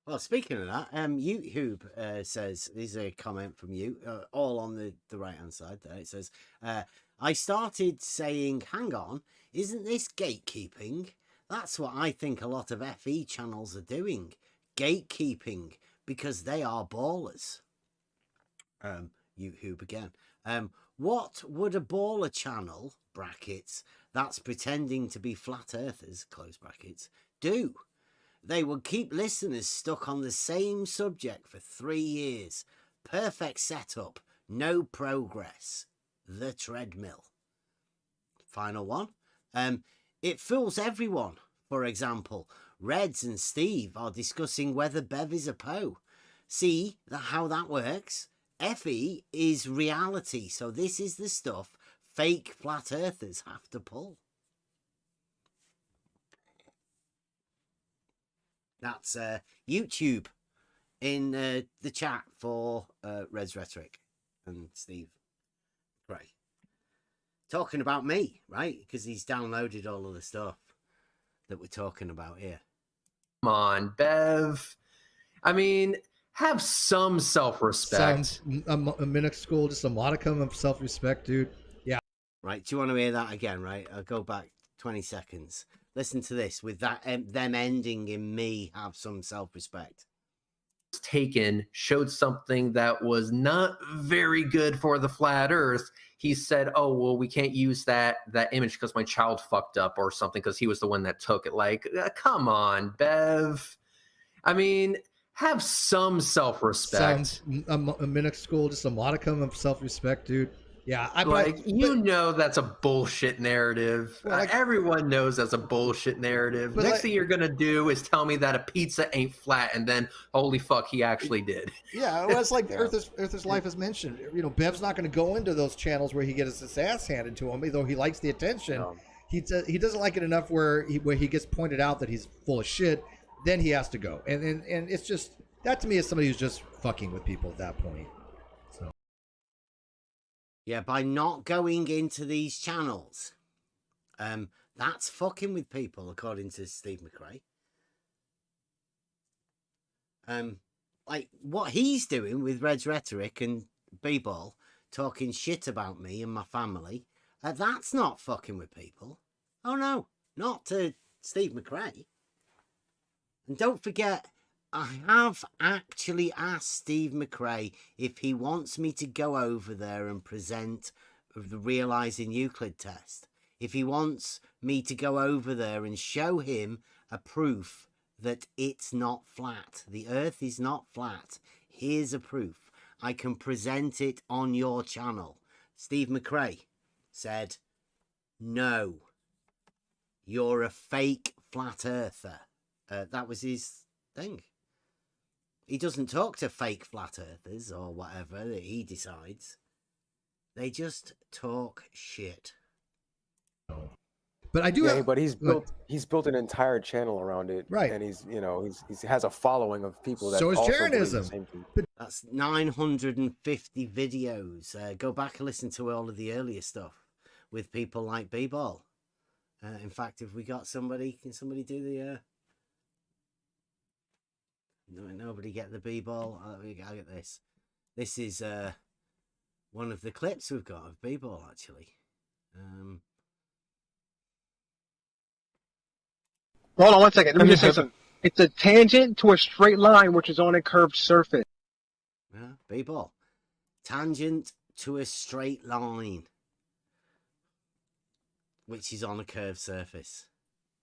Well, speaking of that, YouTube says, there's a comment from you, all on the right-hand side there. It says, I started saying, hang on, isn't this gatekeeping? That's what I think a lot of FE channels are doing. Gatekeeping, because they are ballers. YouTube again. What would a baller channel, brackets, that's pretending to be flat earthers, close brackets, do? They would keep listeners stuck on the same subject for 3 years. Perfect setup, no progress. The treadmill. Final one. It fools everyone. For example, Reds and Steve are discussing whether Bev is a Poe. See how that works? FE is reality, so this is the stuff fake flat earthers have to pull. That's YouTube in the chat for Red's Rhetoric and Steve Gray. Talking about me, right? Because he's downloaded all of the stuff that we're talking about here. Come on, Bev. I mean, have some self-respect. A minute school, just a modicum of self-respect, dude. Yeah. Right. Do you want to hear that again? Right. I'll go back 20 seconds. Listen to this with that them ending in me have some self-respect. Taken showed something that was not very good for the flat Earth. He said, "Oh, well, we can't use that image because my child fucked up or something because he was the one that took it." Like, come on, Bev. I mean, have some self-respect. A minute school, just a modicum of self-respect, dude. Yeah, that's a bullshit narrative. Well, everyone knows that's a bullshit narrative. Next thing you're gonna do is tell me that a pizza ain't flat, and then holy fuck, he actually did. Yeah, well, it's like Earth's Life is mentioned. Bev's not going to go into those channels where he gets his ass handed to him, though he likes the attention. No. He doesn't like it enough where he gets pointed out that he's full of shit. Then he has to go, and it's just that to me is somebody who's just fucking with people at that point. Yeah, by not going into these channels, that's fucking with people, according to Steve McRae. Like what he's doing with Red's Rhetoric and B-Ball, talking shit about me and my family, that's not fucking with people. Oh no, not to Steve McRae. And don't forget, I have actually asked Steve McRae if he wants me to go over there and present the Realizing Euclid test. If he wants me to go over there and show him a proof that it's not flat. The earth is not flat. Here's a proof. I can present it on your channel. Steve McRae said, no, you're a fake flat earther. That was his thing. He doesn't talk to fake flat earthers or whatever that he decides. They just talk shit. But I do. Yeah, but he's built an entire channel around it, right? And he has a following of people that. So is also Jeranism. That's 950 videos. Go back and listen to all of the earlier stuff with people like B-Ball. In fact, if we got somebody, can somebody do the? Nobody get the B-Ball. I get this. This is one of the clips we've got of B-Ball actually. Hold on one second. Let me just say something. It's a tangent to a straight line which is on a curved surface. Yeah, B-Ball. Tangent to a straight line which is on a curved surface.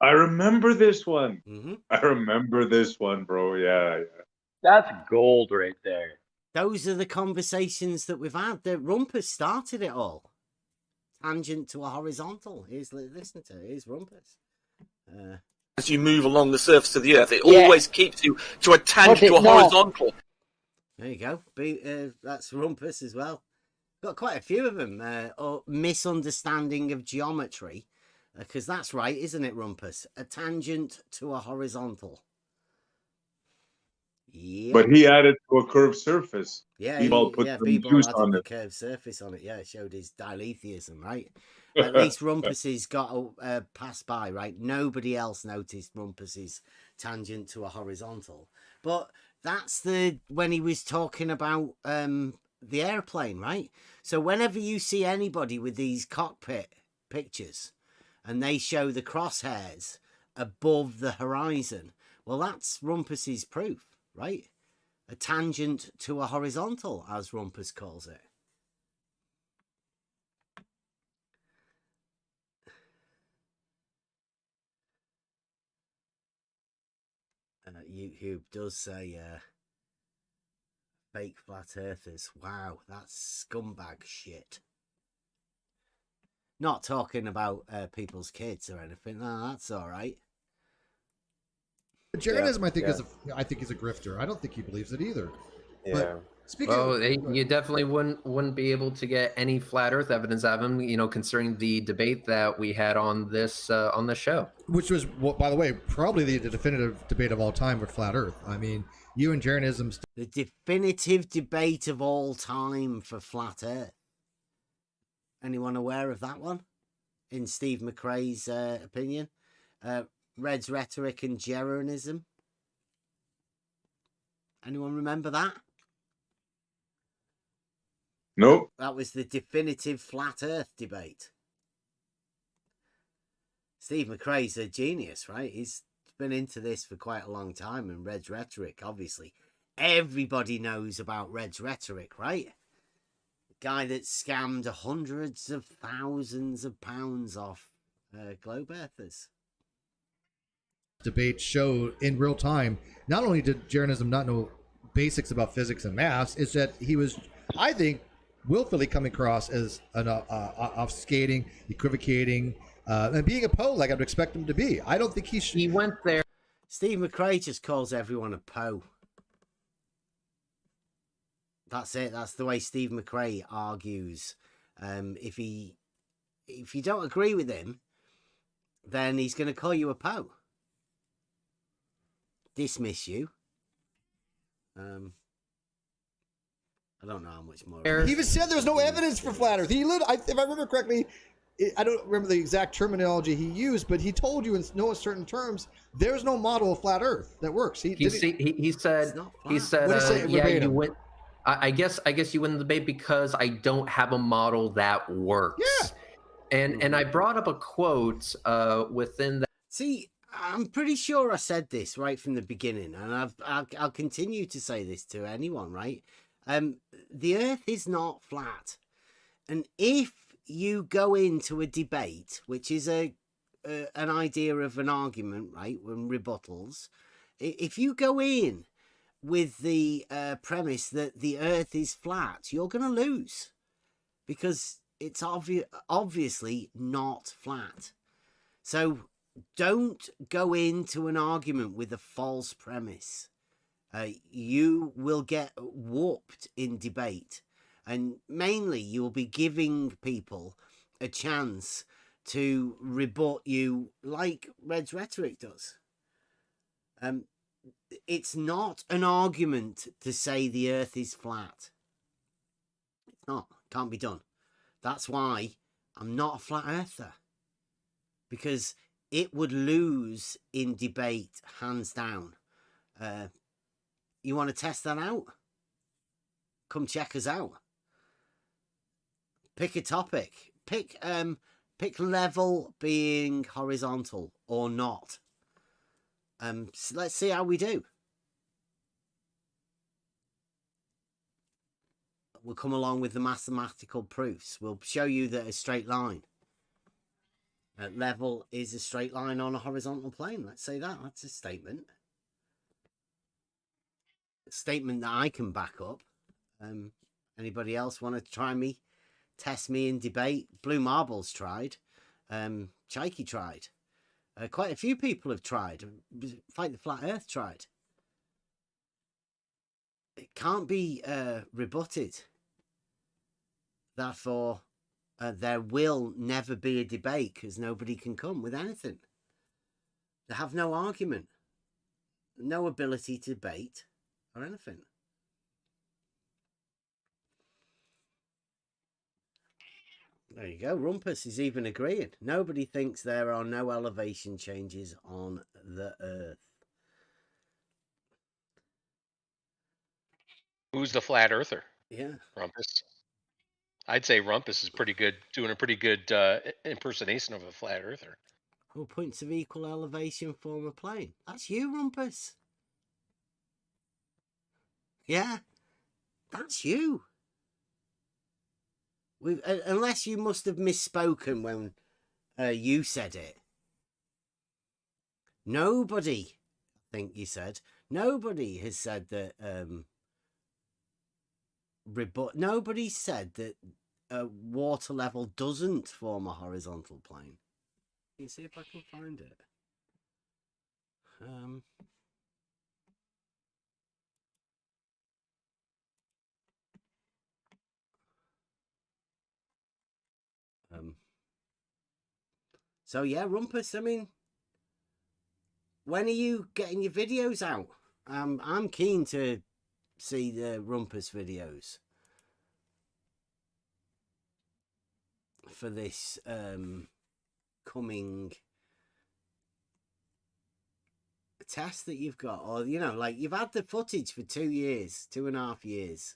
I remember this one. Mm-hmm. I remember this one, bro. Yeah. That's gold right there. Those are the conversations that we've had. The Rumpus started it all. Tangent to a horizontal. Listen to it. Here's Rumpus. As you move along the surface of the earth, it always keeps you to a tangent to a horizontal. There you go. That's Rumpus as well. Got quite a few of them. Or misunderstanding of geometry. Because that's right, isn't it, Rumpus? A tangent to a horizontal. Yeah. But he added to a curved surface. Yeah, B-Ball put B-Ball added on the it. curved surface on it. Yeah, it showed his diletheism, right? At least Rumpus's got passed by, right? Nobody else noticed Rumpus's tangent to a horizontal. But that's when he was talking about the airplane, right? So whenever you see anybody with these cockpit pictures and they show the crosshairs above the horizon, well, that's Rumpus's proof, right? A tangent to a horizontal, as Rumpus calls it. YouTube does say fake flat earthers. Wow, that's scumbag shit. Not talking about people's kids or anything. No, that's all right. Jeranism, I think, is a grifter. I don't think he believes it either. Yeah. But speaking you definitely wouldn't be able to get any flat Earth evidence of him, considering the debate that we had on this show, which was, by the way, probably the definitive debate of all time with flat Earth. I mean, you and Jeranism. The definitive debate of all time for flat Earth. Anyone aware of that one? In Steve McRae's opinion, Red's rhetoric and Jeranism. Anyone remember that? Nope. That was the definitive flat Earth debate. Steve McRae's a genius, right? He's been into this for quite a long time, and Red's rhetoric, obviously. Everybody knows about Red's rhetoric, right? The guy that scammed hundreds of thousands of pounds off globe earthers. Debate show in real time. Not only did Jeranism not know basics about physics and maths, is that he was, I think, willfully coming across as an obfuscating, equivocating, and being a Poe like I'd expect him to be. I don't think he went there. Steve McRae just calls everyone a Poe. That's it. That's the way Steve McRae argues. If you don't agree with him, then he's going to call you a Poe. Dismiss you. I don't know how much more. He even said there was no evidence for flat Earth. If I remember correctly, I don't remember the exact terminology he used, but he told you in no certain terms there's no model of flat Earth that works. He said yeah, I guess you win the debate because I don't have a model that works. And I brought up a quote within that. See, I'm pretty sure I said this right from the beginning, and I'll continue to say this to anyone, right? The Earth is not flat, and if you go into a debate, which is an idea of an argument, right, when rebuttals, if you go in with the premise that the Earth is flat, you're going to lose, because it's obviously not flat. So don't go into an argument with a false premise. You will get warped in debate, and mainly you'll be giving people a chance to rebut you like Red's rhetoric does. It's not an argument to say the Earth is flat. It's not. Can't be done. That's why I'm not a flat earther, because it would lose in debate, hands down. You want to test that out? Come check us out. Pick a topic. Pick level being horizontal or not. So let's see how we do. We'll come along with the mathematical proofs. We'll show you that a straight line level is a straight line on a horizontal plane. Let's say that. That's a statement. A statement that I can back up. Anybody else want to try me? Test me in debate? Blue Marbles tried. Chaiki tried. Quite a few people have tried. Fight the Flat Earth tried. It can't be rebutted. Therefore, there will never be a debate, because nobody can come with anything. They have no argument, no ability to debate or anything. There you go. Rumpus is even agreeing. Nobody thinks there are no elevation changes on the Earth. Who's the flat earther? Yeah. Rumpus. I'd say Rumpus is pretty good, doing a pretty good impersonation of a flat earther. Oh, points of equal elevation form a plane. That's you, Rumpus. Yeah, that's you. Unless you must have misspoken when you said it. Nobody, I think you said, nobody has said that nobody said that water level doesn't form a horizontal plane. Let me see if I can find it. So yeah, Rumpus, I mean, when are you getting your videos out? I'm keen to see the Rumpus videos for this coming test that you've got, or you know, like you've had the footage for 2 years, 2.5 years.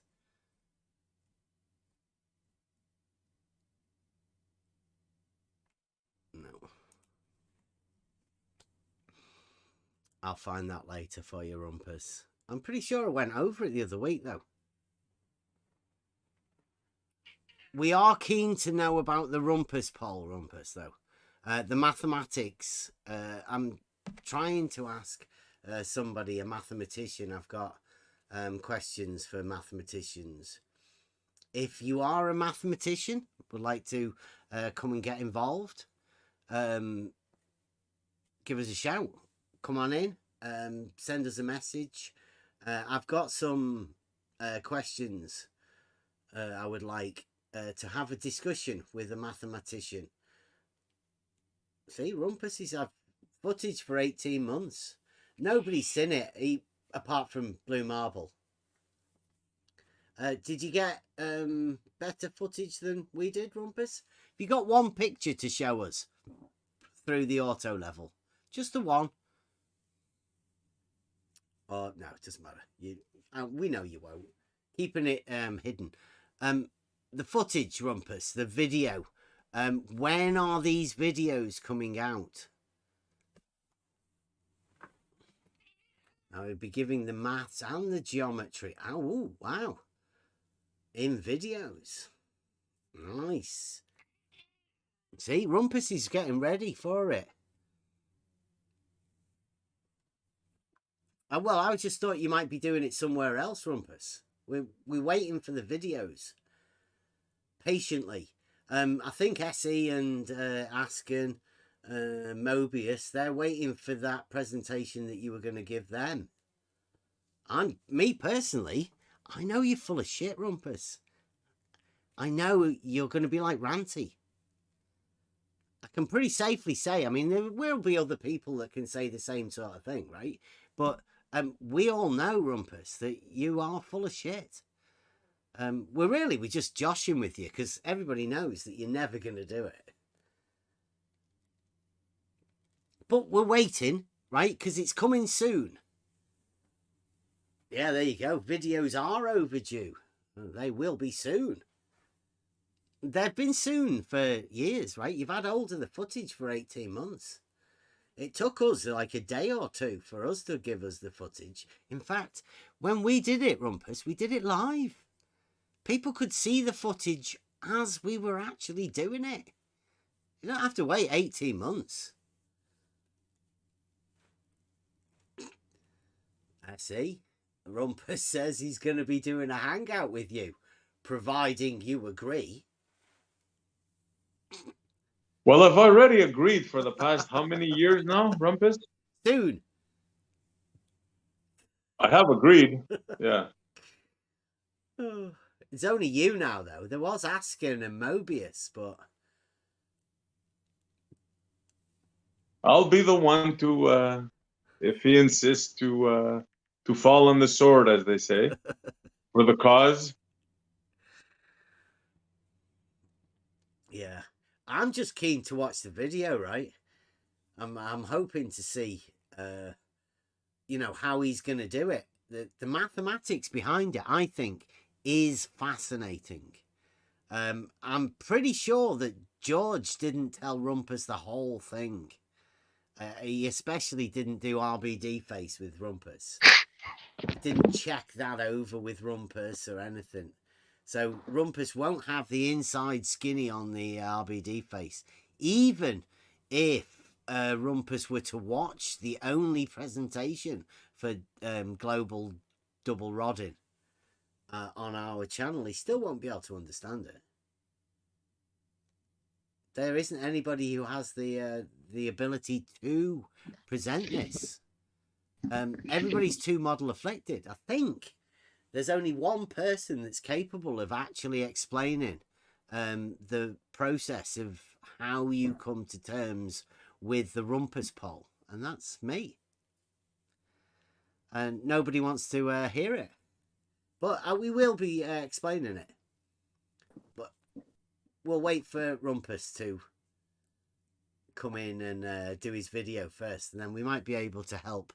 No, I'll find that later for you, Rumpus. I'm pretty sure I went over it the other week though. We are keen to know about the Rumpus poll, Rumpus, though. The mathematics. I'm trying to ask somebody, a mathematician. I've got questions for mathematicians. If you are a mathematician, would like to come and get involved, give us a shout. Come on in. Send us a message. I've got some questions I would like to have a discussion with a mathematician. See, Rumpus has had footage for 18 months. Nobody's seen it apart from Blue Marble. Did you get better footage than we did, Rumpus? Have you got one picture to show us through the auto level? Just the one. Oh, no, it doesn't matter. We know you won't. keeping it hidden. The footage, Rumpus, the video. When are these videos coming out? I would be giving the maths and the geometry. Oh, wow. In videos. Nice. See, Rumpus is getting ready for it. Well, I just thought you might be doing it somewhere else, Rumpus. We're waiting for the videos. Patiently. I think Essie and Asken, Mobius, they're waiting for that presentation that you were going to give them. Me personally, I know you're full of shit, Rumpus. I know you're going to be like Ranty. I can pretty safely say, I mean, there will be other people that can say the same sort of thing, right? But we all know, Rumpus, that you are full of shit. We're just joshing with you because everybody knows that you're never going to do it. But we're waiting, right? Because it's coming soon. Yeah, there you go. Videos are overdue. They will be soon. They've been soon for years, right? You've had hold of the footage for 18 months. It took us like a day or two for us to give us the footage. In fact, when we did it, Rumpus, we did it live. People could see the footage as we were actually doing it. You don't have to wait 18 months. I see. Rumpus says he's going to be doing a hangout with you, providing you agree. Well, I've already agreed for the past how many years now, Rumpus? Soon. I have agreed. Yeah. It's only you now, though. There was Askin and Mobius, but I'll be the one to, if he insists, to fall on the sword, as they say, for the cause. yeah, I'm just keen to watch the video, right? I'm hoping to see, how he's going to do it. The mathematics behind it, I think, is fascinating. I'm pretty sure that George didn't tell Rumpus the whole thing. He especially didn't do RBD face with Rumpus. Didn't check that over with Rumpus or anything. So Rumpus won't have the inside skinny on the RBD face. Even if Rumpus were to watch the only presentation for global double rodding on our channel, he still won't be able to understand it. There isn't anybody who has the ability to present this. Everybody's too model afflicted. I think there's only one person that's capable of actually explaining the process of how you come to terms with the Rumpus poll, and that's me. And nobody wants to hear it. But we will be explaining it. But we'll wait for Rumpus to come in and do his video first, and then we might be able to help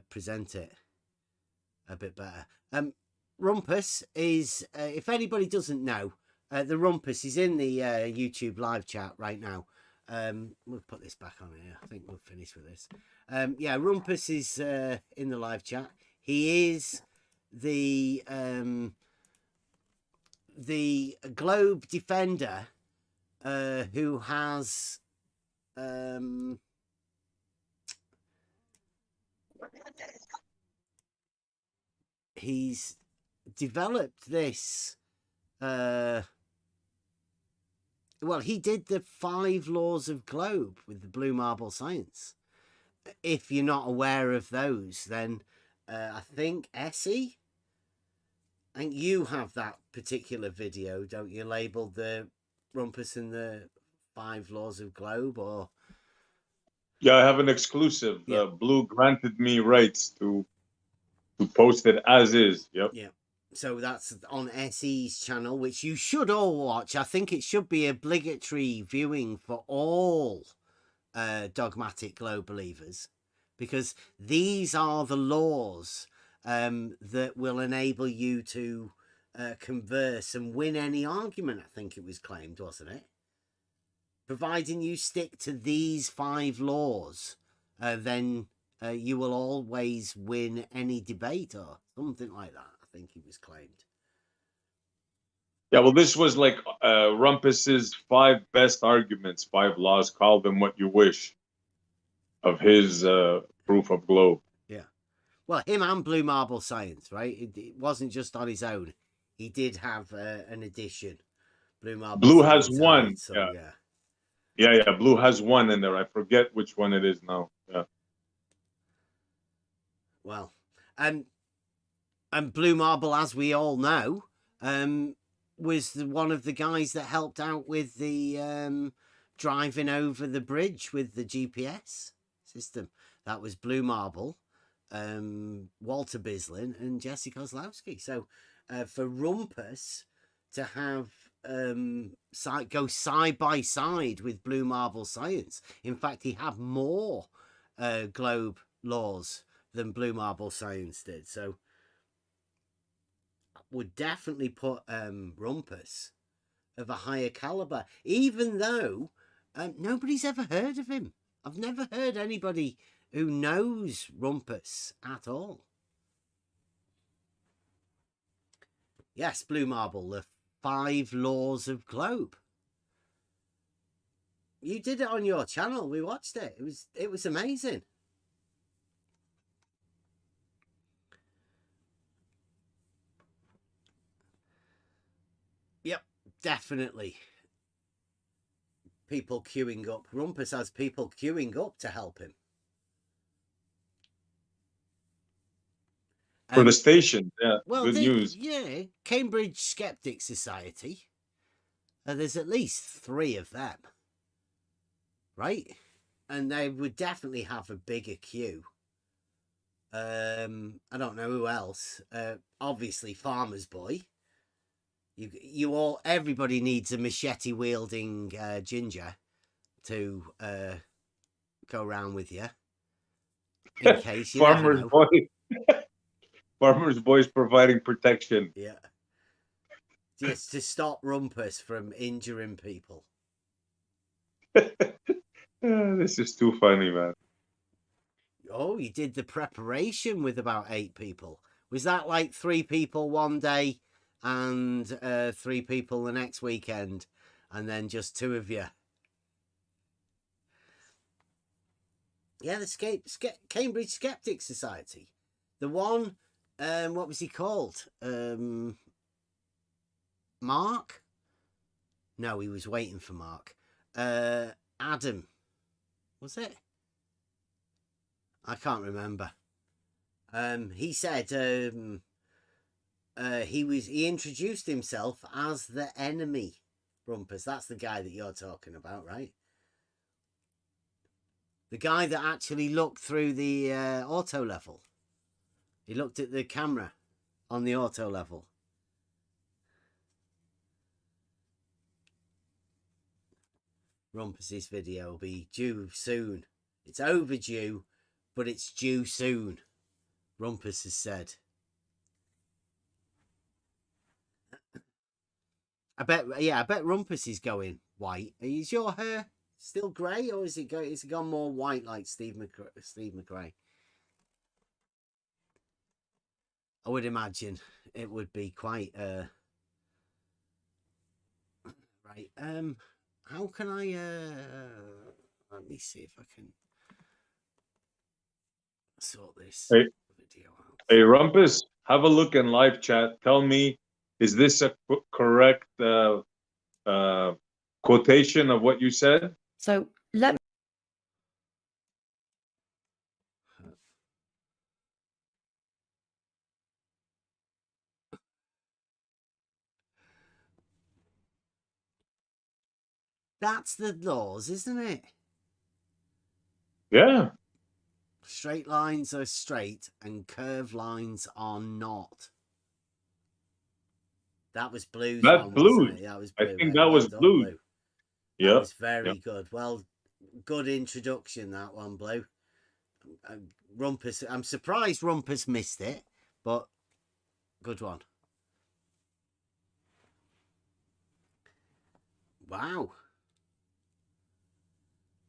present it a bit better. Rumpus is, if anybody doesn't know, the Rumpus is in the YouTube live chat right now. We'll put this back on here. I think we'll finish with this. Yeah, Rumpus is in the live chat. He is the globe defender who has he's developed this well, he did the 5 laws of globe with the blue marble science. If you're not aware of those, then I think Essie, I think you have that particular video, don't you, labeled the Rumpus and the 5 laws of globe? Or yeah, I have an exclusive. Yeah. Blue granted me rights to post it as is. Yep. Yeah. So that's on SE's channel, which you should all watch. I think it should be obligatory viewing for all dogmatic globe believers, because these are the laws that will enable you to converse and win any argument, I think it was claimed, wasn't it? Providing you stick to these 5 laws, then you will always win any debate or something like that, I think it was claimed. Yeah, well, this was like Rumpus's 5 best arguments, 5 laws, call them what you wish, of his proof of globe. Yeah. Well, him and Blue Marble Science, right? It wasn't just on his own. He did have an addition. Blue Marble Blue Science has one. yeah. Blue has one in there. I forget which one it is now. Yeah. Well, and Blue Marble, as we all know, was one of the guys that helped out with the driving over the bridge with the GPS system. That was Blue Marble, Walter Bislin, and Jesse Kozlowski. So for Rumpus to have go side by side with Blue Marble Science, in fact, he had more globe laws than Blue Marble Science did. So would definitely put Rumpus of a higher caliber, even though nobody's ever heard of him. I've never heard anybody who knows Rumpus at all. Yes, Blue Marble, the 5 laws of globe. You did it on your channel. We watched it. It was amazing. Yep, definitely. People queuing up. Rumpus has people queuing up to help him. For the station, yeah. Well, good news. Yeah, Cambridge Skeptic Society. There's at least 3 of them, right? And they would definitely have a bigger queue. I don't know who else. Obviously, Farmer's Boy. Everybody needs a machete wielding ginger to go around with you. In case you Farmer's never know. Boy. Farmer's Boy's providing protection. Yeah. Just to stop Rumpus from injuring people. This is too funny, man. Oh, you did the preparation with about 8 people. Was that like 3 people one day and 3 people the next weekend, and then just 2 of you? Yeah, the Cambridge Skeptic Society. The one, what was he called? Mark? No, he was waiting for Mark. Adam. Was it? I can't remember. He said he introduced himself as the enemy, Rumpus. That's the guy that you're talking about, right? The guy that actually looked through the auto level. He looked at the camera on the auto level. Rumpus's video will be due soon. It's overdue, but it's due soon, Rumpus has said. I bet Rumpus is going white. Is your hair still grey, or is it gone more white like Steve McRae? I would imagine it would be quite right. How can I let me see if I can sort this video out. Hey, Rumpus, have a look in live chat. Tell me, is this a correct quotation of what you said? So let me. That's the laws, isn't it? Yeah. Straight lines are straight and curved lines are not. That was Blue's That's one, Blue. wasn't it? That was Blue. I think that was Blue. Yeah. That was very good. Well, good introduction, that one, Blue. Rumpus, I'm surprised Rumpus missed it, but good one. Wow.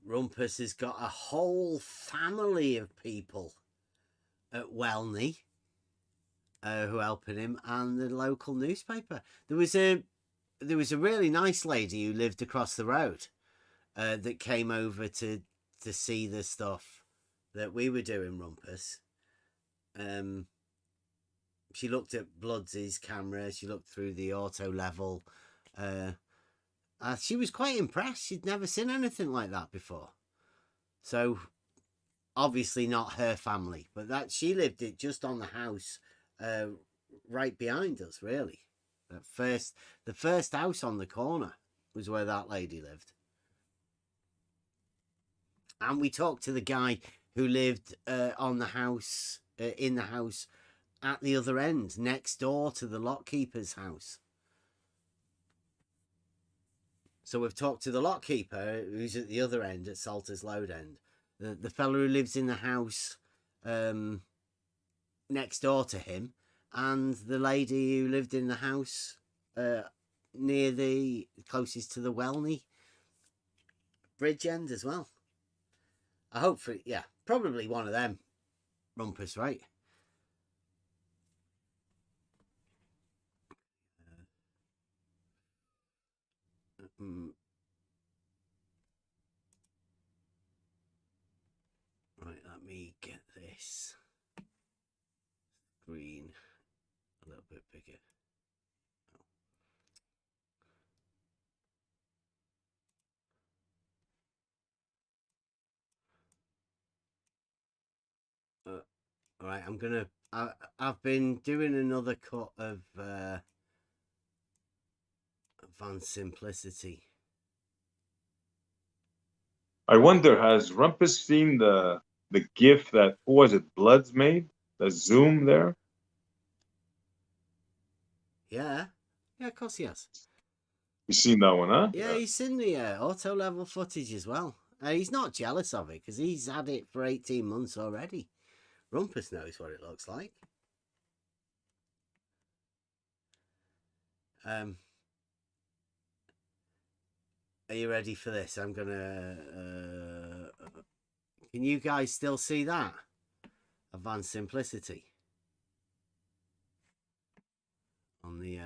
Rumpus has got a whole family of people at Welney who are helping him, and the local newspaper. There was a really nice lady who lived across the road that came over to see the stuff that we were doing, Rumpus. She looked at Bloodsy's camera. She looked through the auto level. She was quite impressed. She'd never seen anything like that before. So, obviously not her family, but that she lived it just on the house, right behind us. Really, the first house on the corner was where that lady lived. And we talked to the guy who lived on the house, in the house at the other end, next door to the lockkeeper's house. So we've talked to the lockkeeper, who's at the other end, at Salter's Load end. The fellow who lives in the house next door to him, and the lady who lived in the house near the closest to the Welney bridge end as well. I hope for, yeah, probably one of them. Rumpus, right? Right, let me get this screen a little bit bigger. All right, I've been doing another cut of Van Simplicity. I wonder, has Rumpus seen the GIF that, who was it, Bloods made? The zoom there? Yeah, of course he has. You seen that one, huh? Yeah, he's seen the auto level footage as well. He's not jealous of it because he's had it for 18 months already. Rumpus knows what it looks like. Are you ready for this? I'm gonna. Can you guys still see that? Advanced Simplicity. On the.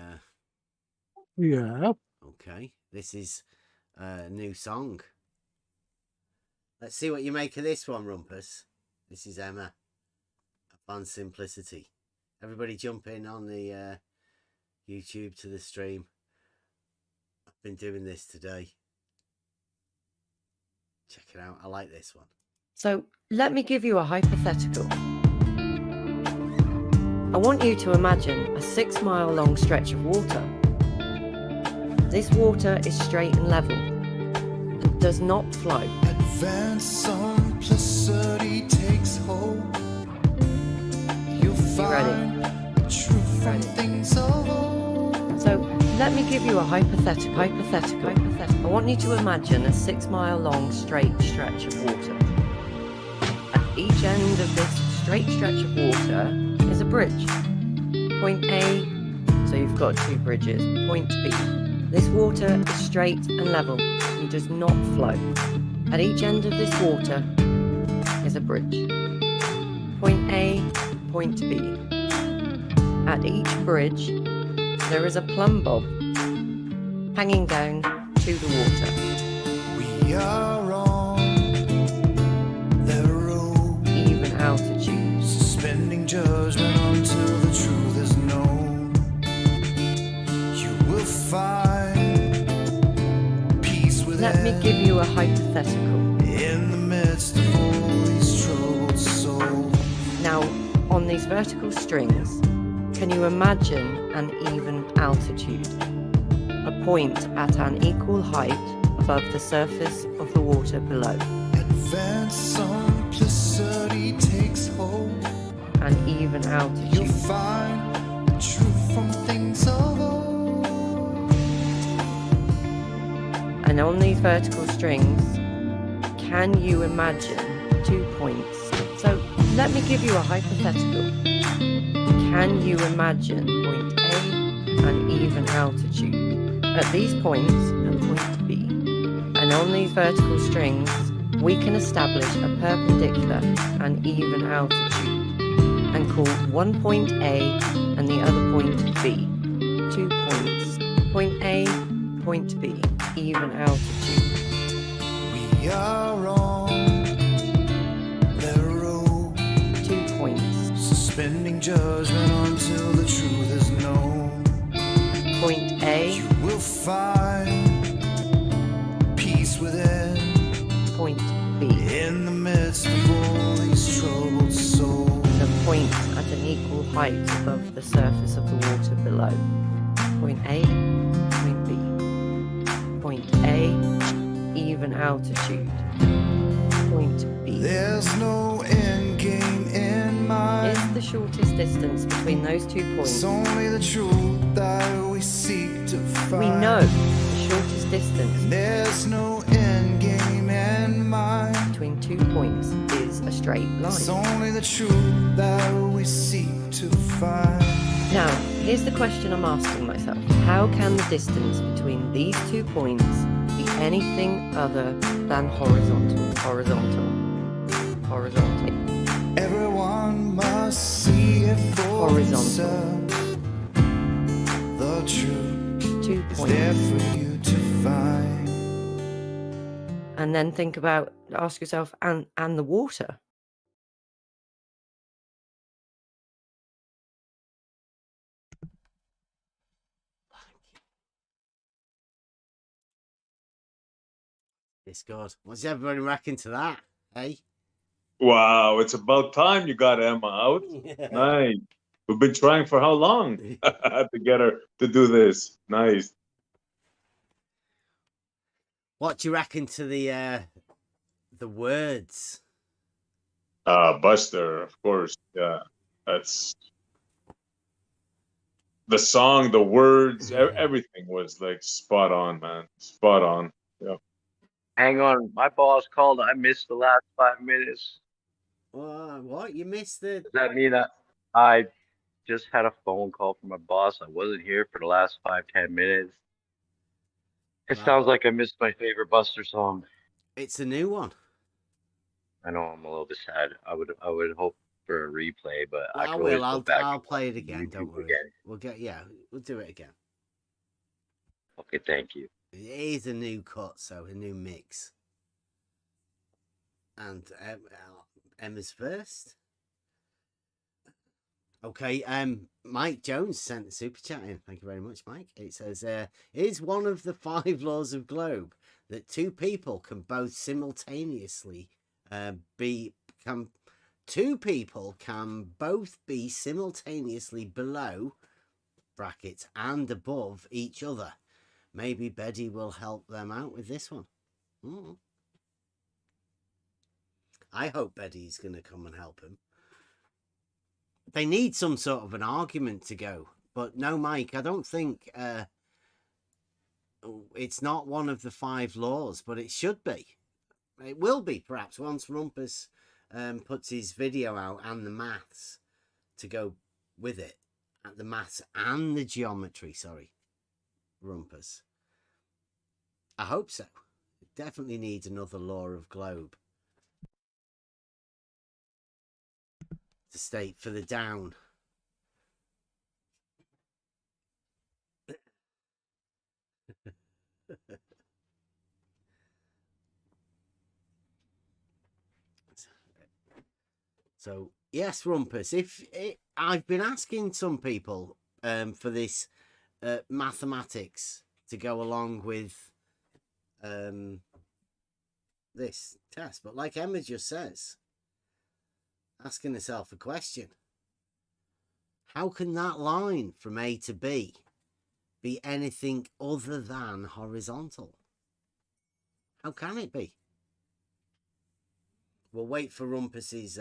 Yeah. Okay, this is a new song. Let's see what you make of this one, Rumpus. This is Emma. Advanced Simplicity. Everybody jump in on the YouTube to the stream. I've been doing this today. Check it out. I like this one. So let me give you a hypothetical. I want you to imagine a 6 mile long stretch of water. This water is straight and level and does not flow. Advanced simplicity takes hold. You find the truth from things of old. So let me give you a hypothetical. I want you to imagine a 6 mile long straight stretch of water. At each end of this straight stretch of water is a bridge. Point A, so you've got 2 bridges. Point B. This water is straight and level and does not flow. At each end of this water is a bridge. Point A, point B. At each bridge, there is a plumb bob hanging down to the water. We are on the road, even altitude, suspending judgment until the truth is known. You will find peace within. Let me give you a hypothetical. In the midst of all these troubled souls. Now, on these vertical strings, can you imagine an even altitude? A point at an equal height above the surface of the water below. Advanced simplicity takes hold. An even altitude. You find the truth from things of old. And on these vertical strings, can you imagine 2 points? So let me give you a hypothetical. Can you imagine point A and even altitude at these points and point B? And on these vertical strings, we can establish a perpendicular and even altitude and call one point A and the other point B. 2 points. Point A, point B, even altitude. We are on the road, 2 points. suspending judgment until the truth is known. Point A, You will find peace within, point B. in the midst of all these troubled souls. The point at an equal height above the surface of the water below. Point A, point B. Point A, even altitude. Point B. There's no end game in mind. Is the shortest distance between those 2 points. It's only the truth that we seek to find. We know the shortest distance There's no end game in mind. between 2 points is a straight It's line. only the truth that we seek to find. Now, here's the question I'm asking myself. How can the distance between these 2 points be anything other than horizontal? Horizontal. Horizontal. Everyone must see it for Horizontal. themselves. The truth 2 is there points. for you to find. And then think about, ask yourself, and the water. It's good. What's everybody reckon to that? Hey? Wow, it's about time you got Emma out. Nice. We've been trying for how long to get her to do this? Nice. What do you reckon to the words? Buster, of course. Yeah, that's the song, the words, everything was like spot on, man. Spot on. Yeah. Hang on, my boss called. I missed the last 5 minutes. What? You missed the... Does that mean I just had a phone call from my boss? I wasn't here for the last 5-10 minutes. It Wow. sounds like I missed my favorite Buster song. It's a new one. I know I'm a little bit sad. I would hope for a replay, but I I can always will. go back I'll and play watch it again. YouTube Don't worry. again. We'll do it again. Okay, thank you. It is a new cut, so a new mix. And Emma's first. Okay, Mike Jones sent a super chat in. Thank you very much, Mike. It says, is one of the 5 laws of globe that 2 people can both simultaneously two people can both be simultaneously below brackets and above each other. Maybe Betty will help them out with this one. I hope Betty's going to come and help him. They need some sort of an argument to go. But no, Mike, I don't think it's not one of the 5 laws, but it should be. It will be, perhaps, once Rumpus puts his video out and the maths to go with it. The maths and the geometry, sorry. Rumpus. I hope so. It definitely needs another law of globe to state for the down. So yes, Rumpus, I've been asking some people for this mathematics to go along with this test, but like Emma just says, asking herself a question: how can that line from A to B be anything other than horizontal? How can it be? We'll wait for Rumpus's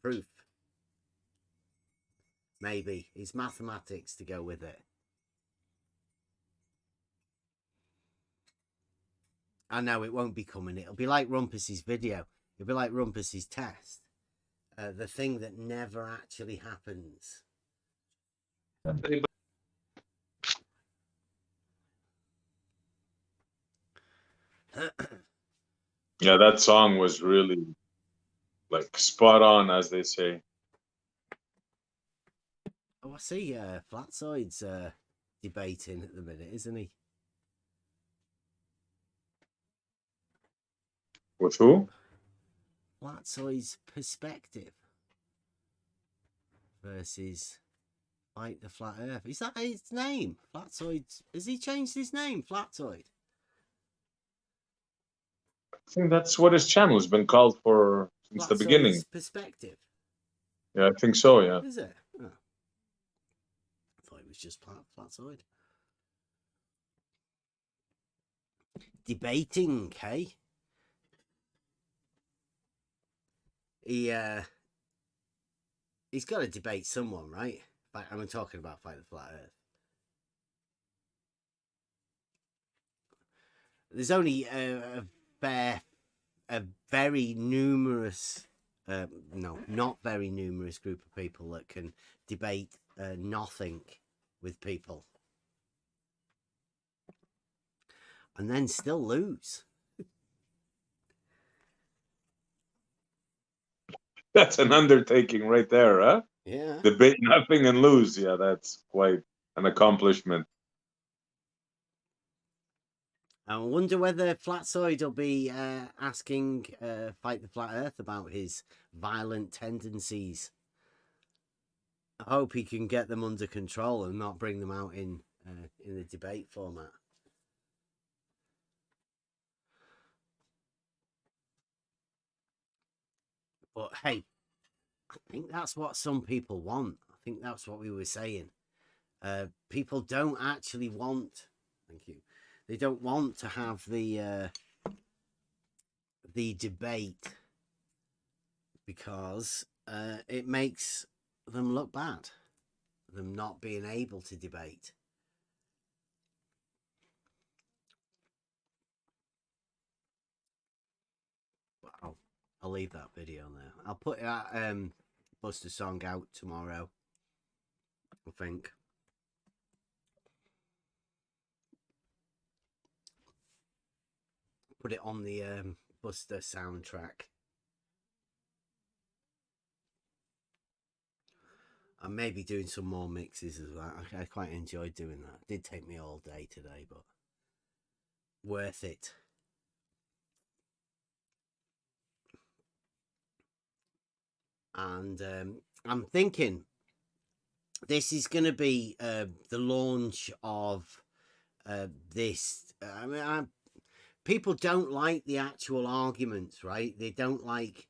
proof. Maybe his mathematics to go with it. I know it won't be coming. It'll be like Rumpus's video. It'll be like Rumpus's test. The thing that never actually happens. Yeah, that song was really like spot on, as they say. Oh, I see. Flatside's debating at the minute, isn't he? With who? Flatside's perspective versus Fight the Flat Earth. Is that his name? Flatside. Has he changed his name? Flatside. I think that's what his channel has been called for since the beginning. Flatside's perspective. Yeah, I think so. Yeah. Is it? Oh. I thought it was just Flatside. Debating, hey? He's got to debate someone, right? I'm talking about Fight the Flat Earth. There's only a very numerous, no, not very numerous group of people that can debate nothing with people and then still lose. That's an undertaking right there, huh? Yeah. Debate nothing and lose. Yeah, that's quite an accomplishment. I wonder whether Flatside will be asking Fight the Flat Earth about his violent tendencies. I hope he can get them under control and not bring them out in a debate format. But hey, I think that's what some people want. I think that's what we were saying. People don't actually want. Thank you. They don't want to have the debate because it makes them look bad. Them not being able to debate. But I'll leave that video there. I'll put that Buster song out tomorrow, I think. Put it on the Buster soundtrack. I may be doing some more mixes as well. I quite enjoyed doing that. It did take me all day today, but worth it. And I'm thinking this is going to be the launch of this. I mean, people don't like the actual arguments, right? They don't like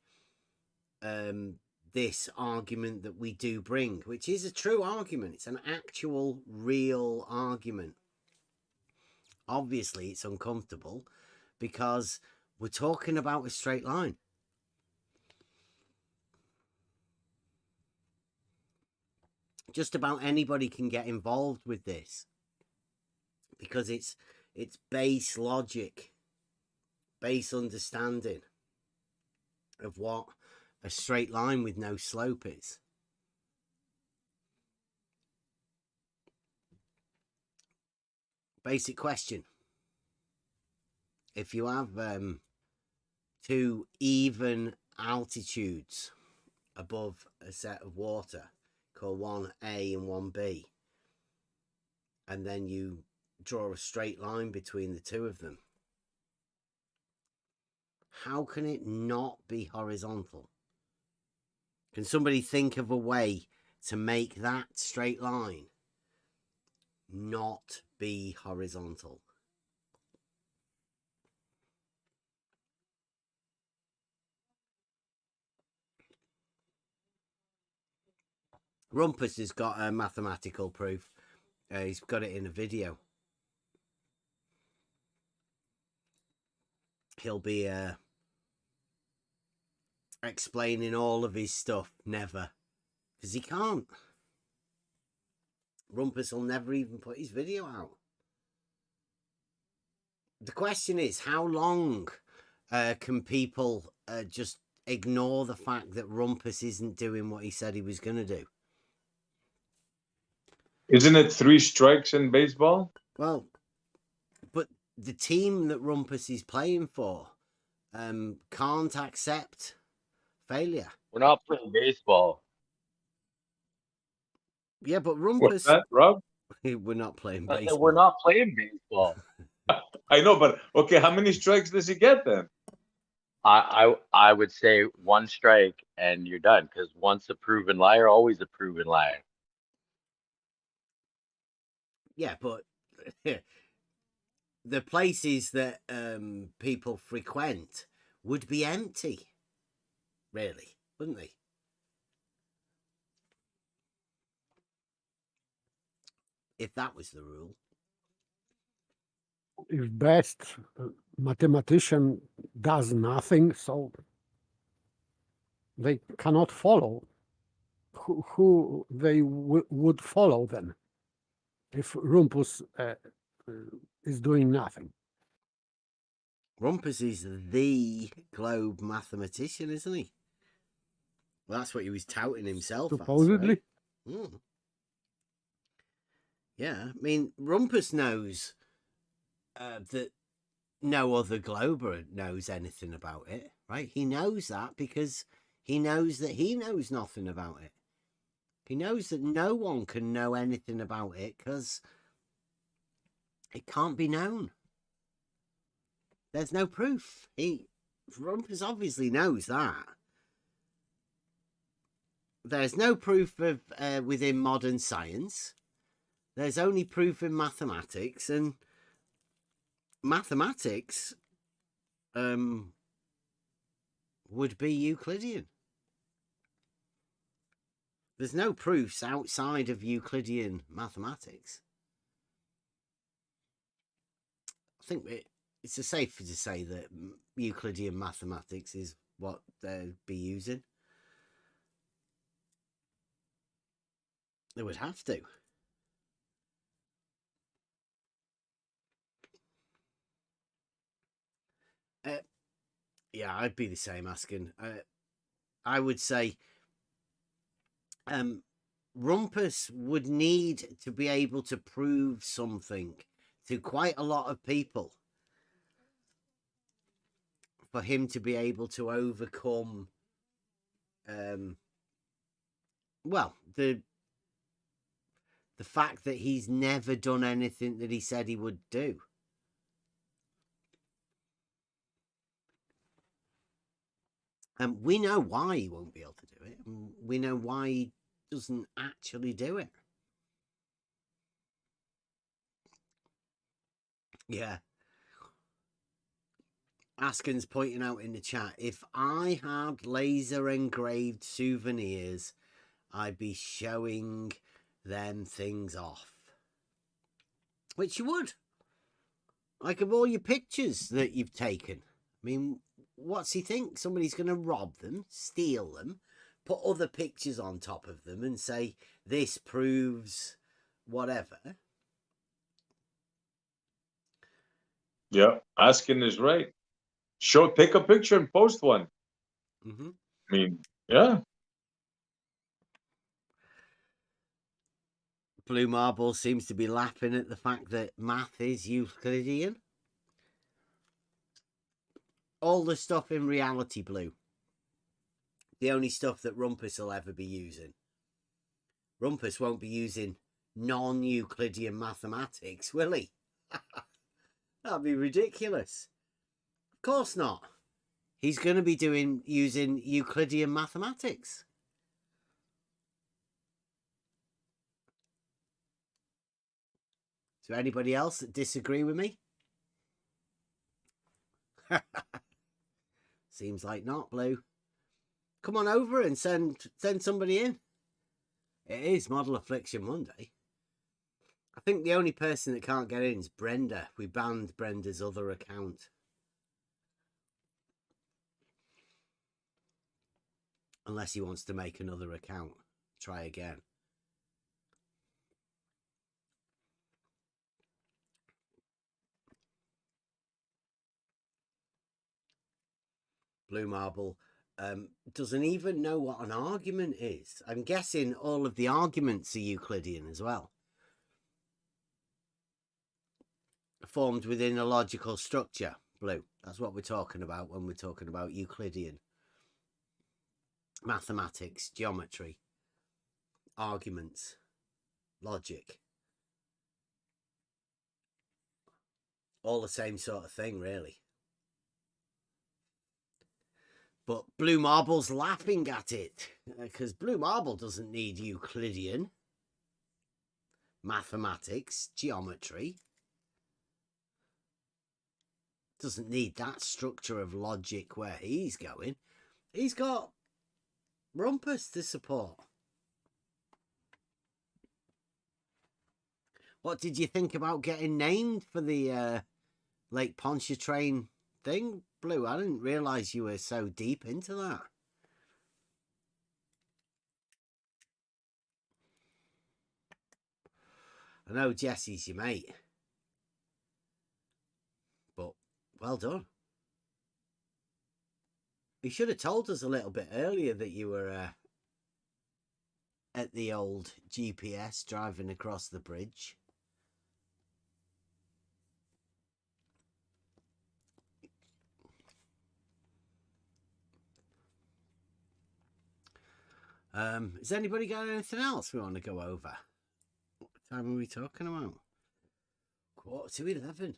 this argument that we do bring, which is a true argument. It's an actual, real argument. Obviously, it's uncomfortable because we're talking about a straight line. Just about anybody can get involved with this because it's base logic, base understanding of what a straight line with no slope is. Basic question. If you have two even altitudes above a set of water, called 1A and 1B, and then you draw a straight line between the two of them, how can it not be horizontal? Can somebody think of a way to make that straight line not be horizontal? Rumpus has got a mathematical proof. He's got it in a video. He'll be explaining all of his stuff. Never. Because he can't. Rumpus will never even put his video out. The question is, how long can people just ignore the fact that Rumpus isn't doing what he said he was going to do? Isn't it 3 strikes in baseball? Well, but the team that Rumpus is playing for can't accept failure. We're not playing baseball. Yeah, but What's Rumpus, that, Rob? we're not playing I said baseball. we're not playing baseball. I know, but okay, how many strikes does he get then? I would say 1 strike and you're done, because once a proven liar, always a proven liar. Yeah, but the places that people frequent would be empty, really, wouldn't they? If that was the rule. If best mathematician does nothing, so they cannot follow. Who they would follow then? If Rumpus is doing nothing. Rumpus is the globe mathematician, isn't he? Well, that's what he was touting himself Supposedly. as, right? Yeah, I mean, Rumpus knows that no other glober knows anything about it, right? He knows that because he knows that he knows nothing about it. He knows that no one can know anything about it because it can't be known. There's no proof. Rumpus obviously knows that. There's no proof of within modern science. There's only proof in mathematics, and mathematics would be Euclidean. There's no proofs outside of Euclidean mathematics. I think it's safe to say that Euclidean mathematics is what they'd be using. They would have to. Yeah, I'd be the same asking. I would say Rumpus would need to be able to prove something to quite a lot of people for him to be able to overcome well, the fact that he's never done anything that he said he would do. We know why he won't be able to do it. We know why he doesn't actually do it. Yeah. Askin's pointing out in the chat, if I had laser engraved souvenirs, I'd be showing them things off. Which you would. Like of all your pictures that you've taken. I mean, what's he think? Somebody's going to rob them, steal them, put other pictures on top of them and say, this proves whatever. Yeah, Askin is right. Take a picture and post one. Mm-hmm. I mean, yeah. Blue Marble seems to be laughing at the fact that math is Euclidean. All the stuff in reality, Blue. The only stuff that Rumpus will ever be using. Rumpus won't be using non-Euclidean mathematics, will he? That'd be ridiculous. Of course not. He's going to be using Euclidean mathematics. Is there anybody else that disagree with me? Seems like not, Blue. Come on over and send somebody in. It is Model Affliction Monday. I think the only person that can't get in is Brenda. We banned Brenda's other account. Unless he wants to make another account. Try again. Blue Marble doesn't even know what an argument is. I'm guessing all of the arguments are Euclidean as well. formed within a logical structure, Blue. That's what we're talking about when we're talking about Euclidean mathematics, geometry, arguments, logic. All the same sort of thing, really. But Blue Marble's laughing at it because Blue Marble doesn't need Euclidean mathematics, geometry. Doesn't need that structure of logic where he's going. He's got Rumpus to support. What did you think about getting named for the Lake Pontchartrain thing, Blue? I didn't realise you were so deep into that. I know Jesse's your mate, but well done. You should have told us a little bit earlier that you were at the old GPS driving across the bridge. Has anybody got anything else we want to go over? What time are we talking about? 11:15.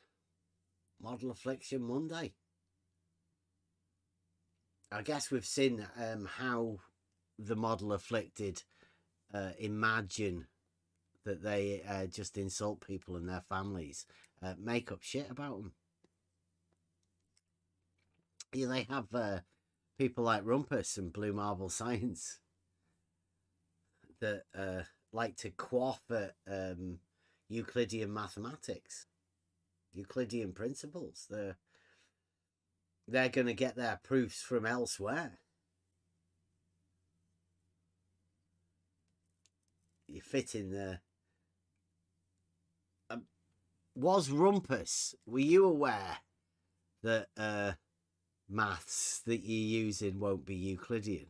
Model Affliction Monday. I guess we've seen how the model afflicted imagine that they just insult people and their families, make up shit about them. Yeah, they have people like Rumpus and Blue Marble Science that like to quaff at Euclidean mathematics, Euclidean principles. They're going to get their proofs from elsewhere. You fit in there. Was Rumpus, were you aware that maths that you're using won't be Euclidean?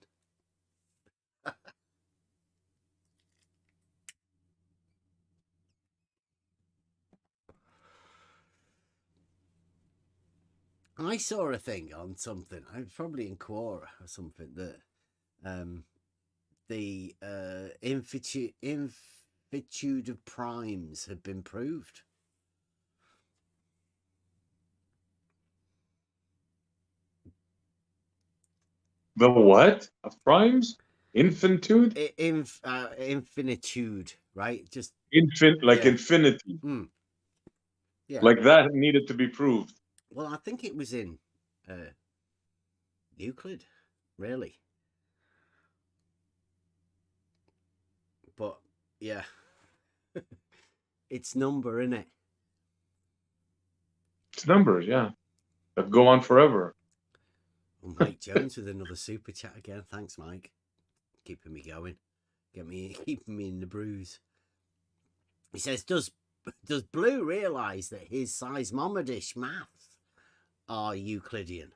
I saw a thing on something, I was probably in Quora or something, that the infinitude of primes had been proved. The what? Of primes? Infinitude? Infinitude, right? Just like yeah. infinity. Yeah. Like that needed to be proved. Well, I think it was in Euclid, really. But yeah, it's number, innit? It's numbers, yeah. That go on forever. Well, Mike Jones with another super chat again. Thanks, Mike. Keeping me going. Keeping me in the bruise. He says, does Blue realise that his seismometric maths are Euclidean?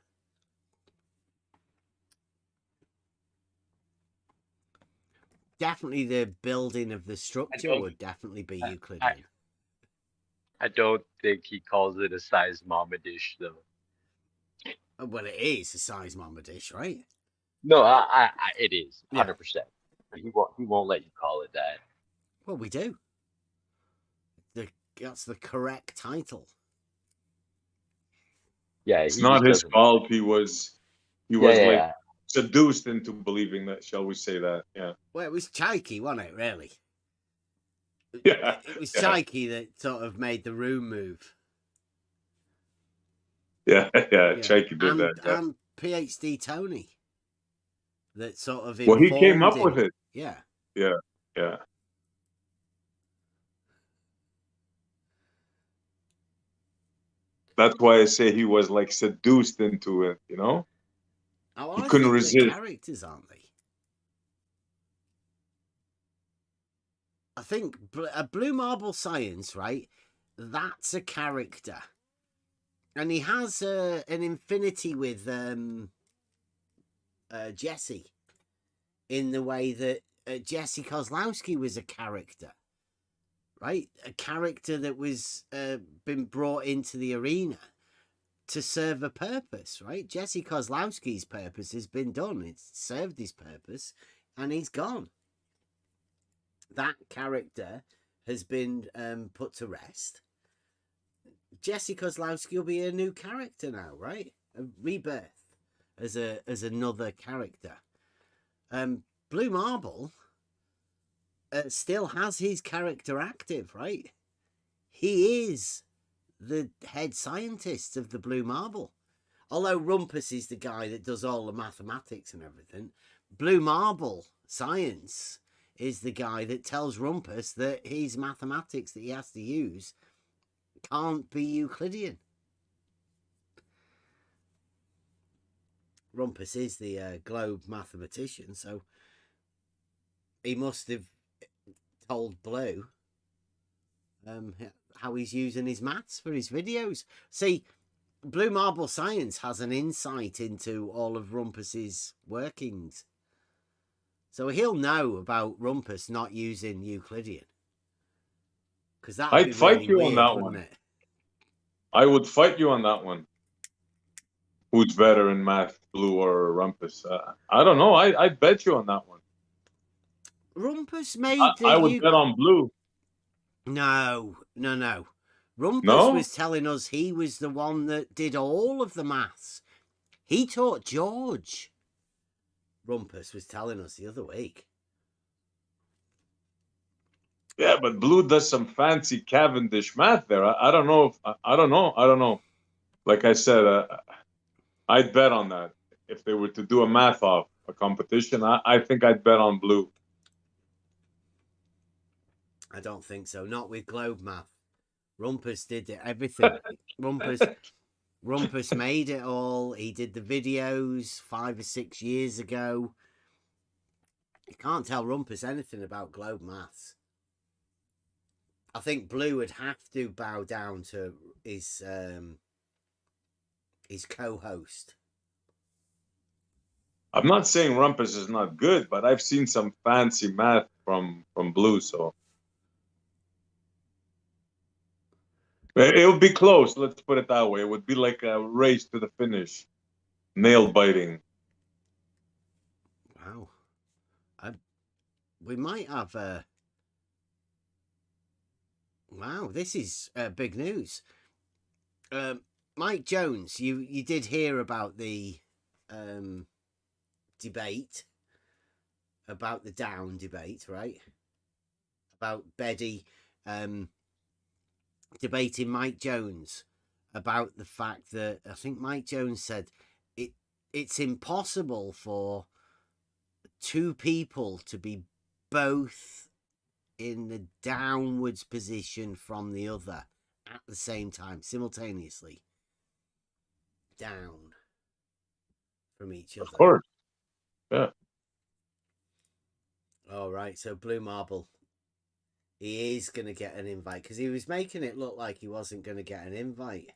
Definitely the building of the structure would definitely be Euclidean. I don't think he calls it a seismometric, though. Well, it is a seismometric, right? No, it is 100%. He won't let you call it that. Well, we do. That's the correct title. Yeah, it's not his fault. He was like seduced into believing that. Shall we say that? Yeah. Well, it was Chaiki, wasn't it? Really. Yeah. It was Chaiki that sort of made the room move. Yeah. Chaiki did that. Yeah. And PhD Tony. That sort of he came up with it. Yeah. That's why I say he was like seduced into it, you know? Oh, he couldn't resist. They're characters, aren't they? I think a Blue Marble Science, right? That's a character. And he has an infinity with Jesse in the way that Jesse Kozlowski was a character. right? A character that was been brought into the arena to serve a purpose, right? Jesse Kozlowski's purpose has been done. It's served his purpose, and he's gone. That character has been put to rest. Jesse Kozlowski will be a new character now, right? A rebirth as another character. Blue Marble still has his character active, right? He is the head scientist of the Blue Marble. Although Rumpus is the guy that does all the mathematics and everything, Blue Marble Science is the guy that tells Rumpus that his mathematics that he has to use can't be Euclidean. Rumpus is the globe mathematician, so he must have told Blue how he's using his maths for his videos. See, Blue Marble Science has an insight into all of Rumpus's workings. So he'll know about Rumpus not using Euclidean. Because that I'd fight really you weird, on that wouldn't one. it? I would fight you on that one. Who's better in math, Blue or Rumpus? I don't know. I'd bet you on that one. Rumpus made I would bet on Blue. No. Rumpus No? was telling us he was the one that did all of the maths. He taught George. Rumpus was telling us the other week. Yeah, but Blue does some fancy Cavendish math there. I don't know. I don't know. Like I said, I'd bet on that. If they were to do a math off a competition, I think I'd bet on Blue. I don't think so. Not with globe math. Rumpus did everything. Rumpus made it all. He did the videos 5 or 6 years ago. You can't tell Rumpus anything about globe maths. I think Blue would have to bow down to his co-host. I'm not saying Rumpus is not good, but I've seen some fancy math from Blue, so it would be close. Let's put it that way. It would be like a race to the finish, nail biting. Wow, we might have a. Wow, this is big news. Mike Jones, you did hear about the debate, about the down debate, right? About Betty debating Mike Jones about the fact that I think Mike Jones said it's impossible for two people to be both in the downwards position from the other at the same time, simultaneously. Down from each other. Of course. Yeah. All right, so Blue Marble, he is going to get an invite because he was making it look like he wasn't going to get an invite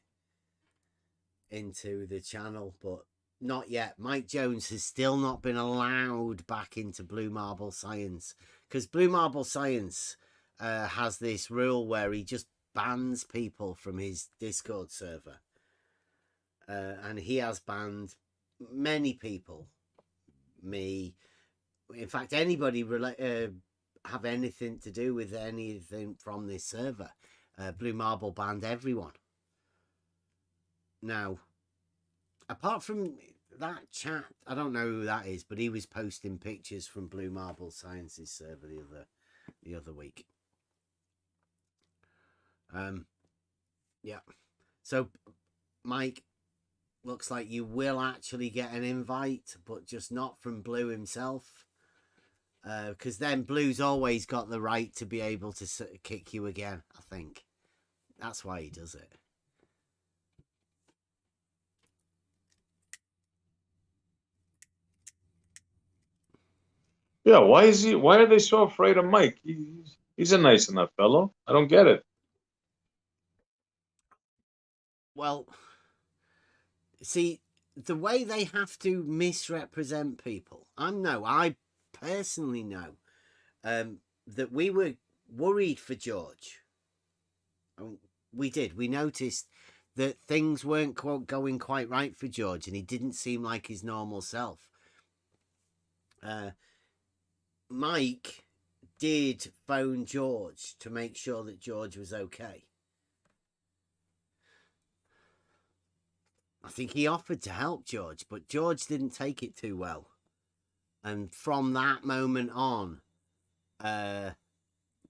into the channel, but not yet. Mike Jones has still not been allowed back into Blue Marble Science because Blue Marble Science has this rule where he just bans people from his Discord server. And he has banned many people. Me. In fact, anybody have anything to do with anything from this server. Blue Marble banned everyone. Now, apart from that chat, I don't know who that is, but he was posting pictures from Blue Marble Sciences server the other week. Yeah. So, Mike, looks like you will actually get an invite, but just not from Blue himself. Because then Blue's always got the right to be able to kick you again, I think. That's why he does it. Yeah, why are they so afraid of Mike? He's a nice enough fellow. I don't get it. Well, see, the way they have to misrepresent people, I personally know that we were worried for George. We did. We noticed that things weren't going quite right for George, and he didn't seem like his normal self. Mike did phone George to make sure that George was okay. I think he offered to help George, but George didn't take it too well. And from that moment on,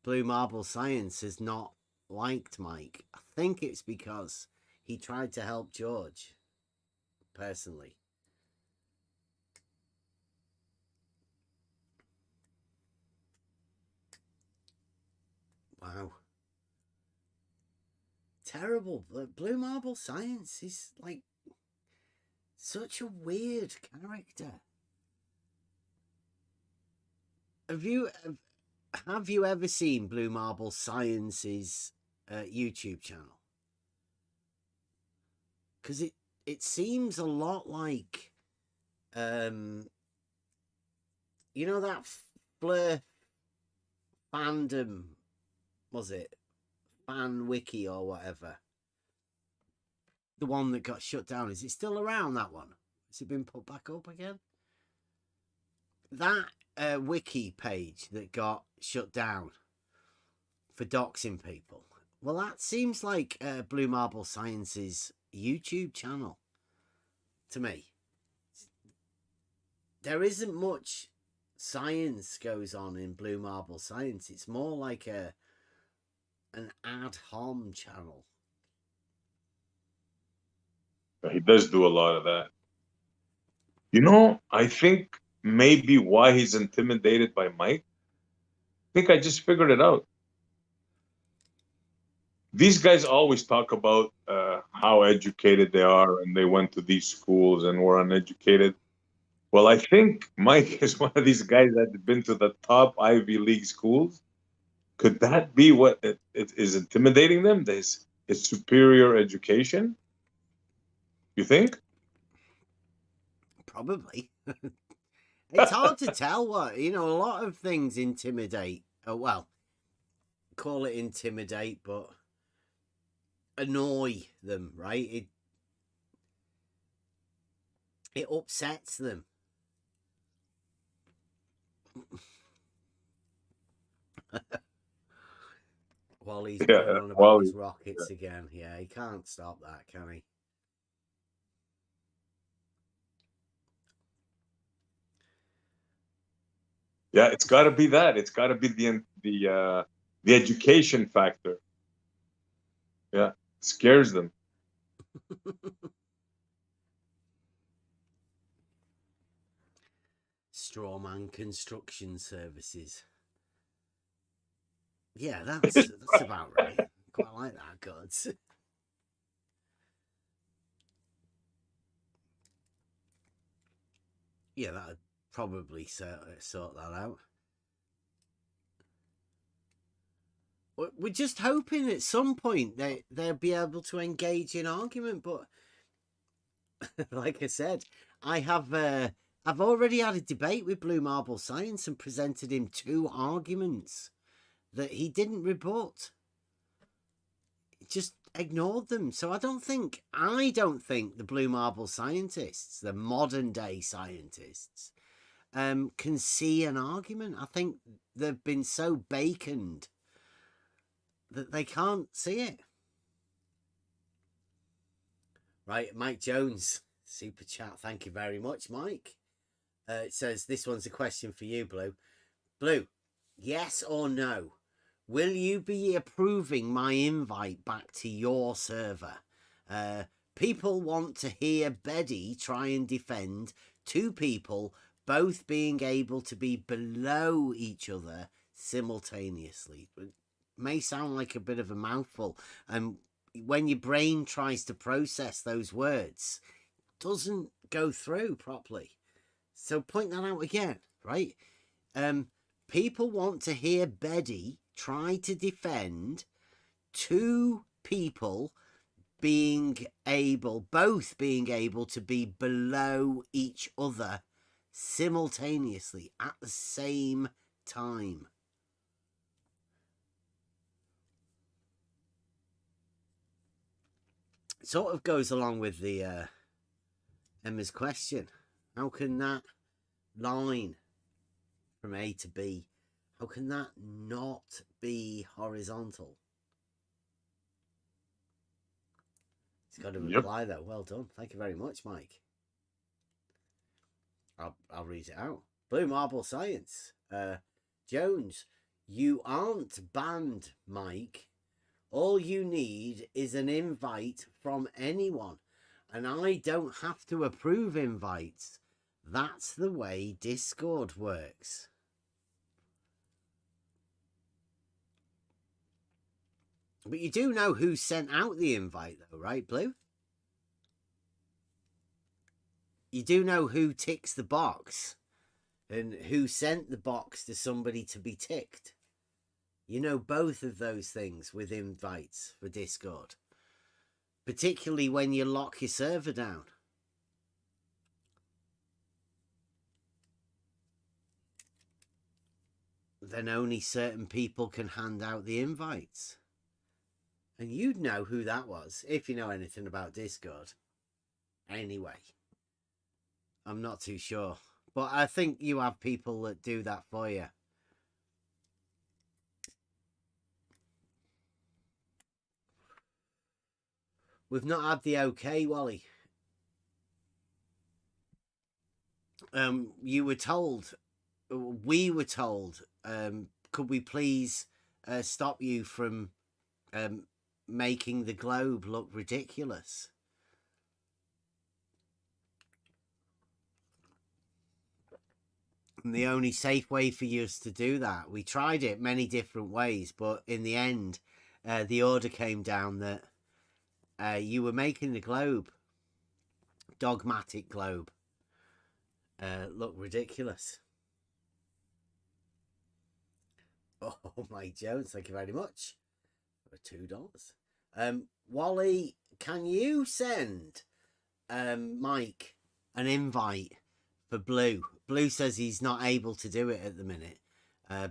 Blue Marble Science has not liked Mike. I think it's because he tried to help George, personally. Wow. Terrible. Blue Marble Science is like such a weird character. Have you ever seen Blue Marble Science's YouTube channel? Because it seems a lot like, you know that Fleur fandom, was it? Fan Wiki or whatever. The one that got shut down. Is it still around, that one? Has it been put back up again? That wiki page that got shut down for doxing people. Well, that seems like Blue Marble Science's YouTube channel to me. There isn't much science goes on in Blue Marble Science. It's more like an ad hom channel. He does do a lot of that. You know, I think maybe why he's intimidated by Mike. I think I just figured it out. These guys always talk about how educated they are and they went to these schools and were uneducated. Well, I think Mike is one of these guys that have been to the top Ivy League schools. Could that be what it is intimidating them? This is superior education? You think? Probably. It's hard to tell what, a lot of things intimidate. Oh, well, call it intimidate, but annoy them, right? It upsets them. Wally's going on about his rockets again. Yeah, he can't stop that, can he? Yeah, it's got to be that. It's got to be the education factor. Yeah, scares them. Strawman Construction Services. Yeah, that's about right. Quite like that, gods. Yeah, that'd probably sort that out. We're just hoping at some point they'll be able to engage in argument, but like I said, I've already had a debate with Blue Marble Science and presented him 2 arguments that he didn't rebut. He just ignored them. So I don't think the Blue Marble scientists, the modern day scientists, can see an argument. I think they've been so baconed that they can't see it. Right, Mike Jones, super chat. Thank you very much, Mike. It says, this one's a question for you, Blue. Blue, yes or no? Will you be approving my invite back to your server? People want to hear Betty try and defend 2 people both being able to be below each other simultaneously. It may sound like a bit of a mouthful, and when your brain tries to process those words, it doesn't go through properly. So point that out again, right? People want to hear Betty try to defend 2 people both being able to be below each other simultaneously at the same time. sort of goes along with the Emma's question. How can that line from A to B, how can that not be horizontal? He's got to reply though. Well done. Thank you very much, Mike. I'll read it out. Blue Marble Science. Jones, you aren't banned, Mike. All you need is an invite from anyone. And I don't have to approve invites. That's the way Discord works. But you do know who sent out the invite though, right, Blue? You do know who ticks the box and who sent the box to somebody to be ticked. You know both of those things with invites for Discord. Particularly when you lock your server down. Then only certain people can hand out the invites. And you'd know who that was if you know anything about Discord. Anyway. I'm not too sure. But I think you have people that do that for you. We've not had the okay, Wally. You were told, we were told, could we please stop you from making the globe look ridiculous? And the only safe way for you to do that, we tried it many different ways, but in the end, the order came down that you were making the globe, dogmatic globe, look ridiculous. Oh, Mike Jones, thank you very much for $2. Wally, can you send Mike an invite for Blue? Blue says he's not able to do it at the minute,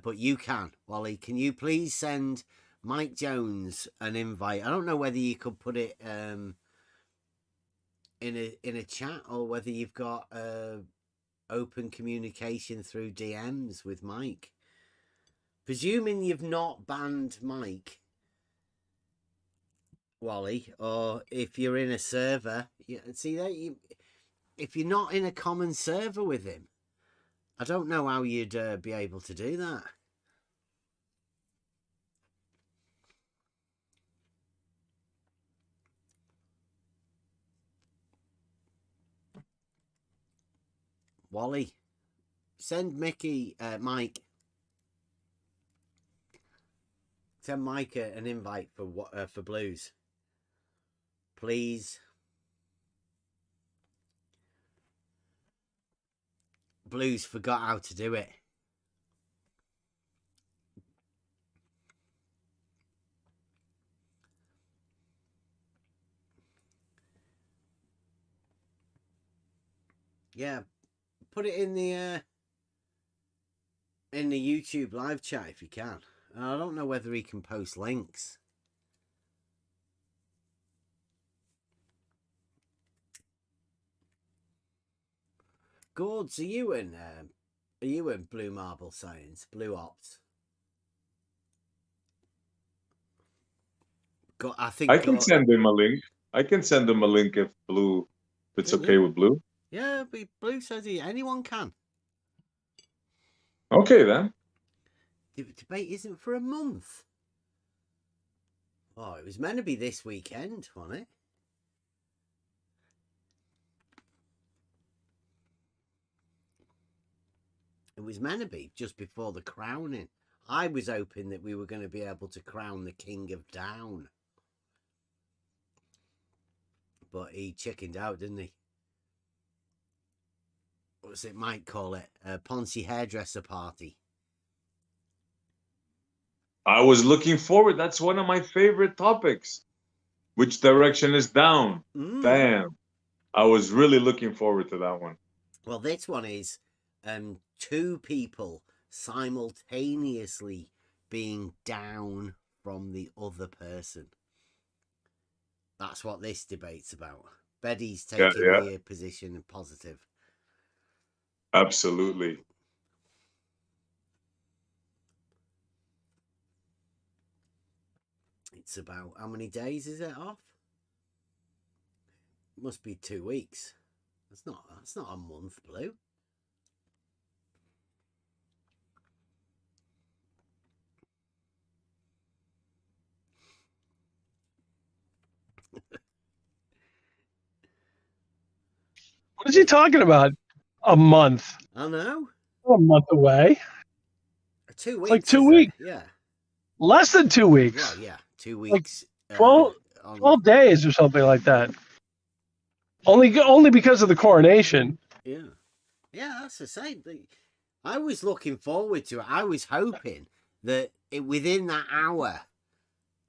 but you can. Wally, can you please send Mike Jones an invite? I don't know whether you could put it in a chat or whether you've got open communication through DMs with Mike. Presuming you've not banned Mike, Wally, or if you're in a server, see that if you're not in a common server with him, I don't know how you'd be able to do that. Wally, send Mike. Send Mike an invite for Blues, please. Blues forgot how to do it. Yeah, put it in the YouTube live chat if you can. I don't know whether he can post links. Gords, are you in Blue Marble Science, Blue Ops? I think I can send him a link. I can send him a link if it's okay with Blue. Yeah, but Blue says anyone can. Okay then. The debate isn't for a month. Oh, it was meant to be this weekend, wasn't it? It was meant to be just before the crowning. I was hoping that we were going to be able to crown the King of Down. But he chickened out, didn't he? What was it Mike call it? Ponzi hairdresser party. I was looking forward. That's one of my favorite topics. Which direction is down? Damn. I was really looking forward to that one. Well, this one is two people simultaneously being down from the other person. That's what this debate's about. Betty's Yeah, taking yeah. the position of positive. Absolutely. It's about how many days is it off? Must be 2 weeks. That's not a month, Blue. What is he talking about? A month. I know. A month away. 2 weeks. It's like 2 isn't it? weeks. Yeah. Less than 2 weeks. Well, yeah, 2 Like weeks. 12, 12 days or something like that. Only because of the coronation. Yeah. Yeah, that's the same thing. I was looking forward to it. I was hoping that within that hour,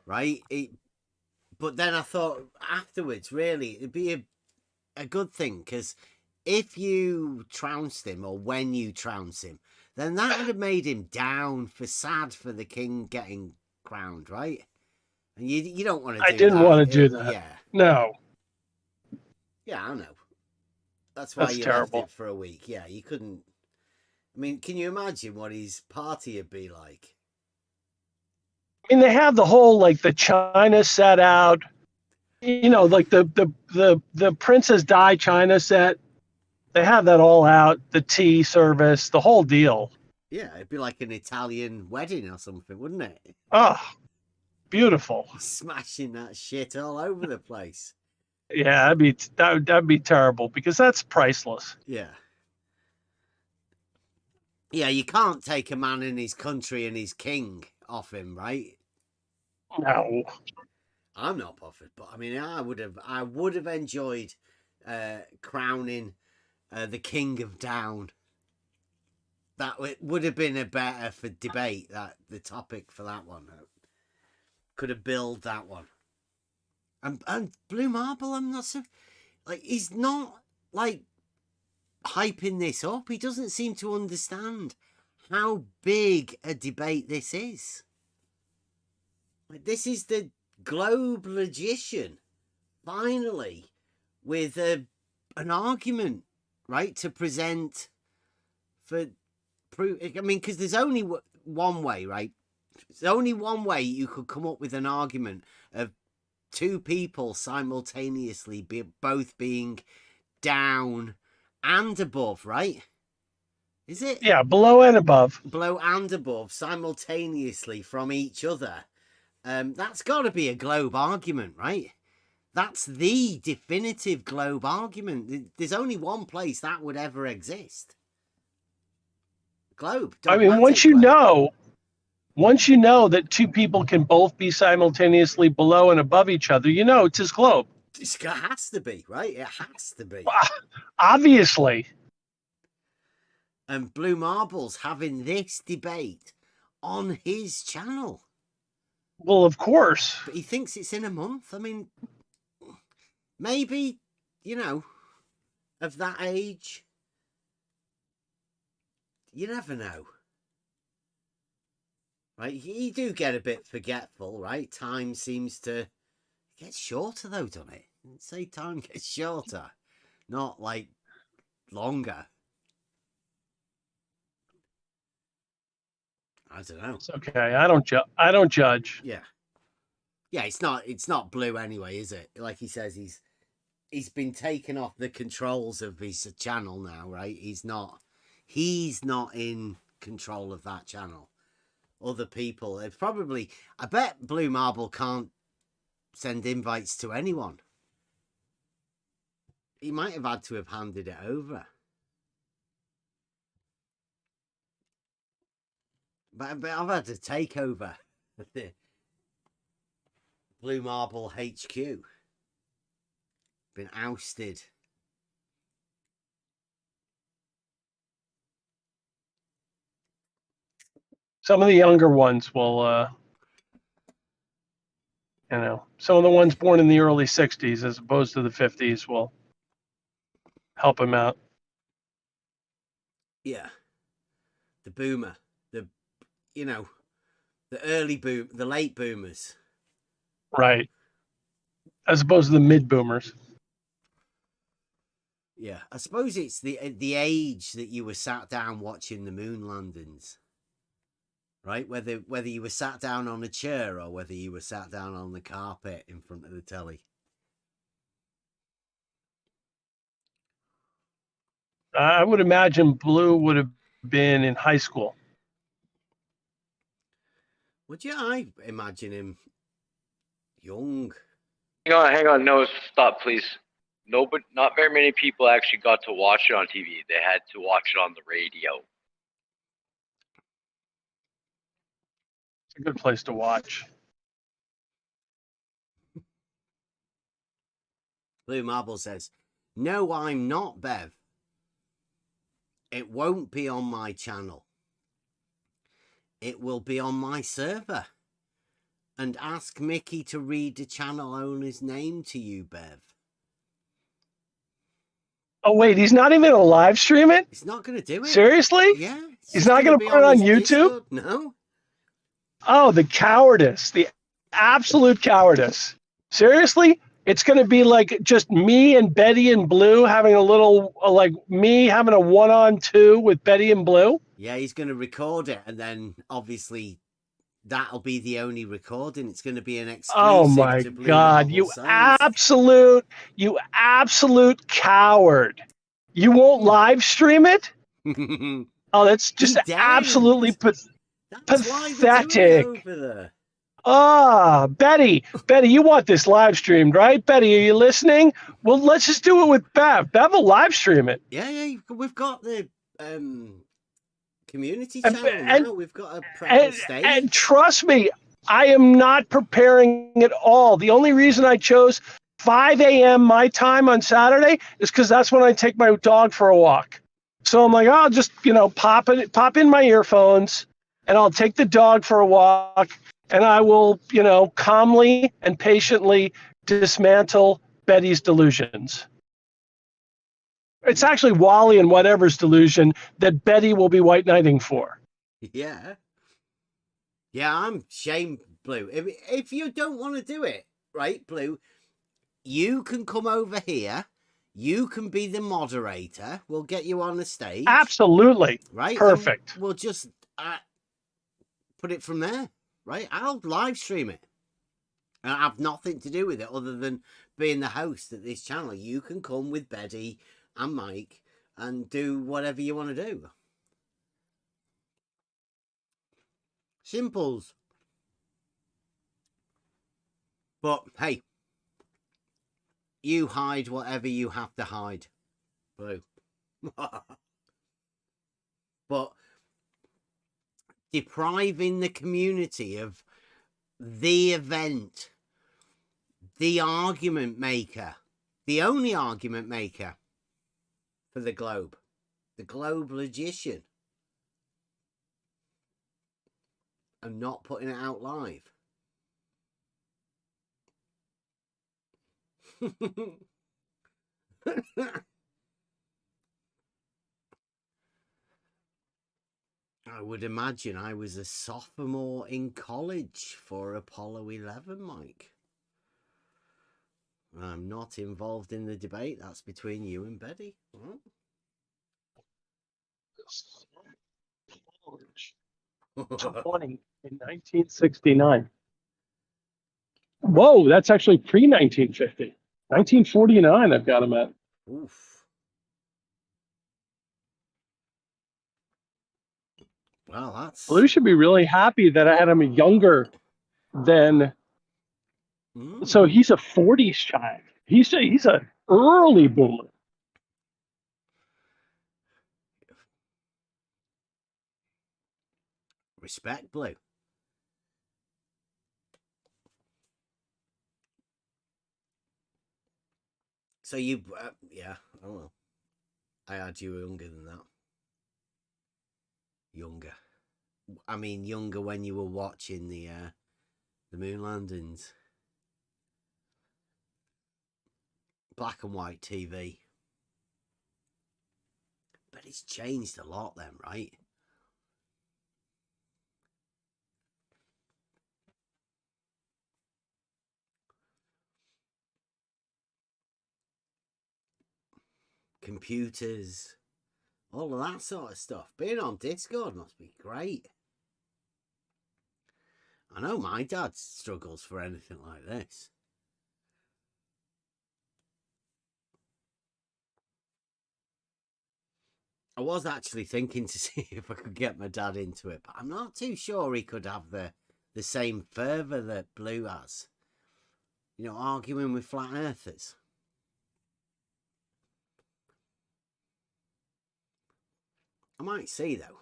right? But then I thought afterwards, really, it'd be a good thing, because if you trounced him, or when you trounce him, then that would have made him down for sad for the king getting crowned, right? And you don't want to do that. I didn't want to do that. Yeah. No. Yeah, I know. That's why you terrible. left it for a week. Yeah, you couldn't. I mean, can you imagine what his party would be like? I mean, they have the whole, like, the China set out, you know, like the Princess Di China set. They have that all out, the tea service, the whole deal. Yeah, it'd be like an Italian wedding or something, wouldn't it? Oh, beautiful. Smashing that shit all over the place. Yeah, that'd be terrible, because that's priceless. Yeah. Yeah, you can't take a man in his country and his king off him, right? No. I'm not bothered, but I mean, I would have enjoyed crowning the King of Down. That would have been a better for debate. That the topic for that one could have billed that one. And Blue Marble, I'm not so like, he's not like hyping this up. He doesn't seem to understand how big a debate this is. Like, this is the globe logician finally with an argument, right, to present for proof. I mean, because there's only one way, right? There's only one way you could come up with an argument of two people simultaneously both being down and above, right? Is it? Yeah, below and above. Below and above simultaneously from each other. That's got to be a globe argument, right? That's the definitive globe argument. There's only one place that would ever exist. Globe. I mean, once you know that two people can both be simultaneously below and above each other, you know it's his globe. It has to be, right? It has to be. Obviously. And Blue Marble's having this debate on his channel. Well, of course. But he thinks it's in a month. I mean, maybe, you know, of that age. You never know. Right? You do get a bit forgetful, right? Time seems to get shorter, though, doesn't it? Say time gets shorter, not like longer. I don't know. It's okay. I don't judge. Yeah. Yeah, it's not Blue anyway, is it? Like he says, he's been taken off the controls of his channel now, right? He's not in control of that channel. Other people, it's probably, I bet Blue Marble can't send invites to anyone. He might have had to have handed it over. But I've had to take over the Blue Marble HQ. Been ousted. Some of the younger ones will, some of the ones born in the early 60s as opposed to the 50s will help him out. Yeah. The boomer. The early boom, the late boomers. Right. as opposed to the mid boomers. Yeah, I suppose it's the age that you were sat down watching the moon landings, right? Whether you were sat down on a chair or whether you were sat down on the carpet in front of the telly. I would imagine Blue would have been in high school. Would you? I imagine him young. Hang on. No, stop, please. No, but not very many people actually got to watch it on TV. They had to watch it on the radio. It's a good place to watch. Blue Marble says, "No, I'm not, Bev. It won't be on my channel. It will be on my server. And ask Mickey to read the channel owner's name to you, Bev." Oh wait, he's not even gonna live stream it? He's not going to do it. Seriously? Yeah. He's not gonna put it on YouTube? Discord. No. Oh, the cowardice, the absolute cowardice. Seriously? It's going to be like just me and Betty and Blue having a little, like me having a 1-on-2 with Betty and Blue? Yeah, he's going to record it, and then obviously that'll be the only recording. It's going to be an exclusive. Oh my to Blue God, Marble you Science. absolute coward. You won't live stream it? Oh, that's just absolutely pathetic. Over there. Betty, you want this live streamed, right? Betty, are you listening? Well, let's just do it with Bev. Bev will live stream it. Yeah, we've got the community channel now. We've got a proper stage. And trust me, I am not preparing at all. The only reason I chose 5 a.m. my time on Saturday is because that's when I take my dog for a walk. So I'm like, I'll just, pop in my earphones, and I'll take the dog for a walk, and I will, calmly and patiently dismantle Betty's delusions. It's actually Wally and whatever's delusion that Betty will be white knighting for. Yeah. Yeah, I'm shame, Blue. If you don't want to do it, right, Blue, you can come over here. You can be the moderator. We'll get you on the stage. Absolutely. Right? Perfect. And we'll just put it from there. Right? I'll live stream it. And I have nothing to do with it other than being the host at this channel. You can come with Betty and Mike and do whatever you want to do. Simples. But hey, you hide whatever you have to hide, Blue. But depriving the community of the event, the argument maker, the only argument maker for the globe logician, and not putting it out live. I would imagine I was a sophomore in college for Apollo 11, Mike. I'm not involved in the debate. That's between you and Betty. Huh? 20 in 1969. Whoa, that's actually pre-1950. 1949, I've got him at. Oof. Well, that's... Blue should be really happy that I had him younger than... So he's a 40s child. He's an early boomer. Respect, Blue. So you, yeah, I don't know. I had you younger than that. Younger. I mean, younger when you were watching the moon landings. Black and white TV. But it's changed a lot then, right? computers, all of that sort of stuff. Being on Discord must be great. I know my dad struggles for anything like this. I was actually thinking to see if I could get my dad into it, but I'm not too sure he could have the same fervour that Blue has. You know, arguing with flat earthers. I might see, though.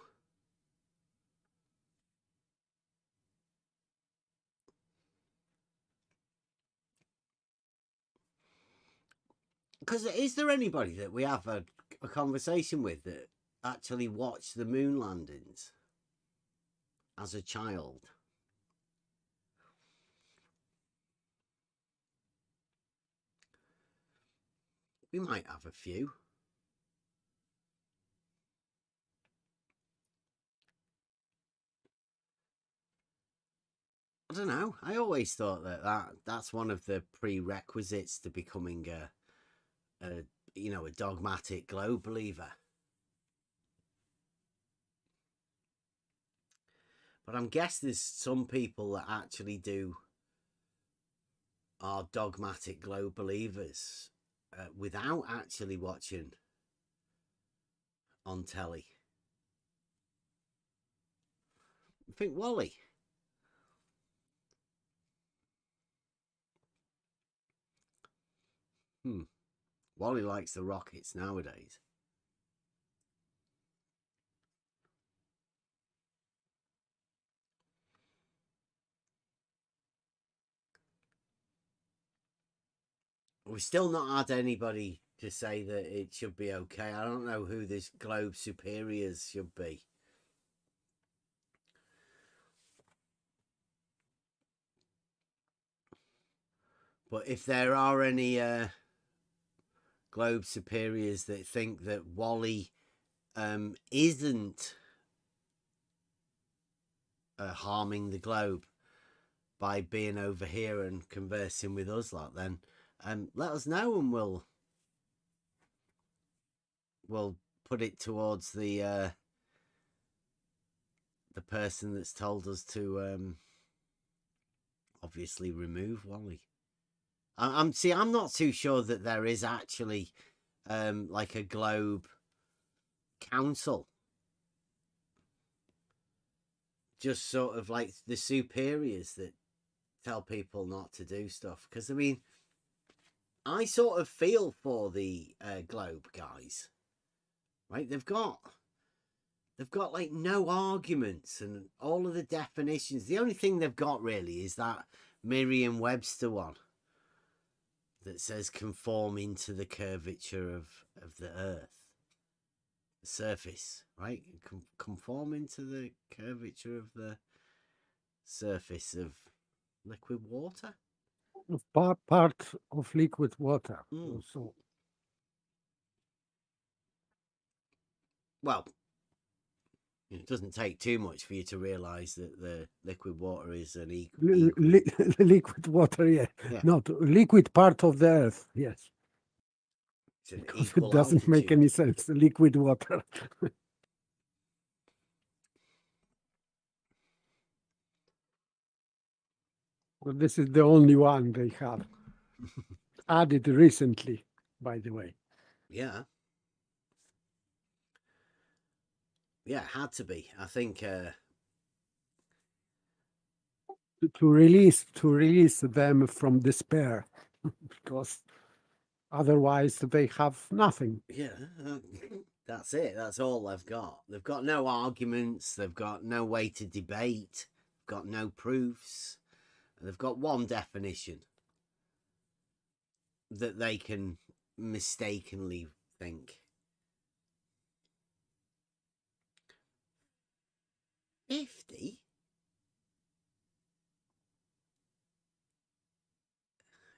Because is there anybody that we have a conversation with that actually watched the moon landings as a child? We might have a few. I don't know. I always thought that's one of the prerequisites to becoming a dogmatic globe believer. But I'm guessing there's some people that actually are dogmatic globe believers without actually watching on telly. I think Wally. Wally likes the rockets nowadays. We've still not had anybody to say that it should be okay. I don't know who this globe superiors should be. But if there are any globe superiors that think that Wally isn't harming the globe by being over here and conversing with us, then let us know, and we'll put it towards the person that's told us to obviously remove Wally. I'm not too sure that there is actually like a globe council. Just sort of like the superiors that tell people not to do stuff. Because I mean, I sort of feel for the globe guys, right? They've got like no arguments and all of the definitions. The only thing they've got really is that Merriam-Webster one that says conforming to the curvature of the earth, the surface, right? Conforming to the curvature of the surface of liquid water. Part of liquid water. So, well, it doesn't take too much for you to realise that the liquid water is an liquid water, yeah. Not liquid part of the earth, yes. Because it doesn't make any sense. Liquid water. Well, this is the only one they have added recently, by the way. Yeah. Yeah, it had to be. I think to release them from despair, because otherwise they have nothing. Yeah, that's it. That's all they've got. They've got no arguments. They've got no way to debate. They've got no proofs. They've got one definition that they can mistakenly think. 50?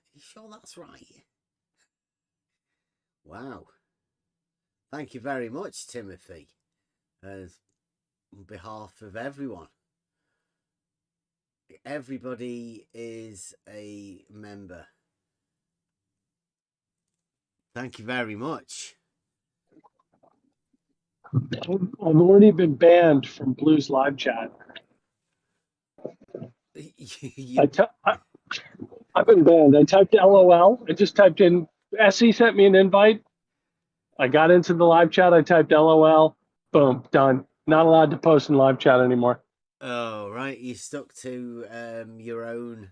Are you sure that's right? Wow. Thank you very much, Timothy, on behalf of everyone. Everybody is a member. Thank you very much. I've already been banned from Blue's live chat. I've been banned. I typed LOL. I just typed in, SE sent me an invite. I got into the live chat. I typed LOL. Boom, done. Not allowed to post in live chat anymore. Oh, right. You stuck to your own.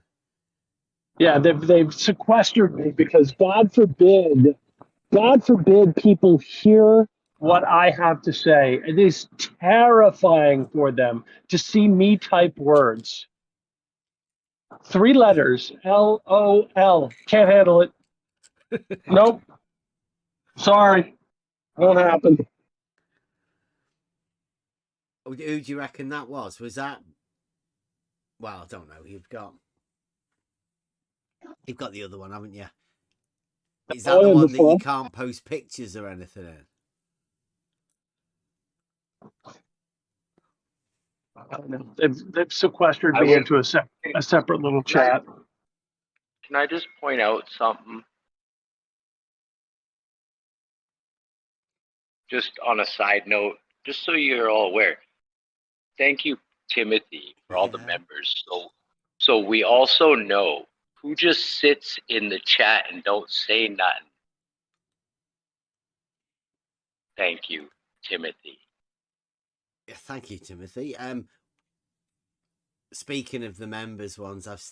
Yeah, they've sequestered me because God forbid people hear what I have to say. It is terrifying for them to see me type words. 3 letters, LOL. Can't handle it. Nope. Sorry. Won't happen. Who do you reckon that was? Was that? Well, I don't know. You've got the other one, haven't you? Is that the one that you can't post pictures or anything in? I don't know. They've sequestered me into a separate little chat. Can I just point out something? Just on a side note, just so you're all aware. Thank you, Timothy, for all the members. So we also know who just sits in the chat and don't say nothing. Thank you, Timothy. Yeah, thank you, Timothy. Speaking of the members ones, I've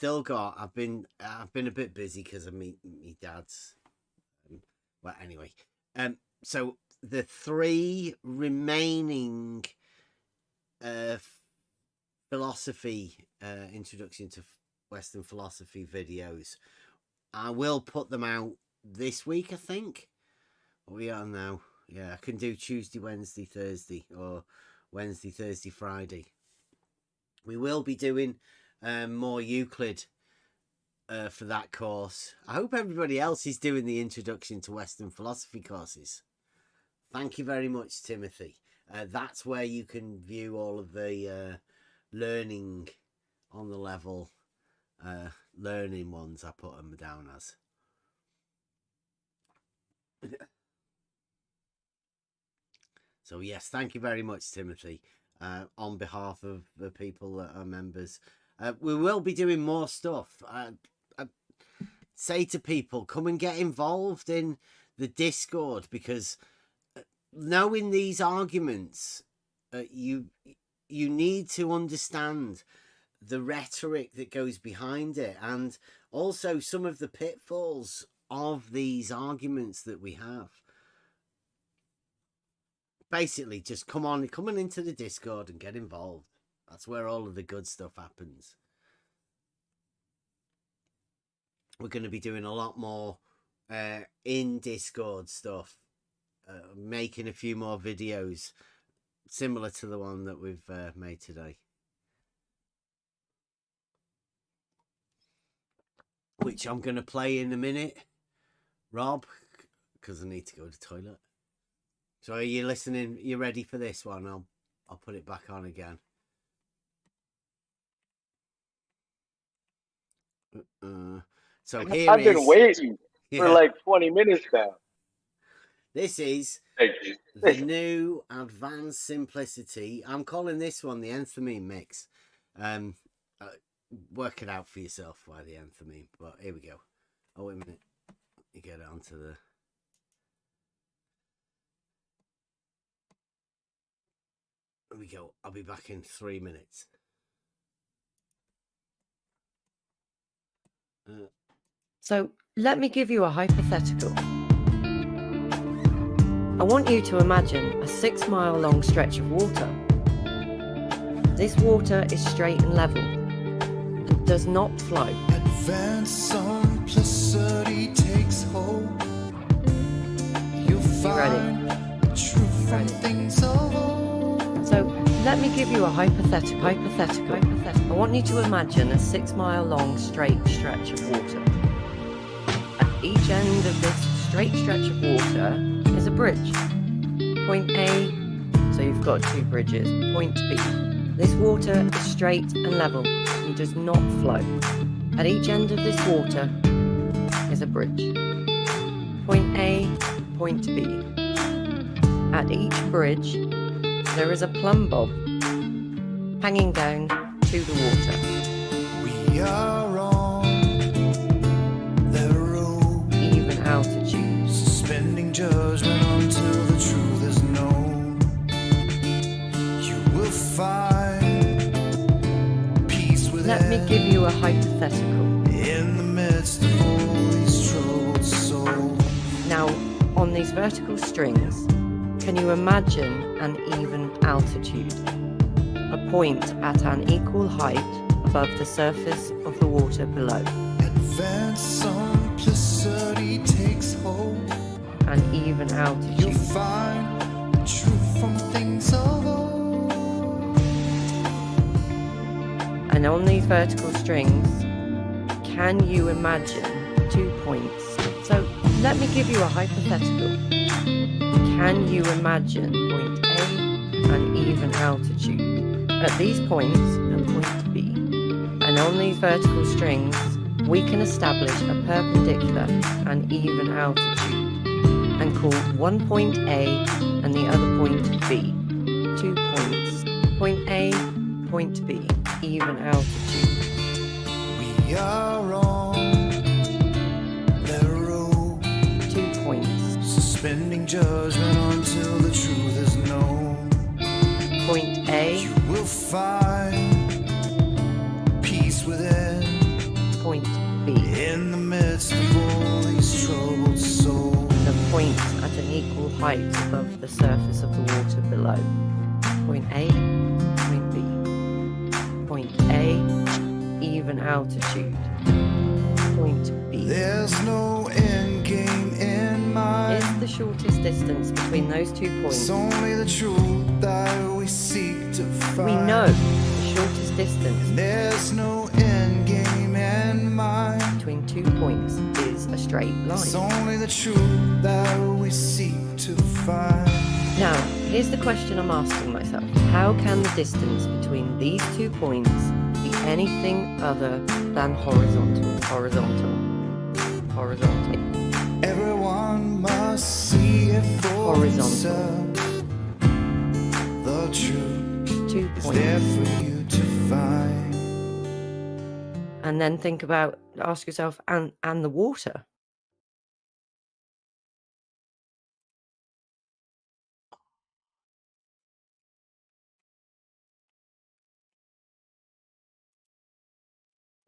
been a bit busy because of me dad's. Well, anyway, so the 3 remaining philosophy introduction to Western philosophy videos, I will put them out this week, I think. We are now. Yeah, I can do Tuesday, Wednesday, Thursday, or Wednesday, Thursday, Friday. We will be doing more Euclid for that course. I hope everybody else is doing the introduction to Western philosophy courses. Thank you very much, Timothy. That's where you can view all of the learning on the level learning ones. I put them down as. So yes, thank you very much, Timothy, on behalf of the people that are members. We will be doing more stuff. I say to people, come and get involved in the Discord, because knowing these arguments, you need to understand the rhetoric that goes behind it, and also some of the pitfalls of these arguments that we have. Basically, just come on into the Discord and get involved. That's where all of the good stuff happens. We're going to be doing a lot more in Discord stuff, making a few more videos similar to the one that we've made today, which I'm going to play in a minute, Rob, because I need to go to the toilet. So are you listening? You ready for this one? I'll put it back on again. So here I've been waiting for like 20 minutes now. This is the new Advanced Simplicity. I'm calling this one the Enthymeme Mix. Work it out for yourself why the enthymeme. But here we go. Oh, wait a minute. Let me get onto the... There we go. I'll be back in 3 minutes. So let me give you a hypothetical. I want you to imagine a 6-mile-long stretch of water. This water is straight and level and does not flow. Advanced simplicity takes hold. You find truth from things of old. So let me give you a hypothetical. I want you to imagine a 6-mile-long straight stretch of water. At each end of this straight stretch of water is a bridge. Point A, so you've got 2 bridges. Point B. This water is straight and level and does not flow. At each end of this water is a bridge. Point A, point B. At each bridge There is a plumb bob hanging down to the water. We are on the road, even altitude. suspending judgment until the truth is known. You will find peace within. Let me give you a hypothetical. In the midst of all these troubled souls. Now, on these vertical strings, can you imagine an even altitude? A point at an equal height above the surface of the water below. Advanced simplicity takes hold. An even altitude. You'll find the truth from things of old. And on these vertical strings, can you imagine 2 points? So let me give you a hypothetical. Can you imagine point A and even altitude at these points and point B? And on these vertical strings, we can establish a perpendicular and even altitude and call one point A and the other point B. 2 points. Point A, point B, even altitude. We are on the road, 2 points. suspending judgment until the truth is known. Point A, You will find peace within. point B. In the midst of all these troubled souls. The point at an equal height above the surface of the water below. Point A, point B. Point A, even altitude. Point B. There's no end game in mind. Is the shortest distance between those 2 points? It's only the truth that we seek to find. We know the shortest distance There's no end game in mind. between 2 points is a straight It's line. only the truth that we seek to find. Now, here's the question I'm asking myself. How can the distance between these 2 points be anything other than horizontal? Horizontal. Horizontal. Everyone must see it for Horizontal. themselves. The truth 2 is points. there for you to find. And then think about, ask yourself, and the water.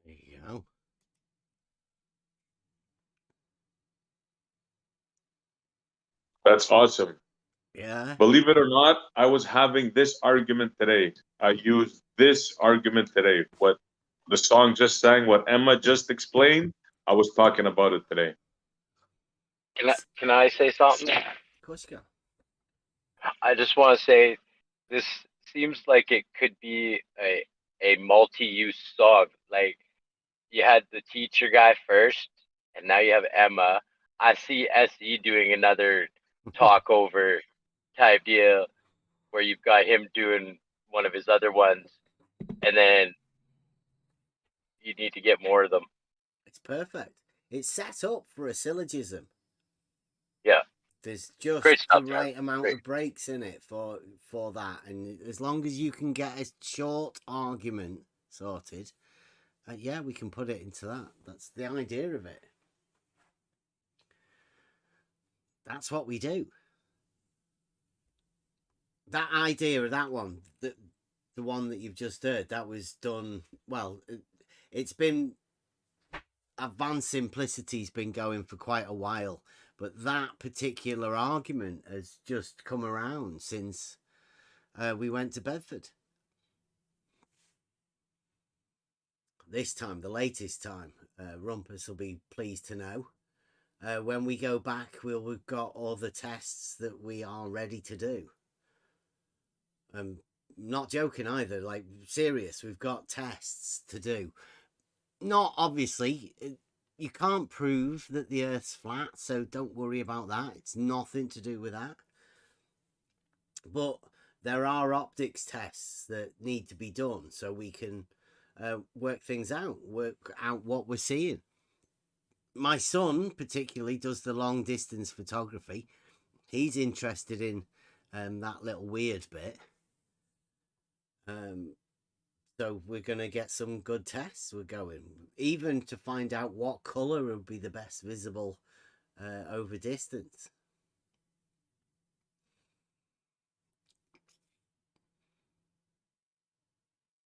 There you go. That's awesome. Yeah. Believe it or not, I was having this argument today. I used this argument today. What the song just sang, what Emma just explained, I was talking about it today. Can I say something? Of course you can. I just want to say this seems like it could be a multi-use song. Like you had the teacher guy first, and now you have Emma. I see SE doing another talk over type deal where you've got him doing one of his other ones, and then you need to get more of them. It's perfect. It's set up for a syllogism. Yeah. There's just Great the stuff, Jared. right amount Great. of breaks in it for that, and as long as you can get a short argument sorted, yeah, we can put it into that. That's the idea of it. That's what we do. That idea of that one, the one that you've just heard, that was done well. It's been advanced simplicity's been going for quite a while, but that particular argument has just come around since we went to Bedford. This time, the latest time, Rumpus will be pleased to know. When we go back, we've got all the tests that we are ready to do. Not joking either, like serious, we've got tests to do. Not obviously, you can't prove that the Earth's flat, so don't worry about that. It's nothing to do with that. But there are optics tests that need to be done so we can work things out, work out what we're seeing. My son particularly does the long distance photography. He's interested in that little weird bit. So we're going to get some good tests. We're going even to find out what color would be the best visible over distance.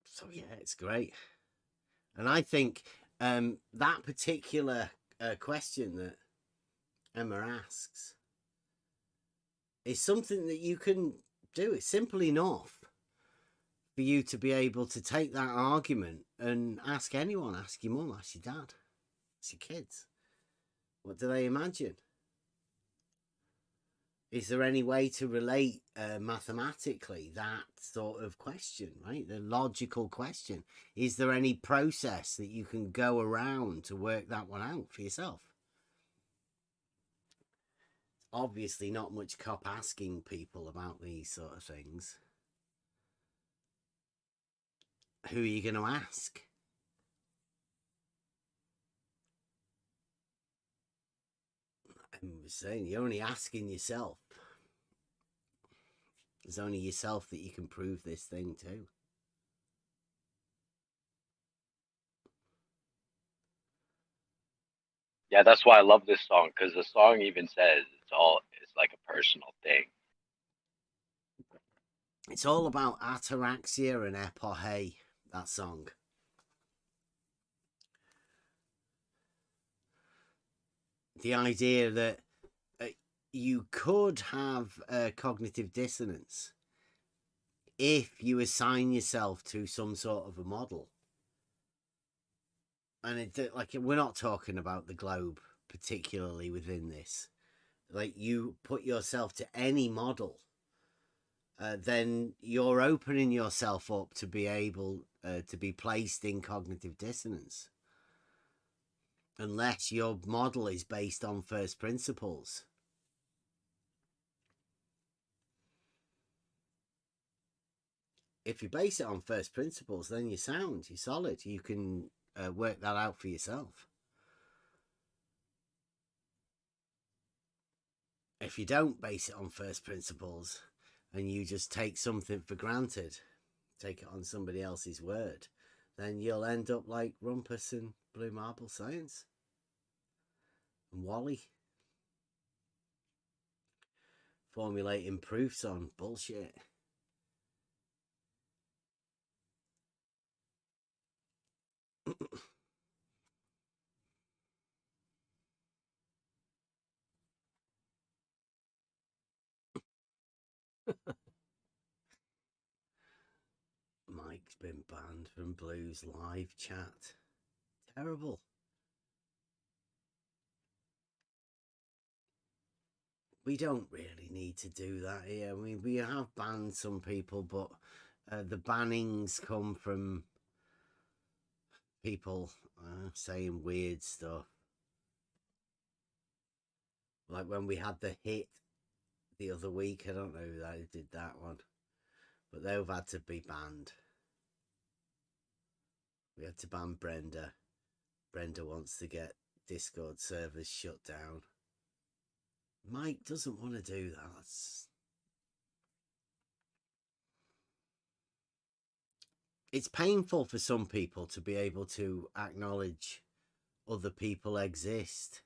So yeah, it's great. And I think that particular question that Emma asks is something that you can do. It's simple enough for you to be able to take that argument and ask anyone, ask your mum, ask your dad, ask your kids. What do they imagine? Is there any way to relate mathematically that sort of question, right? The logical question. Is there any process that you can go around to work that one out for yourself? Obviously not much cop asking people about these sort of things. Who are you going to ask? I'm saying you're only asking yourself. There's only yourself that you can prove this thing to. Yeah, that's why I love this song, because the song even says it's like a personal thing. It's all about ataraxia and epohe, that song. The idea that you could have cognitive dissonance if you assign yourself to some sort of a model. And we're not talking about the globe particularly within this. Like, you put yourself to any model, then you're opening yourself up to be able to be placed in cognitive dissonance. Unless your model is based on first principles. If you base it on first principles, then you're sound, you're solid. You can work that out for yourself. If you don't base it on first principles and you just take something for granted, take it on somebody else's word, then you'll end up like Rumpus and Blue Marble Science and Wally, formulating proofs on bullshit. Mike's been banned from Blue's live chat. Terrible. We don't really need to do that here. I mean, we have banned some people, but the bannings come from people saying weird stuff. Like when we had the hit the other week, I don't know who did that one, but they've had to be banned. We had to ban Brenda. Brenda wants to get Discord servers shut down. Mike doesn't want to do that. It's painful for some people to be able to acknowledge other people exist.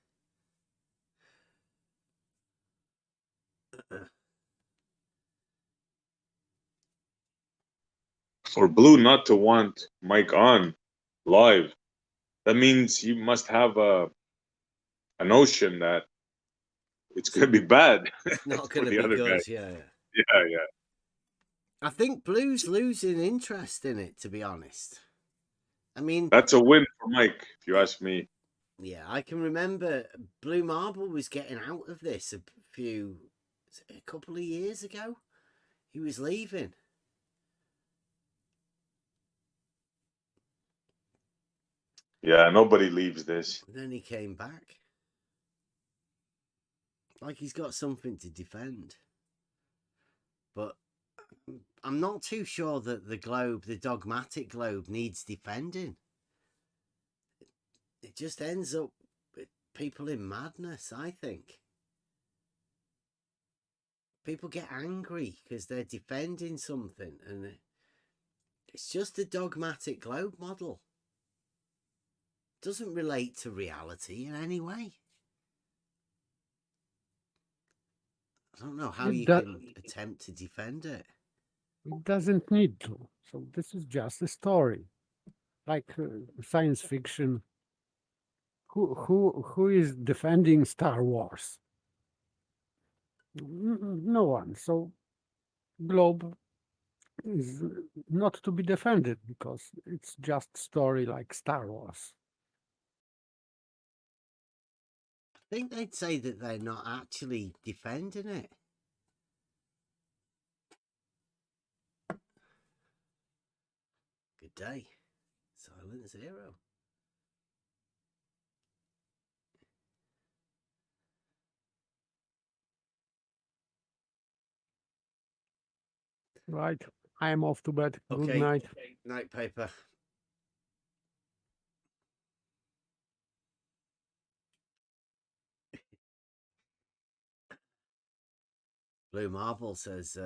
For Blue not to want Mike on live, that means you must have a notion that it's going to be bad. It's not going to be good, guy. Yeah. I think Blue's losing interest in it, to be honest. I mean, that's a win for Mike, if you ask me. Yeah, I can remember Blue Marble was getting out of this a couple of years ago. He was leaving. Yeah, nobody leaves this. And then he came back. Like he's got something to defend. But I'm not too sure that the dogmatic globe, needs defending. It just ends up with people in madness, I think. People get angry because they're defending something, and It's just a dogmatic globe model. Doesn't relate to reality in any way. I don't know how you can attempt to defend it. It doesn't need to. So this is just a story, like science fiction. Who is defending Star Wars? No one. So globe is not to be defended because it's just story like Star Wars. I think they'd say that they're not actually defending it. Good day. Silent Zero. Right. I am off to bed. Okay. Good night. Night, Paper. Blue Marble says,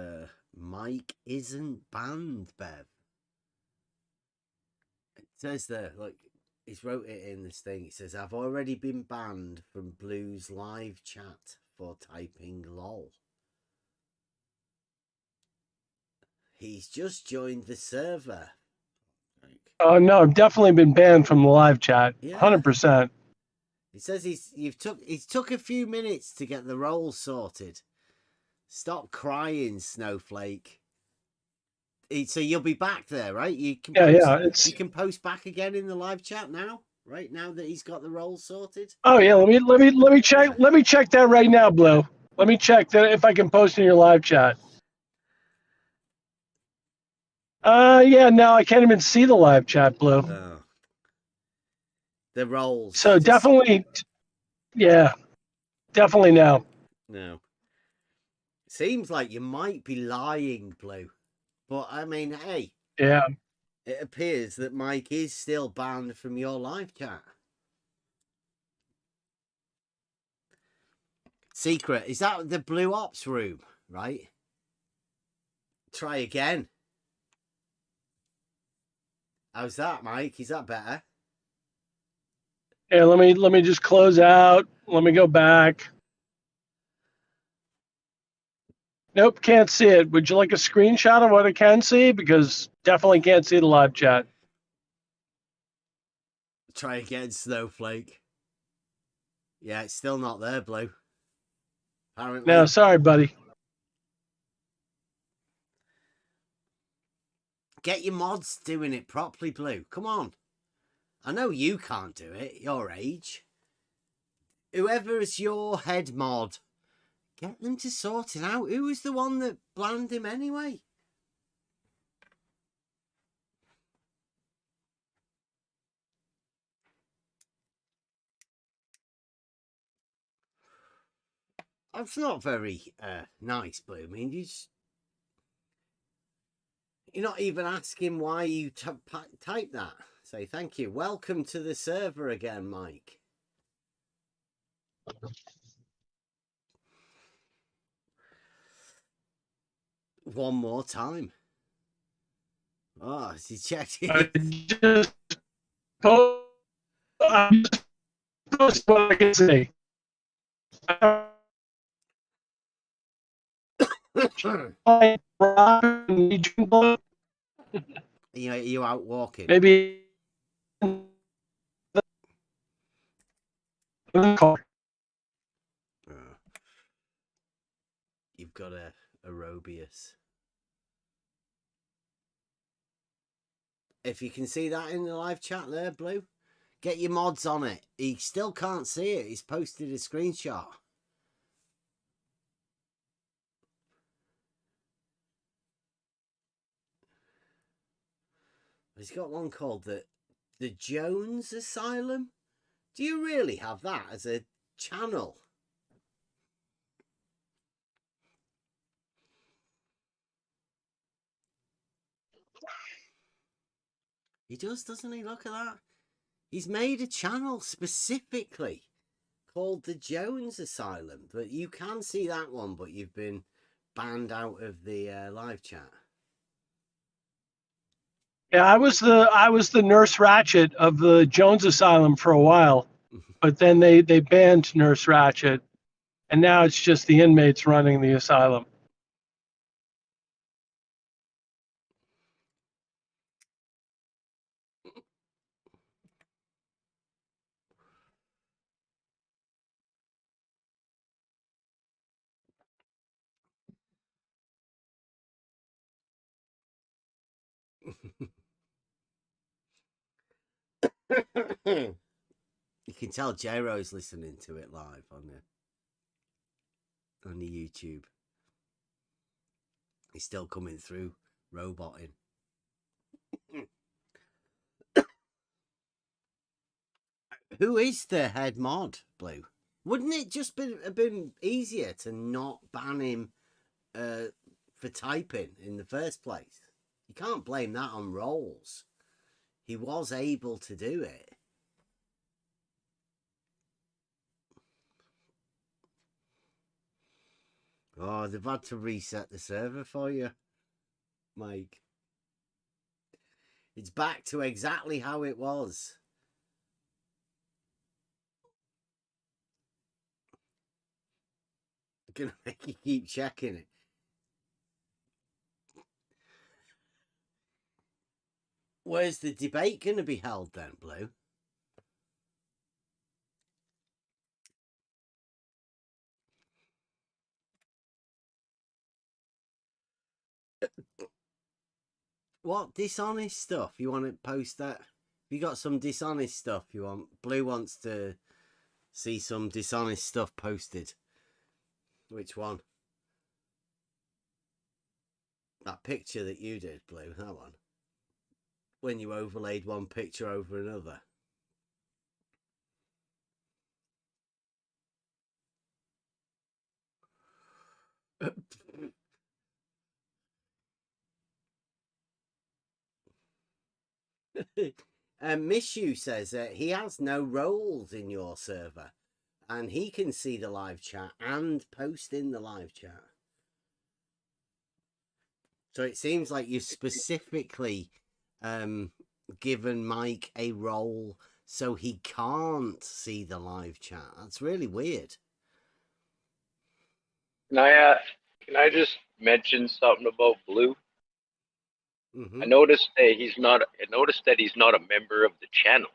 Mike isn't banned, Bev. It says there, like, he's wrote it in this thing. It says, I've already been banned from Blue's live chat for typing lol. He's just joined the server. Oh no, I've definitely been banned from the live chat. Yeah. 100%. He says he's took a few minutes to get the roll sorted. Stop crying, Snowflake. So you'll be back there, right? You can you can post back again in the live chat now, right? Now that he's got the roll sorted. Oh yeah, let me check. Let me check that right now, Blue. Let me check that if I can post in your live chat. Yeah, no, I can't even see the live chat, Blue. Oh. The rolls. So definitely, yeah, definitely no. No. Seems like you might be lying, Blue. But I mean, hey. Yeah. It appears that Mike is still banned from your live chat. Secret. Is that the Blue Ops room, right? Try again. How's that, Mike? Is that better? Yeah, let me just close out. Let me go back. Nope, can't see it. Would you like a screenshot of what I can see? Because definitely can't see the live chat. Try again, Snowflake. Yeah, it's still not there, Blue. Apparently. No, sorry, buddy. Get your mods doing it properly, Blue. Come on. I know you can't do it, your age. Whoever is your head mod, get them to sort it out. Who was the one that banned him anyway? That's not very nice, Blue. I mean, you're not even asking why you type that. Say thank you. Welcome to the server again, Mike. One more time. Oh, he checked it. I just post what I can see. You out walking? Maybe. You've got a Aerobius. If you can see that in the live chat there, Blue, get your mods on it. He still can't see it. He's posted a screenshot. He's got one called the Jones Asylum. Do you really have that as a channel? He does, doesn't he? Look at that. He's made a channel specifically called the Jones Asylum. But you can see that one, but you've been banned out of the live chat. Yeah, I was the Nurse Ratchet of the Jones Asylum for a while, but then they banned Nurse Ratchet, and now it's just the inmates running the asylum. You can tell J-Ro's listening to it live on the YouTube. He's still coming through roboting. Who is the head mod, Blue? Wouldn't it just have been easier to not ban him for typing in the first place? You can't blame that on Rolls. He was able to do it. Oh, they've had to reset the server for you, Mike. It's back to exactly how it was. I'm gonna make you keep checking it. Where's the debate going to be held then, Blue? What dishonest stuff? You want to post that? You got some dishonest stuff you want? Blue wants to see some dishonest stuff posted. Which one? That picture that you did, Blue, that one. When you overlaid one picture over another. Miss You says he has no roles in your server and he can see the live chat and post in the live chat. So it seems like you've specifically given Mike a role so he can't see the live chat. That's really weird. Can I just mention something about Blue? Mm-hmm. I noticed that he's not a member of the channel.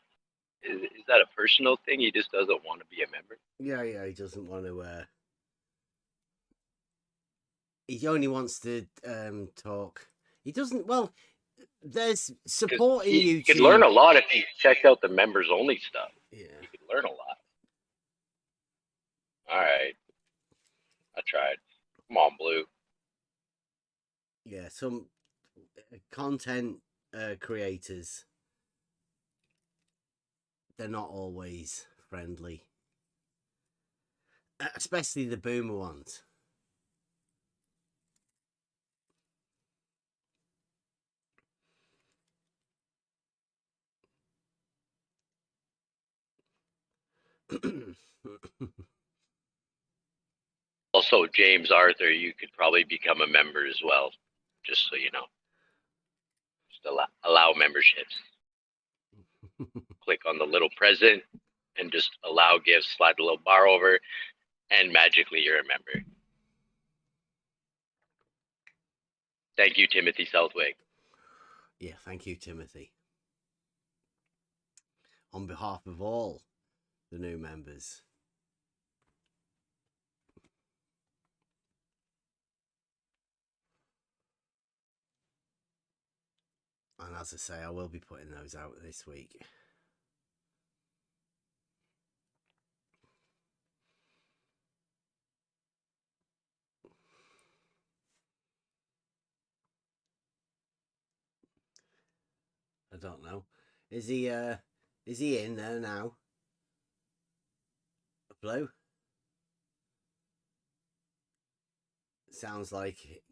Is that a personal thing? He just doesn't want to be a member. Yeah, he doesn't want to. He only wants to talk. He doesn't. Well, there's support in YouTube. He could learn a lot if he checked out the members only stuff. Yeah, he could learn a lot. All right, I tried. Come on, Blue. Yeah, some content creators, they're not always friendly, especially the boomer ones. Also, James Arthur, you could probably become a member as well, just so you know. Just allow memberships. Click on the little present and just allow gifts, slide the little bar over, and magically you're a member. Thank you, Timothy Southwick. Yeah, thank you, Timothy. On behalf of all the new members. And as I say, I will be putting those out this week. I don't know. Is he in there now? Blue? Sounds like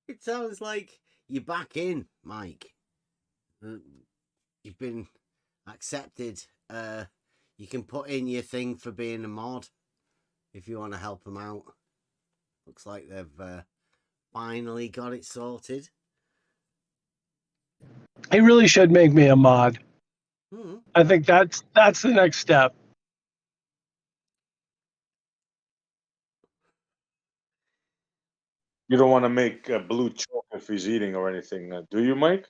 it sounds like you're back in, Mike. You've been accepted. You can put in your thing for being a mod if you want to help them out. Looks like they've finally got it sorted. He really should make me a mod. Hmm. I think that's the next step. You don't want to make blue chalk if he's eating or anything, do you, Mike?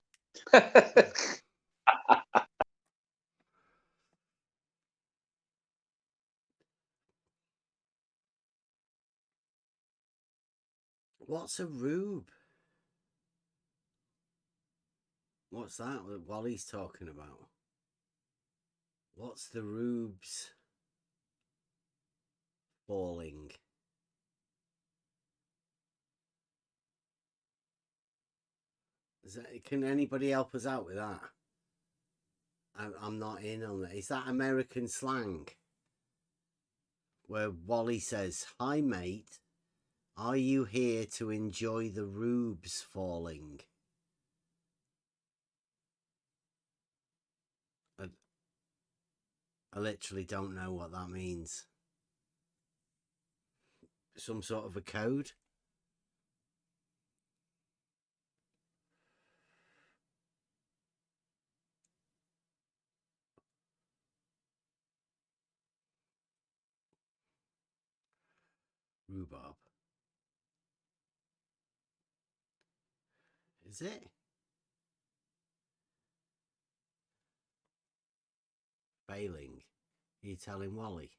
What's a rube? What's that Wally's talking about? What's the rubes falling? Can anybody help us out with that? I'm not in on that. Is that American slang? Where Wally says, "Hi mate, are you here to enjoy the rubes falling?" I literally don't know what that means. Some sort of a code? Rhubarb. Is it? Failing. Are you telling Wally?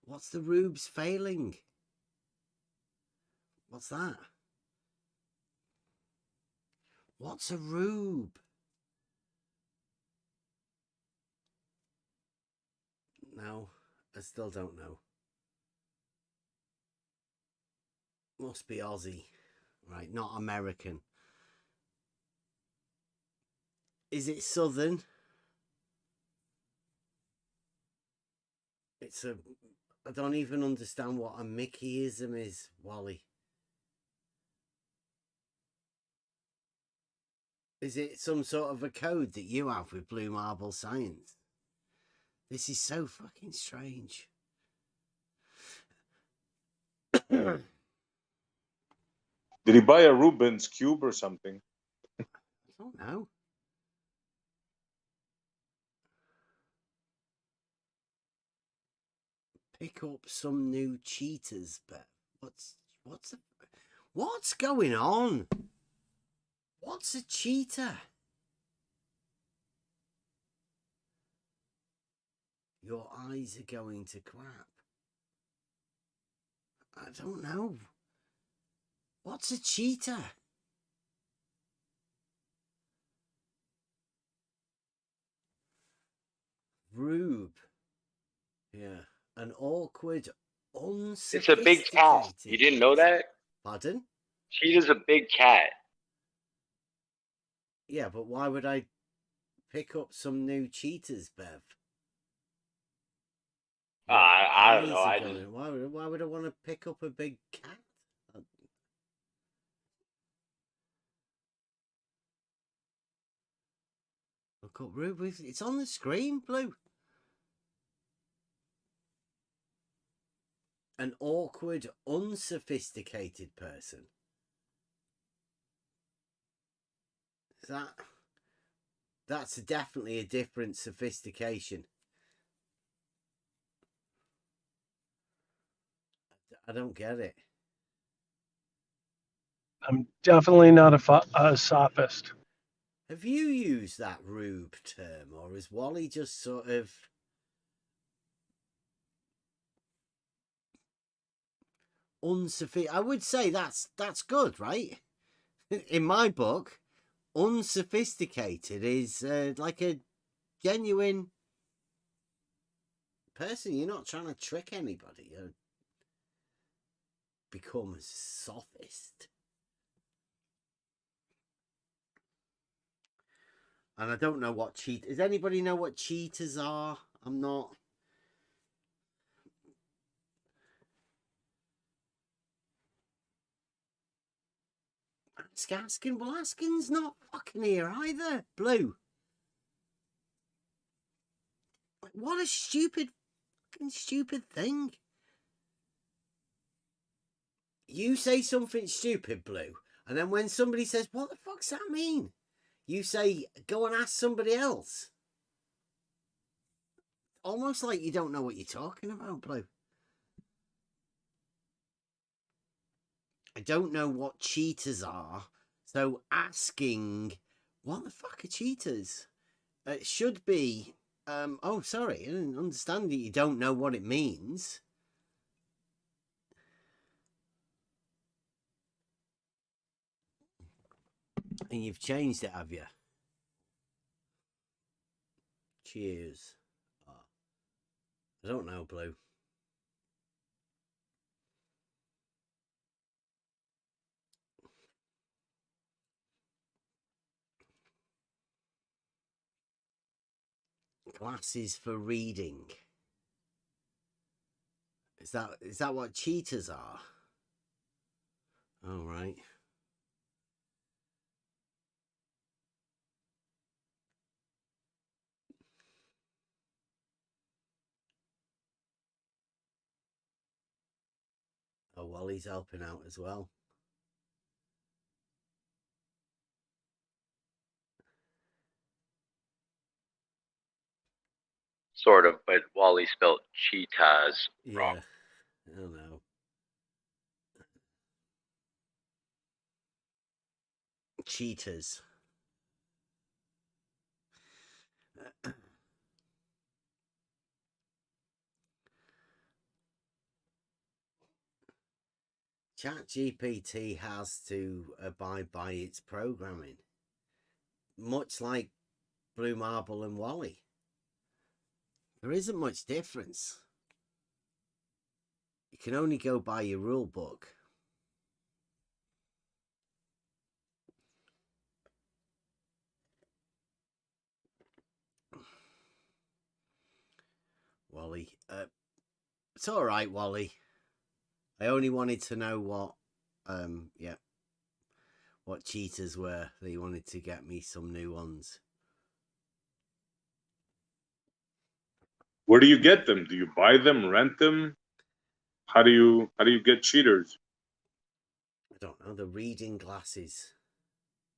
What's the rubes failing? What's that? What's a rube? No, I still don't know. Must be Aussie, right? Not American. Is it Southern? I don't even understand what a Mickeyism is, Wally. Is it some sort of a code that you have with Blue Marble Science? This is so fucking strange. Did he buy a Rubens cube or something? I don't know. Pick up some new cheetahs, but what's going on? What's a cheetah? Your eyes are going to crap. I don't know. What's a cheetah? Rube. Yeah. An awkward, It's a big cat. You didn't know that? Pardon? Cheetah's a big cat. Yeah, but why would I pick up some new cheetahs, Bev? I don't know. Why would I want to pick up a big cat? Look up, Rube. It's on the screen, Blue. An awkward, unsophisticated person. That's definitely a different sophistication. I don't get it. I'm definitely not a sophist. Have you used that rube term, or is Wally just sort of unsophisticated? I would say that's good, right? In my book, unsophisticated is like a genuine person. You're not trying to trick anybody. You become a sophist. And I don't know what Does anybody know what cheetahs are? I'm not. Ask Askin. Well, Askin's not fucking here either. Blue. What a stupid thing. you say something stupid, Blue, and then when somebody says, "What the fuck's that mean?" you say, "Go and ask somebody else." Almost like you don't know what you're talking about, Blue. I don't know what cheaters are, so asking, "What the fuck are cheaters?" It should be, oh, sorry, I didn't understand that you don't know what it means. And you've changed it, have you? Cheers. Oh, I don't know, Blue. Glasses for reading. Is that what cheaters are? Oh, right. Oh, Wally's helping out as well. Sort of, but Wally spelled cheetahs wrong. Yeah, I don't know. Cheaters. ChatGPT has to abide by its programming, much like Blue Marble and Wally. There isn't much difference. You can only go by your rule book. Wally, it's all right, Wally. I only wanted to know what, what cheaters were. They wanted to get me some new ones. Where do you get them? Do you buy them, rent them? How do you get cheaters? I don't know. The reading glasses,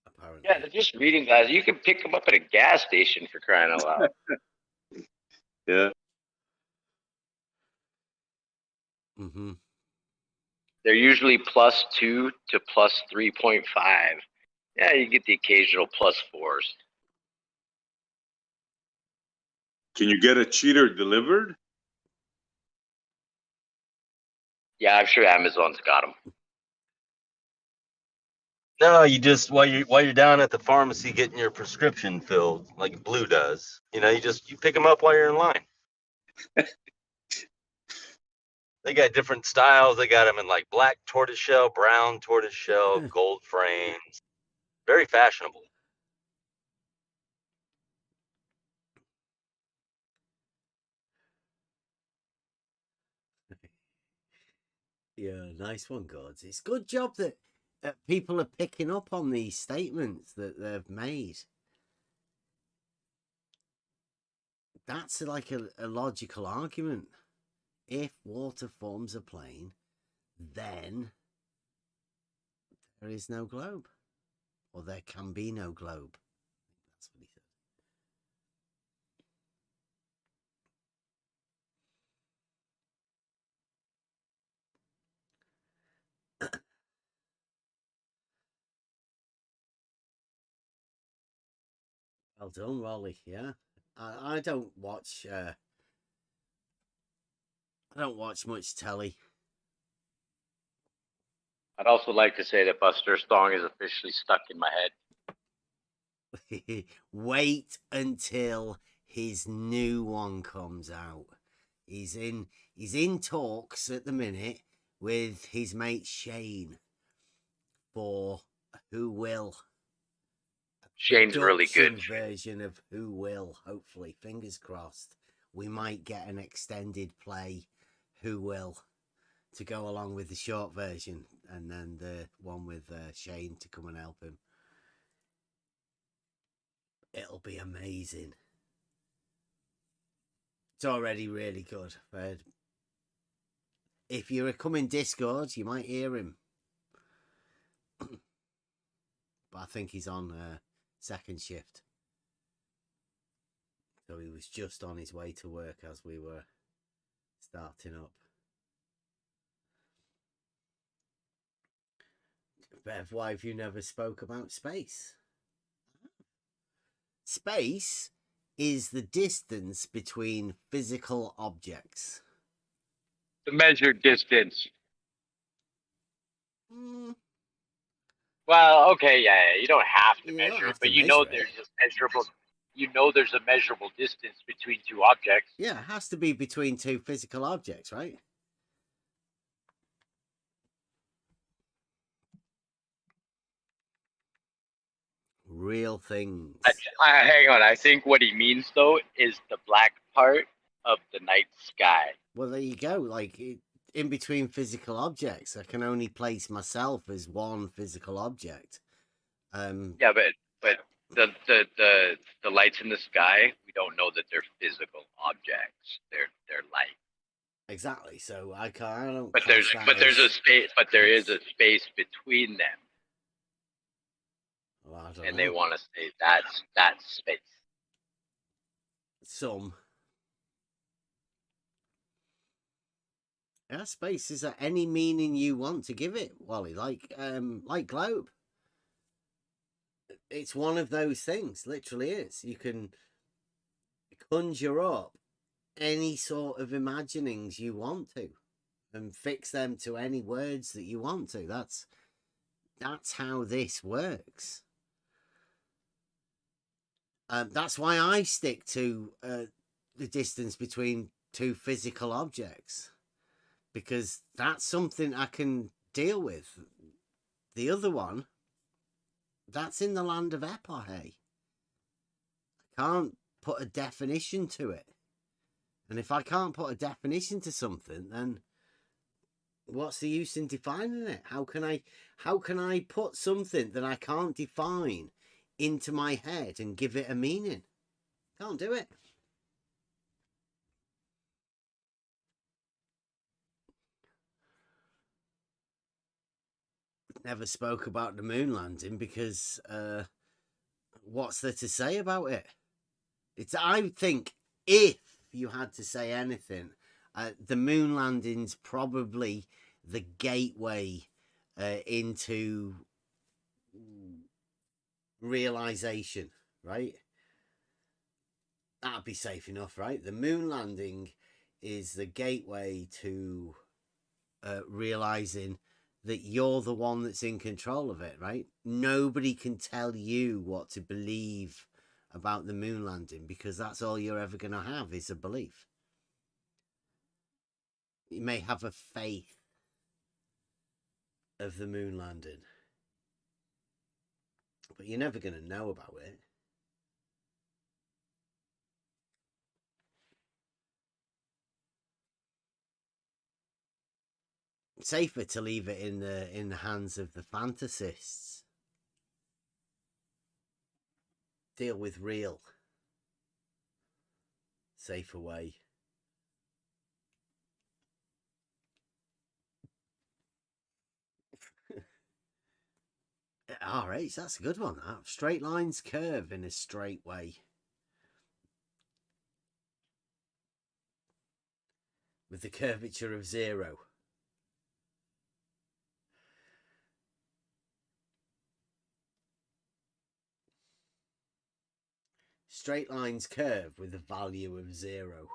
apparently. Yeah, they're just reading glasses. You can pick them up at a gas station, for crying out loud. Yeah. Mm-hmm. They're usually +2 to +3.5. Yeah, you get the occasional +4s. Can you get a cheater delivered? Yeah, I'm sure Amazon's got them. No, you just while you're down at the pharmacy getting your prescription filled, like Blue does. You know, you pick them up while you're in line. They got different styles. They got them in like black tortoiseshell, brown tortoiseshell, gold frames. Very fashionable. Yeah, nice one, Gods. It's good job that people are picking up on these statements that they've made. That's like a logical argument. If water forms a plane, then there is no globe. Or there can be no globe. That's what he said. Well done, Rolly. Yeah. I don't watch much telly. I'd also like to say that Buster Stong is officially stuck in my head. Wait until his new one comes out. He's in talks at the minute with his mate Shane for Who Will. Shane's really good. Version of Who Will, hopefully, fingers crossed. We might get an extended play Who Will to go along with the short version, and then the one with Shane to come and help him. It'll be amazing. It's already really good. I've heard if you're coming Discord, you might hear him. But I think he's on second shift. So he was just on his way to work as we were starting up. Bev, why have you never spoke about space? Space is the distance between physical objects. The measured distance. Mm, Well, okay, yeah, you don't have to you measure don't it, have but to you know measure it. there's a measurable. You know there's a measurable distance between two objects. Yeah, it has to be between two physical objects, right? Real things. Hang on, I think what he means though is the black part of the night sky. Well, there you go. Like in between physical objects, I can only place myself as one physical object. Yeah, but the lights in the sky, we don't know that they're physical objects. They're light. Exactly. So I don't. But there's a space. But there is a space between them. Well, I don't and know. they want to say that's space. Some. Yeah, space is any meaning you want to give it, Wally. Like globe. It's one of those things. Literally is. You can conjure up any sort of imaginings you want to, and fix them to any words that you want to. That's how this works. That's why I stick to the distance between two physical objects, because that's something I can deal with. The other one, that's in the land of epohe. I can't put a definition to it. And if I can't put a definition to something, then what's the use in defining it? How can I put something that I can't define into my head and give it a meaning? Can't do it. Never spoke about the moon landing because what's there to say about it? I think if you had to say anything, the moon landing's probably the gateway into realization, right? That'd be safe enough, right? The moon landing is the gateway to realizing that you're the one that's in control of it, right? Nobody can tell you what to believe about the moon landing, because that's all you're ever going to have is a belief. You may have a faith of the moon landing, but you're never going to know about it. Safer to leave it in the hands of the fantasists. Deal with real. Safer way. RH, that's a good one. That. Straight lines curve in a straight way. With the curvature of 0. Straight lines curve with a value of 0.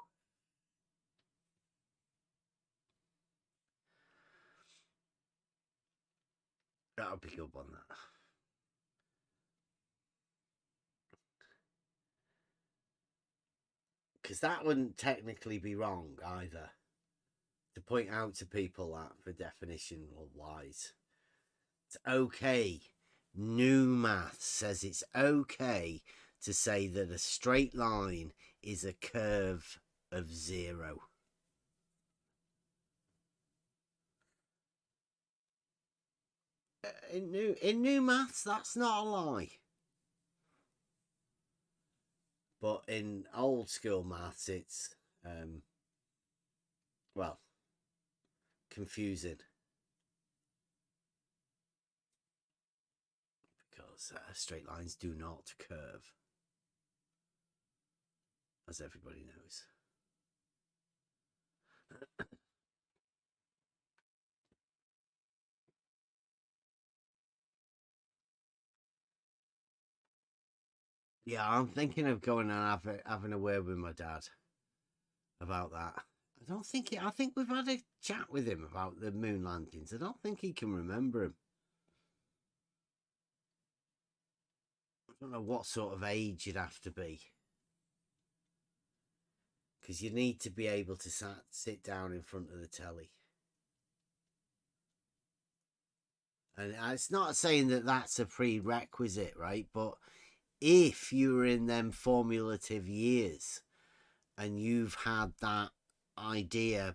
That would be a good one, that. Because that wouldn't technically be wrong either. To point out to people that for definition wise. It's okay. New math says it's okay to say that a straight line is a curve of 0. In new maths, that's not a lie. But in old school maths, it's well, confusing. Because straight lines do not curve, as everybody knows. Yeah, I'm thinking of going and having a word with my dad about that. I think we've had a chat with him about the moon landings. I don't think he can remember him. I don't know what sort of age you'd have to be. Because you need to be able to sit down in front of the telly. And it's not saying that that's a prerequisite, right? But if you were in them formulative years and you've had that idea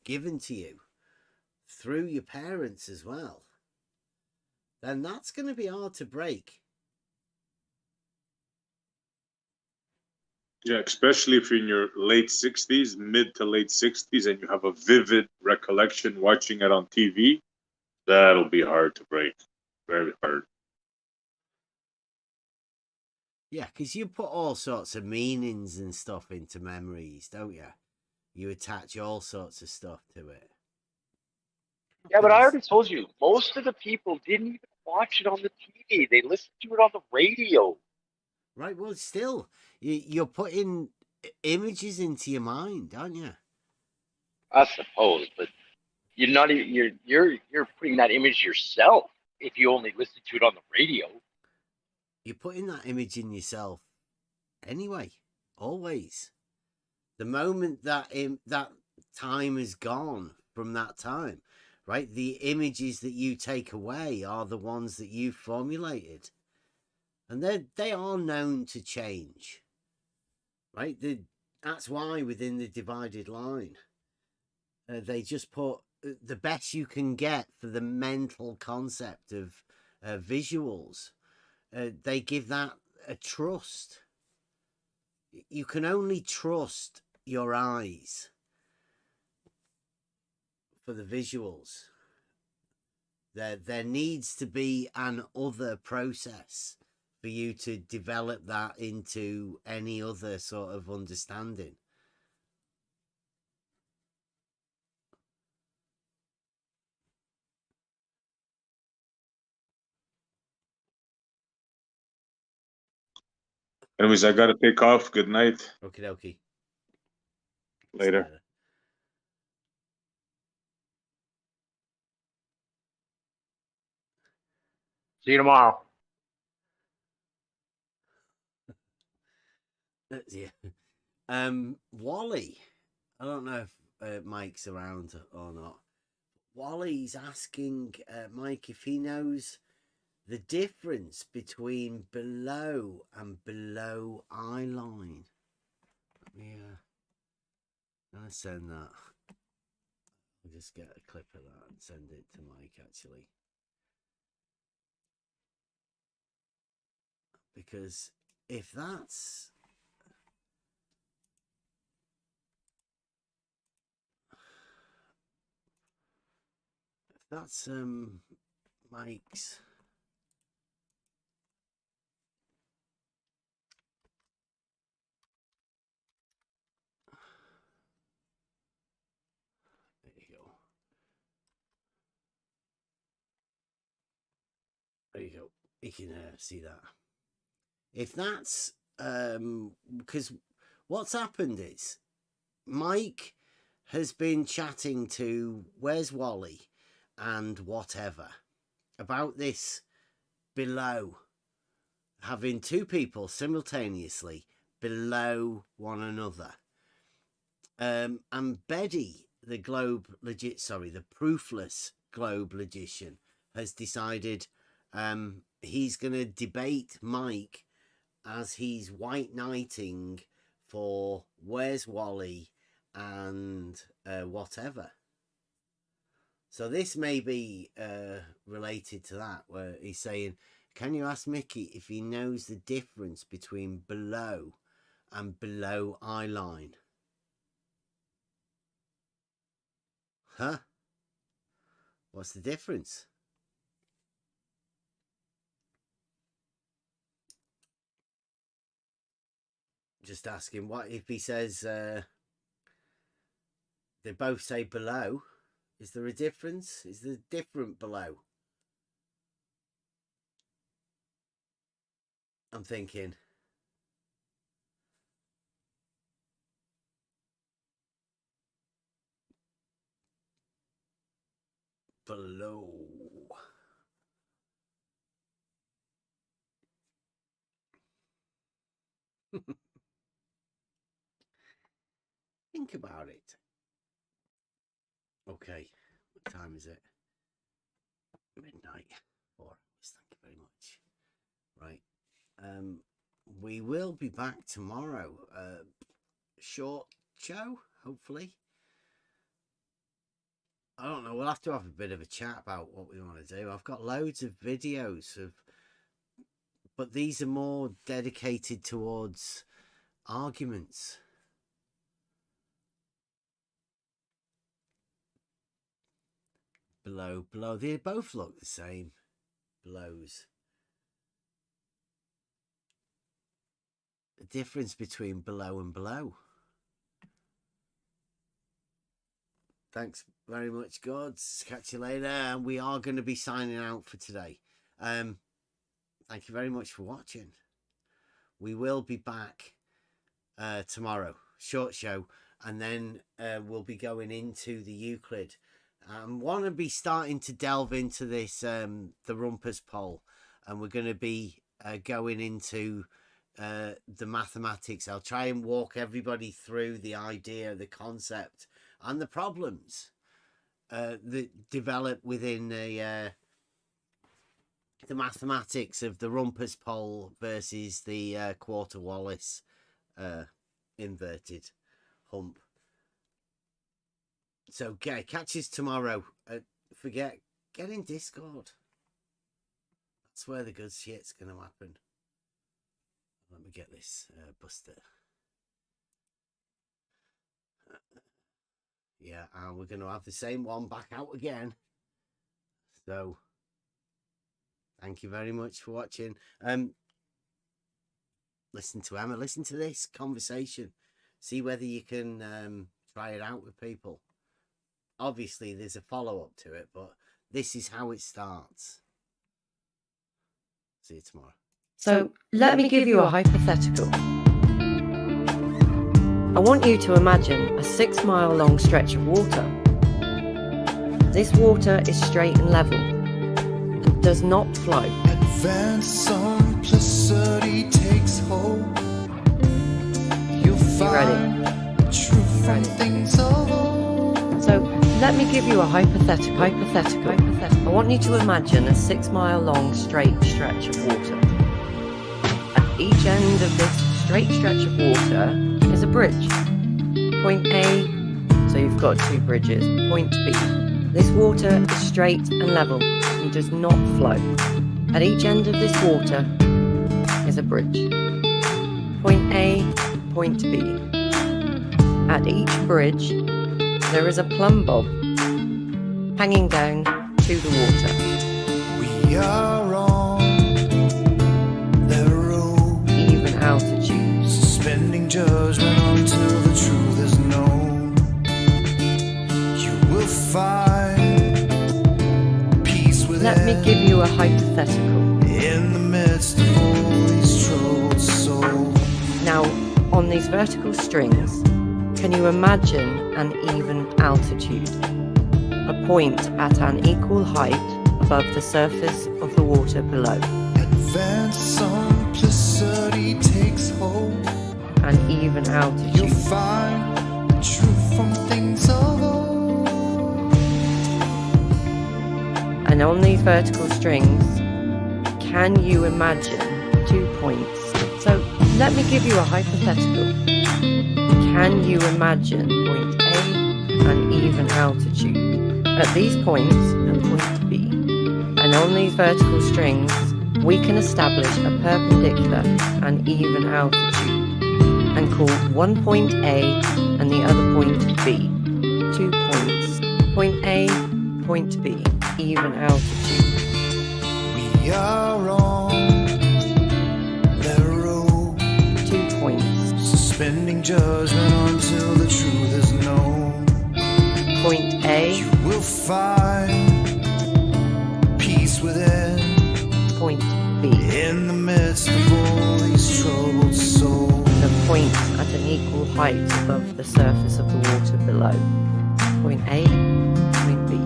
given to you through your parents as well, then that's going to be hard to break. Yeah, especially if you're in your late 60s, mid to late 60s, and you have a vivid recollection watching it on TV, that'll be hard to break. Very hard. Yeah, because you put all sorts of meanings and stuff into memories, don't you? You attach all sorts of stuff to it. Yeah, but I already told you, most of the people didn't even watch it on the TV. They listened to it on the radio. Right, well, still, you're putting images into your mind, aren't you? I suppose, but you're not even, you're putting that image yourself if you only listen to it on the radio. You're putting that image in yourself anyway, always. The moment that that time is gone from that time, right? The images that you take away are the ones that you formulated, and they are known to change, right? That's why within the divided line, they just put the best you can get for the mental concept of visuals. They give that a trust. You can only trust your eyes for the visuals. There needs to be an other process for you to develop that into any other sort of understanding. Anyways, I gotta take off. Good night. Okie dokie. Later. See you tomorrow. Yeah. Wally. I don't know if Mike's around or not. Wally's asking Mike if he knows the difference between below and below eye line. Yeah. I'm gonna send that. I'll just get a clip of that and send it to Mike actually. Because if that's Mike's there you go. There you go. You can see that. If that's because what's happened is Mike has been chatting to Where's Wally and whatever about this below, having two people simultaneously below one another. And Betty, the proofless globe logician, has decided he's going to debate Mike as he's white knighting for Where's Wally and whatever. So this may be related to that, where he's saying, can you ask Mickey if he knows the difference between below and below eye line? Huh? What's the difference? Just asking, what if he says they both say below? Is there a difference? Is there different below? I'm thinking. Below. Think about it. Okay, what time is it? Midnight. 4 hours. Thank you very much. Right. We will be back tomorrow. Short show, hopefully. I don't know. We'll have to have a bit of a chat about what we want to do. I've got loads of videos of, but these are more dedicated towards arguments. Below. They both look the same. Blows. The difference between below and below. Thanks very much, gods. Catch you later. And we are going to be signing out for today. Thank you very much for watching. We will be back tomorrow. Short show. And then we'll be going into the Euclid. Want to be starting to delve into this, the Rumpus poll. And we're going to be going into the mathematics. I'll try and walk everybody through the idea, the concept, and the problems that develop within the mathematics of the Rumpus pole versus the quarter Wallace inverted hump. So catch us tomorrow. Get in Discord. That's where the good shit's going to happen. Let me get this buster. Yeah, and we're going to have the same one back out again. So, thank you very much for watching. Listen to Emma. Listen to this conversation. See whether you can try it out with people. Obviously, there's a follow-up to it, but this is how it starts. See you tomorrow. So, let me give you a hypothetical. I want you to imagine a 6-mile-long stretch of water. This water is straight and level and does not flow. Advanced simplicity takes hold. You'll find the truth from things of old. So, let me give you a hypothetical. I want you to imagine a 6-mile-long straight stretch of water. At each end of this straight stretch of water is a bridge. Point A, so you've got 2 bridges. Point B. This water is straight and level and does not flow. At each end of this water is a bridge. Point A, point B. At each bridge there is a plumb bob hanging down to the water. We are on the road. Even altitude. Suspending judgment until the truth is known. You will find peace within. Let me give you a hypothetical. In the midst of all these troubled souls. Now, on these vertical strings, can you imagine an even altitude? A point at an equal height above the surface of the water below. Advanced simplicity takes hold. An even altitude. You'll find the truth from things of old. And on these vertical strings, can you imagine 2 points? So let me give you a hypothetical. Can you imagine point A and even altitude? At these points and point B. And on these vertical strings, we can establish a perpendicular and even altitude and call one point A and the other point B. 2 points. Point A, point B. even altitude. We are on that road, 2 points. suspending judgment until the truth is known. Point A, You will find peace within, point B. in the midst of all these troubled souls. The points at an equal height above the surface of the water below. Point A, point B.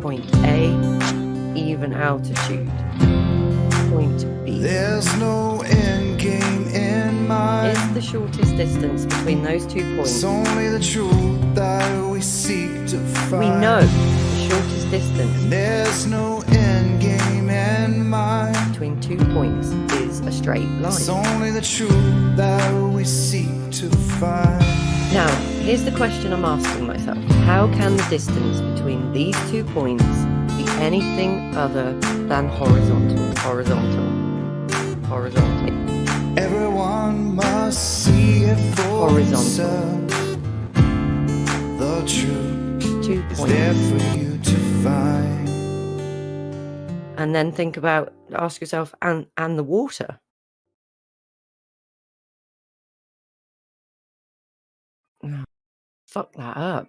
Point A, even altitude. Point B. There's no end game in mind. Is the shortest distance between those 2 points? It's only the truth that we seek to find. We know the shortest distance There's no end game in mind. between 2 points is a straight It's line. only the truth that we seek to find. Now, here's the question I'm asking myself. How can the distance between these 2 points be anything other than horizontal? Horizontal. Horizontal. Everyone must see it for Horizontal. themselves. The truth 2 is there points. for you to find. And then ask yourself, and the water. Oh, fuck that up.